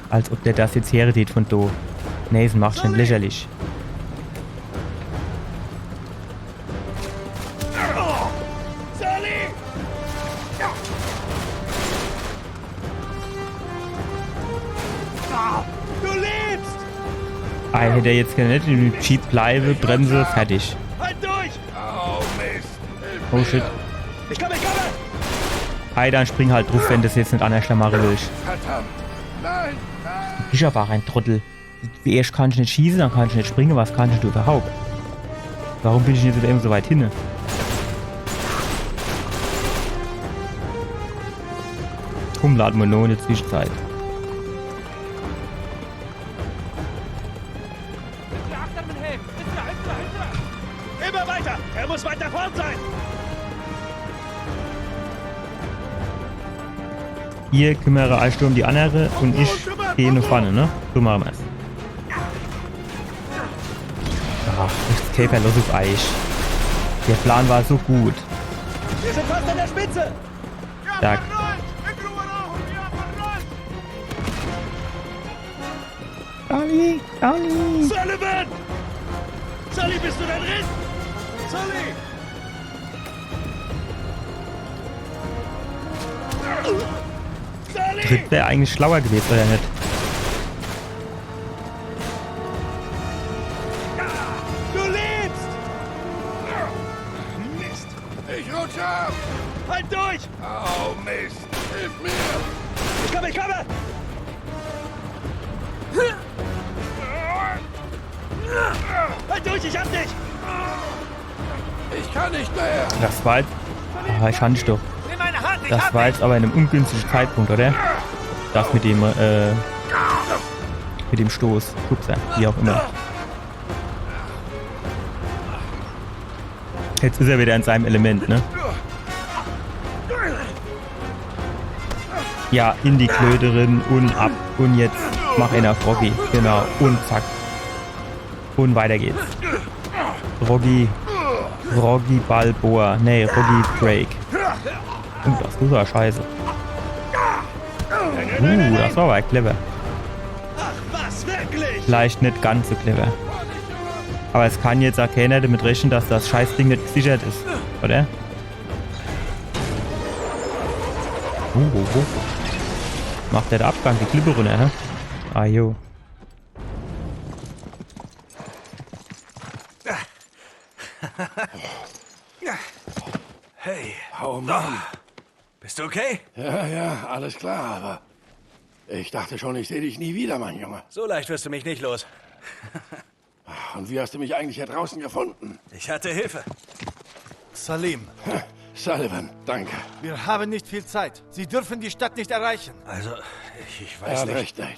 Als ob der das jetzt herredet von do. Nathan macht schon lächerlich. Sully! Du lebst! Hätte er jetzt nicht in den Jeep bleibe, Bremse, fertig. Halt durch! Oh shit. Ich komme, ich komme! Dann spring halt drauf, wenn das jetzt nicht anders machen willst. Verdammt! Nein! Ich war ein Trottel. Erst kann ich nicht schießen, dann kann ich nicht springen, was kann ich überhaupt? Warum bin ich jetzt eben so weit hin? Komm, laden wir noch in der Zwischenzeit. Immer weiter! Er muss weiter vorn sein! Ihr kümmere euch um die andere und ich gehe nach vorne, ne? So machen wir es. Ach, das Caper los auf Eich. Der Plan war so gut. Wir sind fast an der Spitze! Stark. Charlie! Charlie! Sullivan! Sully, bist du da drin? Sully! Sully! Dritt wäre eigentlich schlauer gewesen, oder nicht? Du lebst! Mist! Ich rutsche ab! Halt durch! Oh, Mist! Hilf mir! Ich komme, ich komme! Halt durch, ich hab dich! Ich kann nicht mehr! Das war jetzt... Ah, ich fand ich doch. Nimm meine Hand, ich Das hab war dich! jetzt aber in einem ungünstigen Zeitpunkt, oder? Das mit dem, mit dem Stoß. Schubser, wie auch immer. Jetzt ist er wieder in seinem Element, ne? Ja, in die Klöterin und ab. Und jetzt mach ihn auf Rocky. Genau. Und zack. Und weiter geht's. Rocky Balboa. Nee, Rocky Drake. Das war scheiße. Das war aber clever. Ach was, wirklich? Vielleicht nicht ganz so clever. Aber es kann jetzt auch keiner damit rechnen, dass das Scheißding nicht gesichert ist. Oder? Macht der Abgang die Klippe runter, hä? Ah, jo. Hey, Oh Mann! bist du okay? Ja, alles klar, aber Ich dachte schon, ich sehe dich nie wieder, mein Junge. So leicht wirst du mich nicht los. Und wie hast du mich eigentlich hier draußen gefunden? Ich hatte Hilfe. Salim, Sullivan, danke. wir haben nicht viel Zeit. Sie dürfen die Stadt nicht erreichen. Also, ich Er weiß hat nicht. recht, Nate.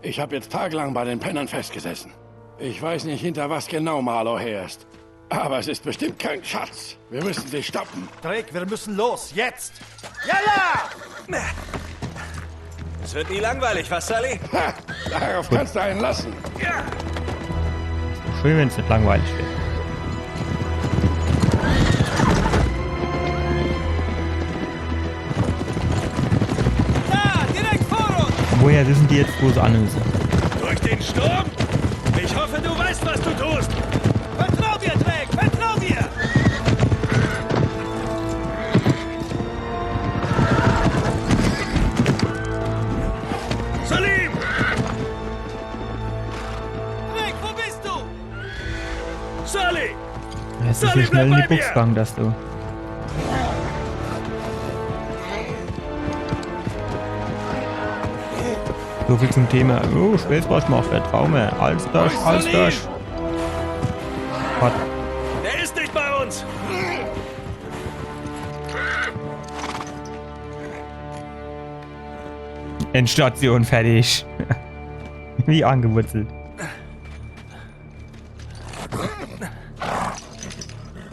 Ich habe jetzt tagelang bei den Pennern festgesessen. Ich weiß nicht, hinter was genau Marlow her ist. Aber es ist bestimmt kein Schatz. Wir müssen sie stoppen. Drake, wir müssen los. Jetzt. Yalla! Es wird nie langweilig, was, Sully? Ha, darauf kannst du einen lassen. Schön, wenn es nicht langweilig wird. Da, direkt vor uns! Woher wissen die jetzt, wo sie an müssen? Durch den Sturm? Ich hoffe, du weißt, was du tust. Vertrau dir, Drake, vertrau dir! Salim! Drake, wo bist du? Sully! Es ist so schnell in die Box gegangen, dass du. So viel zum Thema. Oh, Schwelzbausch macht vertrau mir. Alles durch, alles durch. Gott. Er ist nicht bei uns! Endstation fertig. Wie angewurzelt.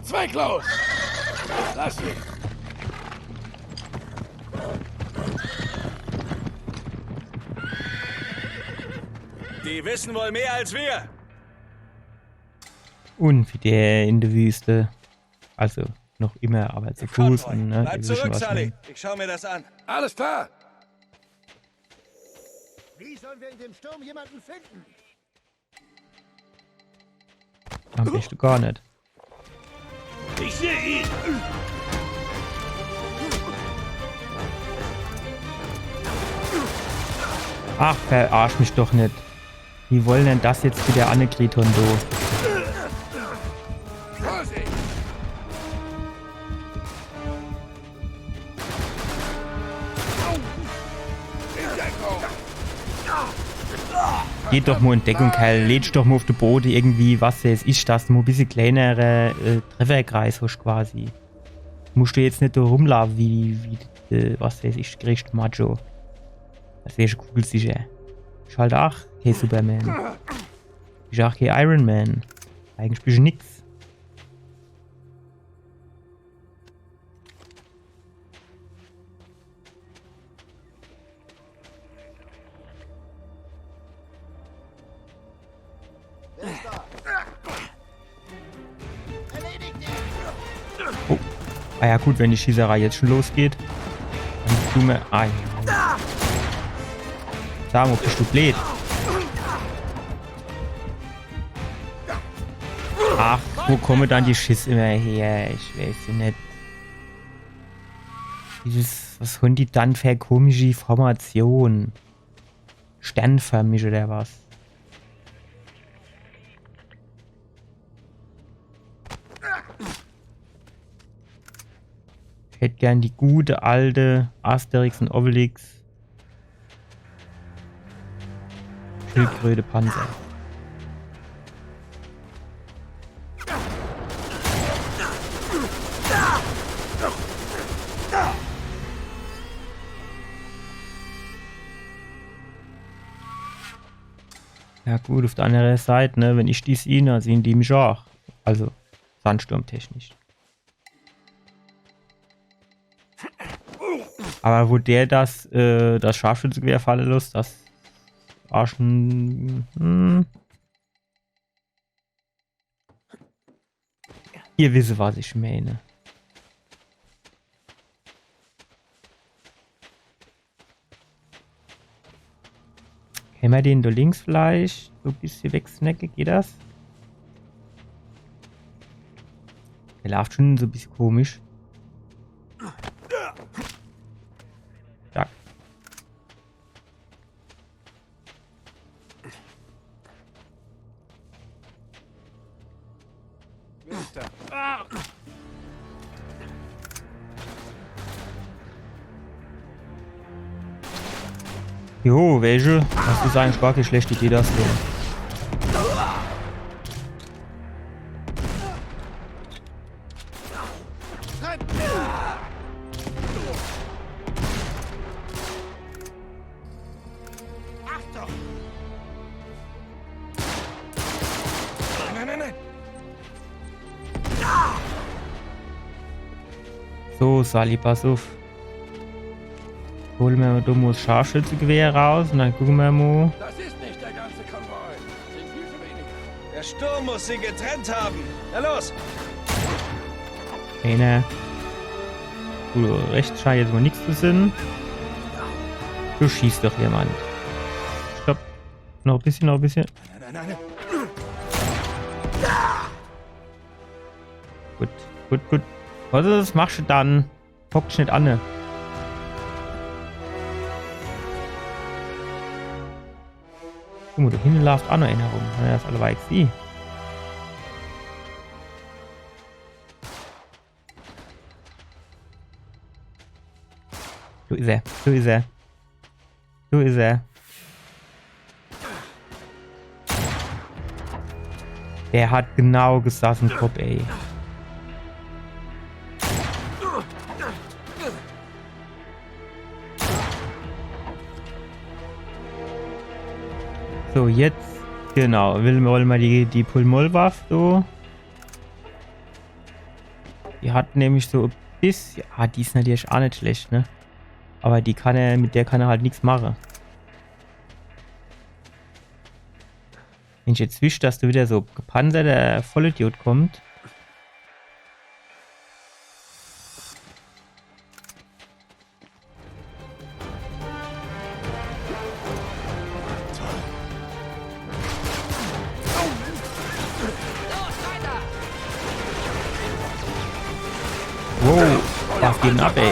Zwecklos! Lass sie. Die wissen wohl mehr als wir. Und wie der in der Wüste. Also noch immer, aber zu Fuß. Und, ne, Bleib die wissen, zurück, was Sully. man- Ich schau mir das an. Alles klar. Wie sollen wir in dem Sturm jemanden finden? Am besten gar nicht. Ich sehe ihn! Ach, verarsch mich doch nicht. Wie wollen denn das jetzt wieder Annegret Hondo? Vorsicht! In Deckung! Geht doch mal in Deckung, Kerl. Lädst doch mal auf den Boden irgendwie, was es ist, dass du mal ein bisschen kleinere Trefferkreis hast quasi. Musst du jetzt nicht da rumlaufen wie was es ist, kriegst Macho. Das wäre schon kugelsicher. Ist halt auch kein Superman. Ist auch kein Iron Man. Eigentlich bist du nix. Oh. Ah ja gut, wenn die Schießerei jetzt schon losgeht. Dann du mir... Ah ja. Sag mal, bist du blöd? Ach, wo kommen dann die Schiss immer her? Ich weiß ja nicht. Dieses, was haben die dann für komische Formation? Sternförmig oder was? Ich hätte gern die gute alte Asterix und Obelix Schildkröte Panzer. Ja gut, auf der anderen Seite, ne, wenn ich die sehe, dann sehen die mich auch. Also, sandsturmtechnisch. Aber wo der das Scharfschützengewehr fallen lässt, das war schon... Ihr wisst, was ich meine. Können wir den da links vielleicht so ein bisschen wegsnacken? Geht das? Der läuft schon so ein bisschen komisch. Ja. Jo, welche? Das ist eigentlich gar keine schlechte Idee, das so. So, Sally, pass auf. Holen wir mal dummes Scharfschützengewehr raus und dann gucken wir mal. Das ist nicht der ganze Konvoi. Sind viel zu wenige. Der Sturm muss sie getrennt haben. Na los! Einer. Du, rechts scheint jetzt mal nichts zu sein. Du schießt doch jemand. Stopp. Noch ein bisschen, noch ein bisschen. Nein. Gut, gut, gut. Was machst du dann? Hock dich nicht an. Guck mal, da hinten läuft auch noch einer rum. Ja, das alle weit sie. Du ist er. Du ist er. Du ist er. Der hat genau gesessen, Kopf, ey. So, jetzt, genau, wollen wir die Pulmolwaffe so. Die hat nämlich so ein bisschen, die ist natürlich auch nicht schlecht, ne? Aber die kann er, mit der kann er halt nichts machen. Wenn ich jetzt wische, dass du wieder so gepanzerter Vollidiot kommt. Wow, was geht denn ab, ey?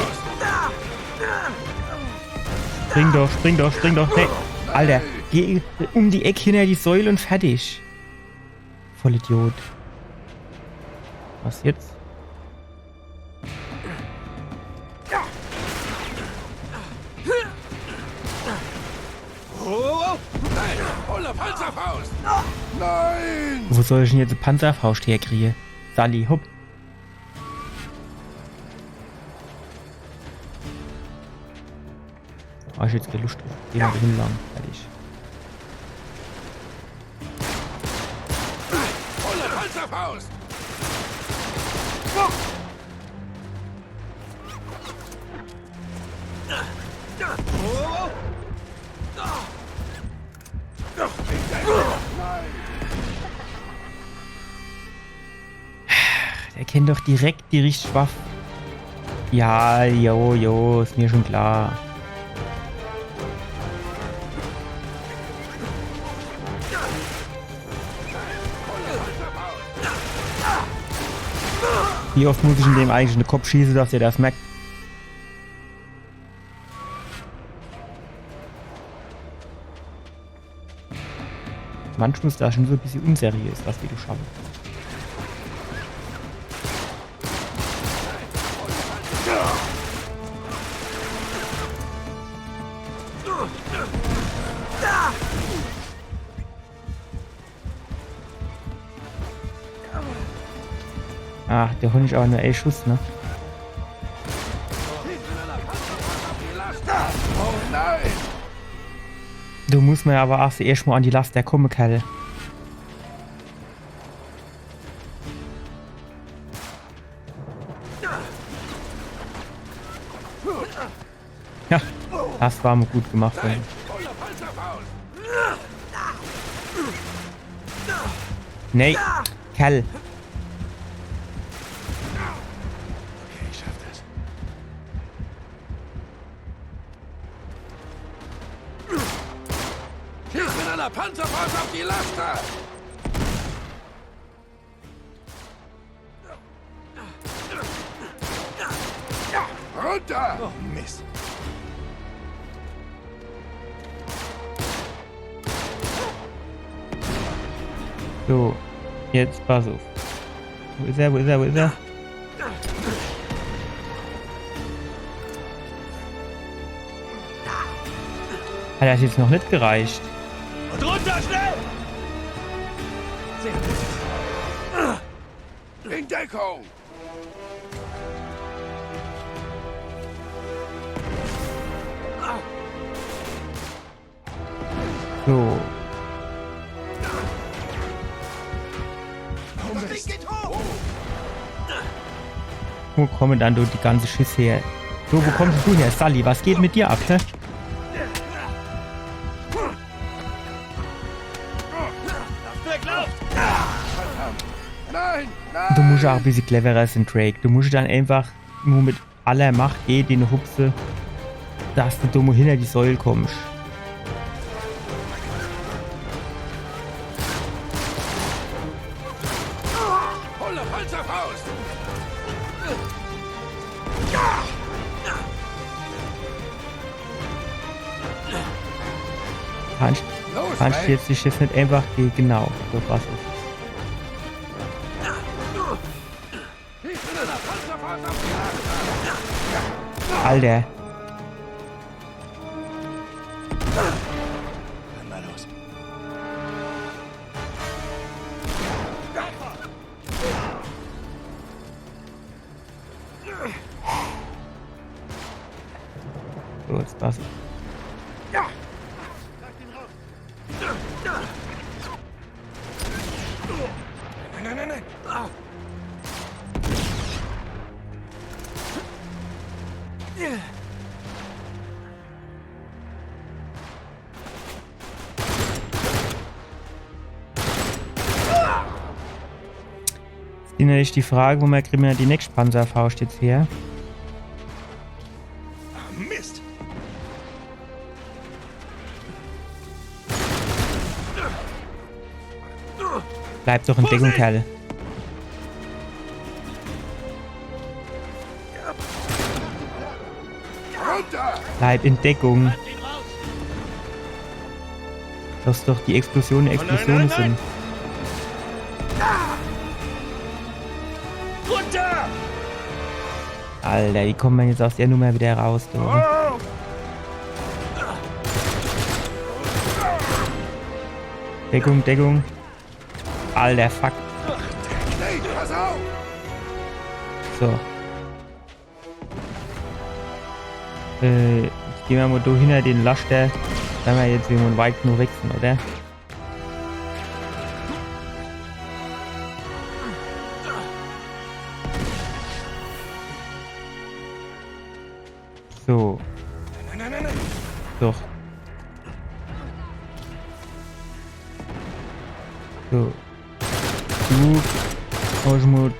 Spring doch. Hey, Alter, geh um die Ecke hinter die Säule und fertig. Vollidiot. Was jetzt? Voller Panzerfaust! Nein! Wo soll ich denn jetzt eine Panzerfaust herkriegen? Sally, hopp. Oh, ich jetzt keine Lust drauf. Geh mal hinlang. Fertig. Voller Panzerfaust! Der kennt doch direkt die richtige Waffe. Ja, jo, ist mir schon klar. Wie oft muss ich in dem eigentlich in den Kopf schießen, dass der das merkt? Manchmal ist das schon so ein bisschen unseriös, was wir schaffen. Ach, der Hund ist auch nur ein Schuss, ne? Oh nein! Du musst mir aber auch erst mal an die Last der kommen, Kerl. Ja, das war mal gut gemacht. Ey. Nee, Kerl. Ich schaff das. Schieß mit einer Panzerfaust auf die Laster! Runter! Oh, Mist. So, jetzt pass auf. Wo ist er? Wo ist er? Wo ist er? Hat das jetzt noch nicht gereicht? Und runter, schnell! In Deckung! So. Das Ding geht hoch! Wo kommen dann die ganze Schiss her? So, wo kommst du her, Sully? Was geht mit dir ab, hä? Nein! Du musst auch ein bisschen cleverer sein, Drake. Du musst dann einfach nur mit aller Macht gehen, den Hupse, dass du dumm hinter die Säule kommst. Volle Panzerfaust! Kannst jetzt die Schiff nicht einfach gehen, genau. So was ist. Alter. Dann mal los. So, jetzt passt. Nein. Jetzt ist natürlich die Frage, wo wir kriegen wir die nächste Panzerfaust jetzt her? Mist! Bleib doch in Deckung, Kerl. Runter! Bleib in Deckung. Dass doch die Explosionen nein. sind. Runter! Alter, die kommen jetzt aus der Nummer wieder raus, du. Oh! Deckung. Alter, fuck. Hey, pass auf! So. Jetzt gehen wir mal da hinter den Laster. Wenn wir jetzt irgendwo weit genug weg sind, oder? So. Nein. Doch. So. Du hast mal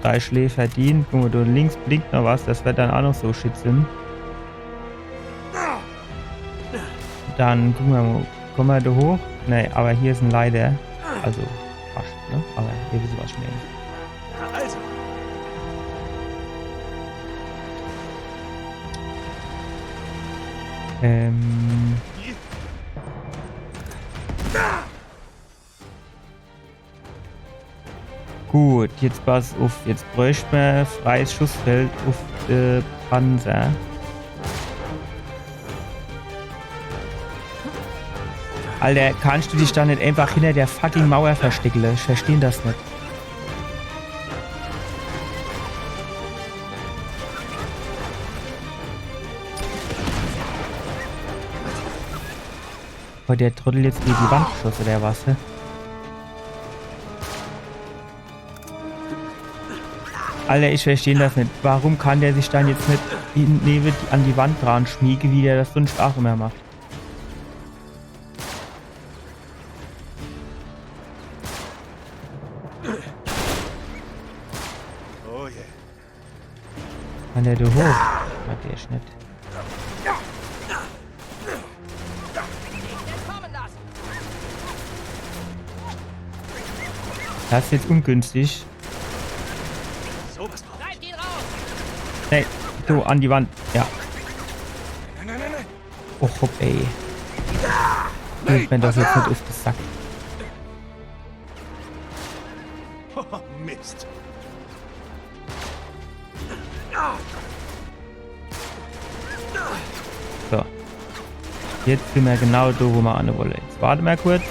3 Schläge verdient. Guck mal, da links blinkt noch was. Das wird dann auch noch so shit sind. Dann gucken wir mal. Kommen wir da hoch? Ne, aber hier ist ein Leiter. Also fast, ne? Aber hier ist was schnell. Also, Gut, jetzt pass auf. Jetzt bräuchte man freies Schussfeld auf Panzer. Alter, kannst du dich da nicht einfach hinter der fucking Mauer verstecken? Ich verstehe das nicht. Boah, der Trottel jetzt gegen die Wand geschossen, oder was? Hä? Alter, ich verstehe das nicht. Warum kann der sich dann jetzt nicht neben an die Wand dran schmiegen, wie der das sonst auch immer macht? oh je. Kann der da hoch? Ja, der ist nicht. Das ist jetzt ungünstig. Sowas braucht. Treib ihn raus! Nee, du an die Wand. Ja. Nein. Oh, hopp, ey. Bringt mir das jetzt nicht auf den Sack. Oh, Mist. So. Jetzt sind wir genau da, wo wir an wollen. Jetzt warten wir kurz.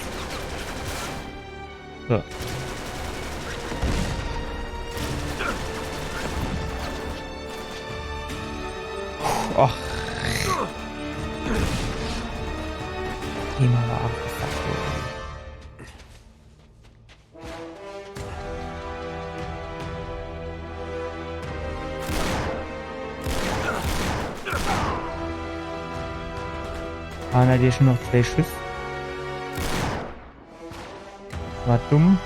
So. Ach. Thema war abgefuckt. Hat er dir schon noch 2 Schuss? War dumm.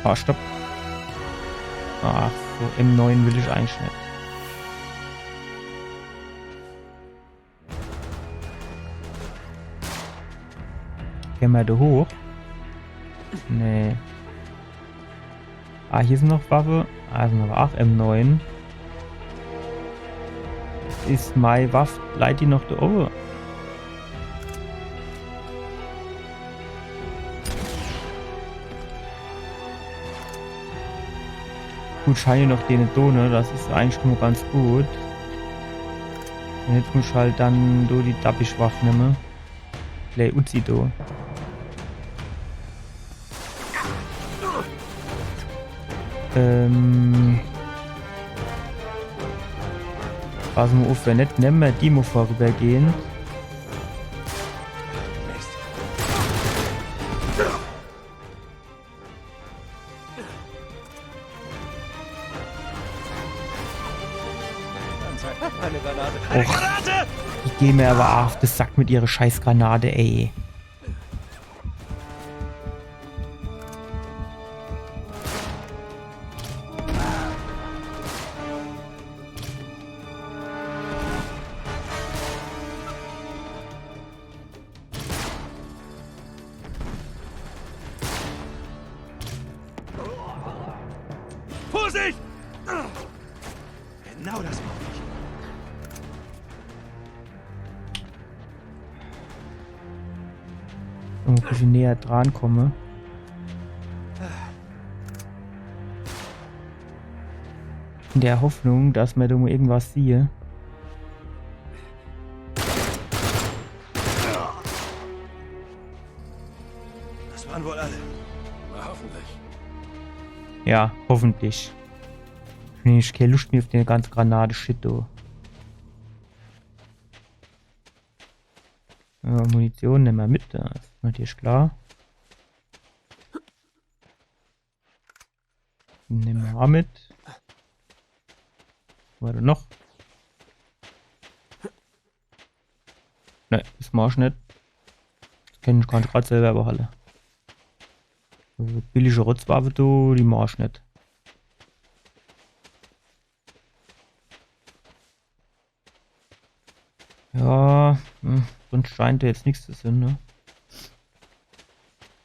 Ah, stopp. Ach so, M9 will ich eigentlich nicht. Gehen wir da hoch? Nee. Ah, hier sind noch Waffe. Ah, sind aber auch M9. Ist meine Waffe, leitet die noch da oben? Gut, scheine noch den Done, das ist eigentlich nur ganz gut. Und jetzt muss ich halt dann do die Dappischwaffe nehmen. Play Uzi do. Passen wir auf, wenn nicht, nehmen wir die mal vorübergehen. Och, die gehen mir aber auf das Sack mit ihrer Scheißgranate, ey. Vorsicht! Genau das mache ich. Ein bisschen näher dran komme. In der Hoffnung, dass man da mal irgendwas sieht. Das waren wohl alle. Na, hoffentlich. Ja, hoffentlich. Nee, ich keine Lust mehr auf den ganzen Granate-Shit, du. Ja, Munition nehmen wir mit, das ist natürlich klar. Nehmen wir auch mit. Warte noch. Ne, das mach ich nicht. Das kann ich gerade selber behalten. Also billige Rotzwaffe, du, die mach ich nicht. Ja, sonst scheint jetzt nichts zu sein, ne?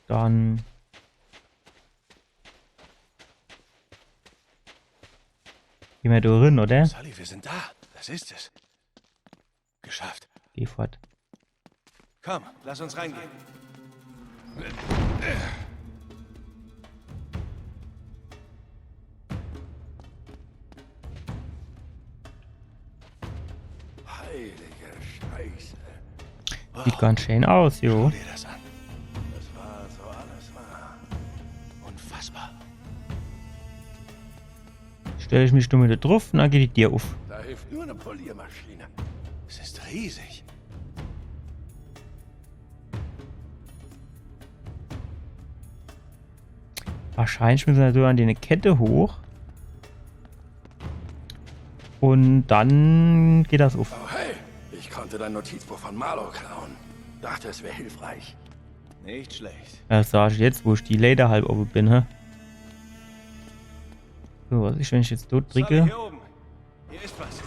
Dann gehen wir da rein, oder? Sully, wir sind da. Das ist es. Geschafft. Geh fort. Komm, lass uns reingehen. Heilige Scheiße. Sieht ganz schön aus, jo. Schau dir das an. Das war so alles wahr. Unfassbar. Stelle ich mich dumm da drauf und dann geht die Tür auf. Da hilft nur eine Poliermaschine. Es ist riesig. Wahrscheinlich müssen wir so an die Kette hoch. Und dann geht das auf. Oh hey, ich konnte dein Notizbuch von Marlow klauen. Dachte, es wäre hilfreich. Nicht schlecht. Das sage ich jetzt, wo ich die Leder halb oben bin, hä? So, was ist, wenn ich jetzt dort Sully, drücke? hier oben. Hier ist was.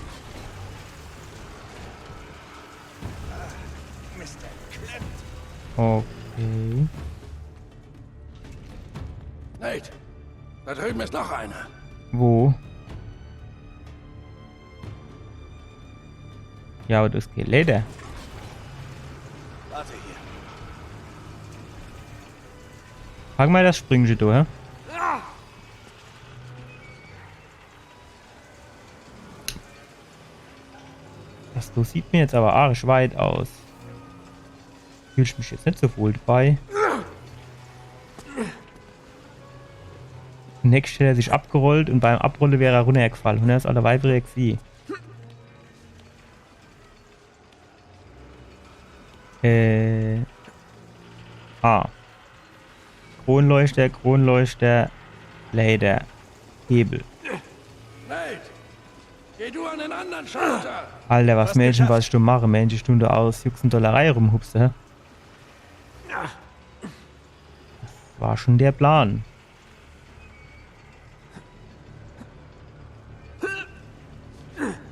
Mist, der klemmt. Okay. Nate, da drüben ist noch einer. Wo? Ja, aber das geht Leder. Warte hier. Pack mal das Springje da, hä? So sieht mir jetzt aber arschweit aus. Fühle ich mich jetzt nicht so wohl dabei. Nächstes hätte er sich abgerollt und beim Abrollen wäre er runtergefallen. Und er ist alle Weiber sie. Kronleuchter, Lader, Hebel. Nate, geh du an den anderen Schalter. Alter, was Mädchen, was ich da mache, Mensch, ich Stunde aus Juxendollerei rumhupse, hä? Das war schon der Plan.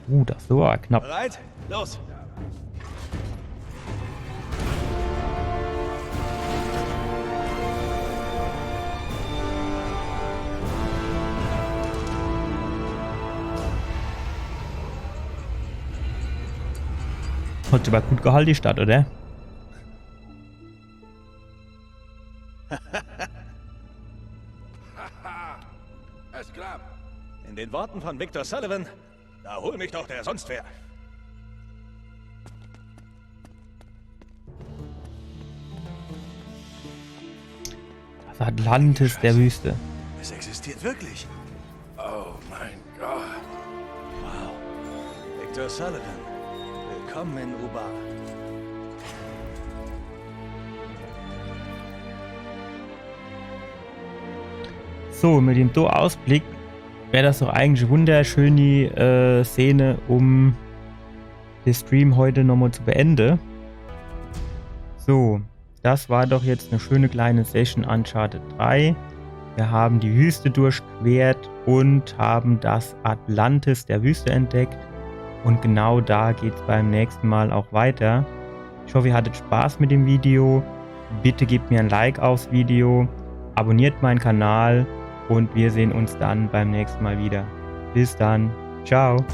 Das war knapp. Bereit? Los! Hat aber gut gehalten, die Stadt, oder? Es klappt. In den Worten von Victor Sullivan, da hol mich doch der sonst wer. Das Atlantis der Wüste. Es existiert wirklich. Oh mein Gott. Wow. Victor Sullivan, willkommen in Ubar. So, mit dem Ausblick wäre das doch eigentlich eine wunderschöne Szene, um den Stream heute nochmal zu beenden. So, das war doch jetzt eine schöne kleine Session Uncharted 3. Wir haben die Wüste durchquert und haben das Atlantis der Wüste entdeckt. Und genau da geht es beim nächsten Mal auch weiter. Ich hoffe, ihr hattet Spaß mit dem Video. Bitte gebt mir ein Like aufs Video, abonniert meinen Kanal und wir sehen uns dann beim nächsten Mal wieder. Bis dann. Ciao.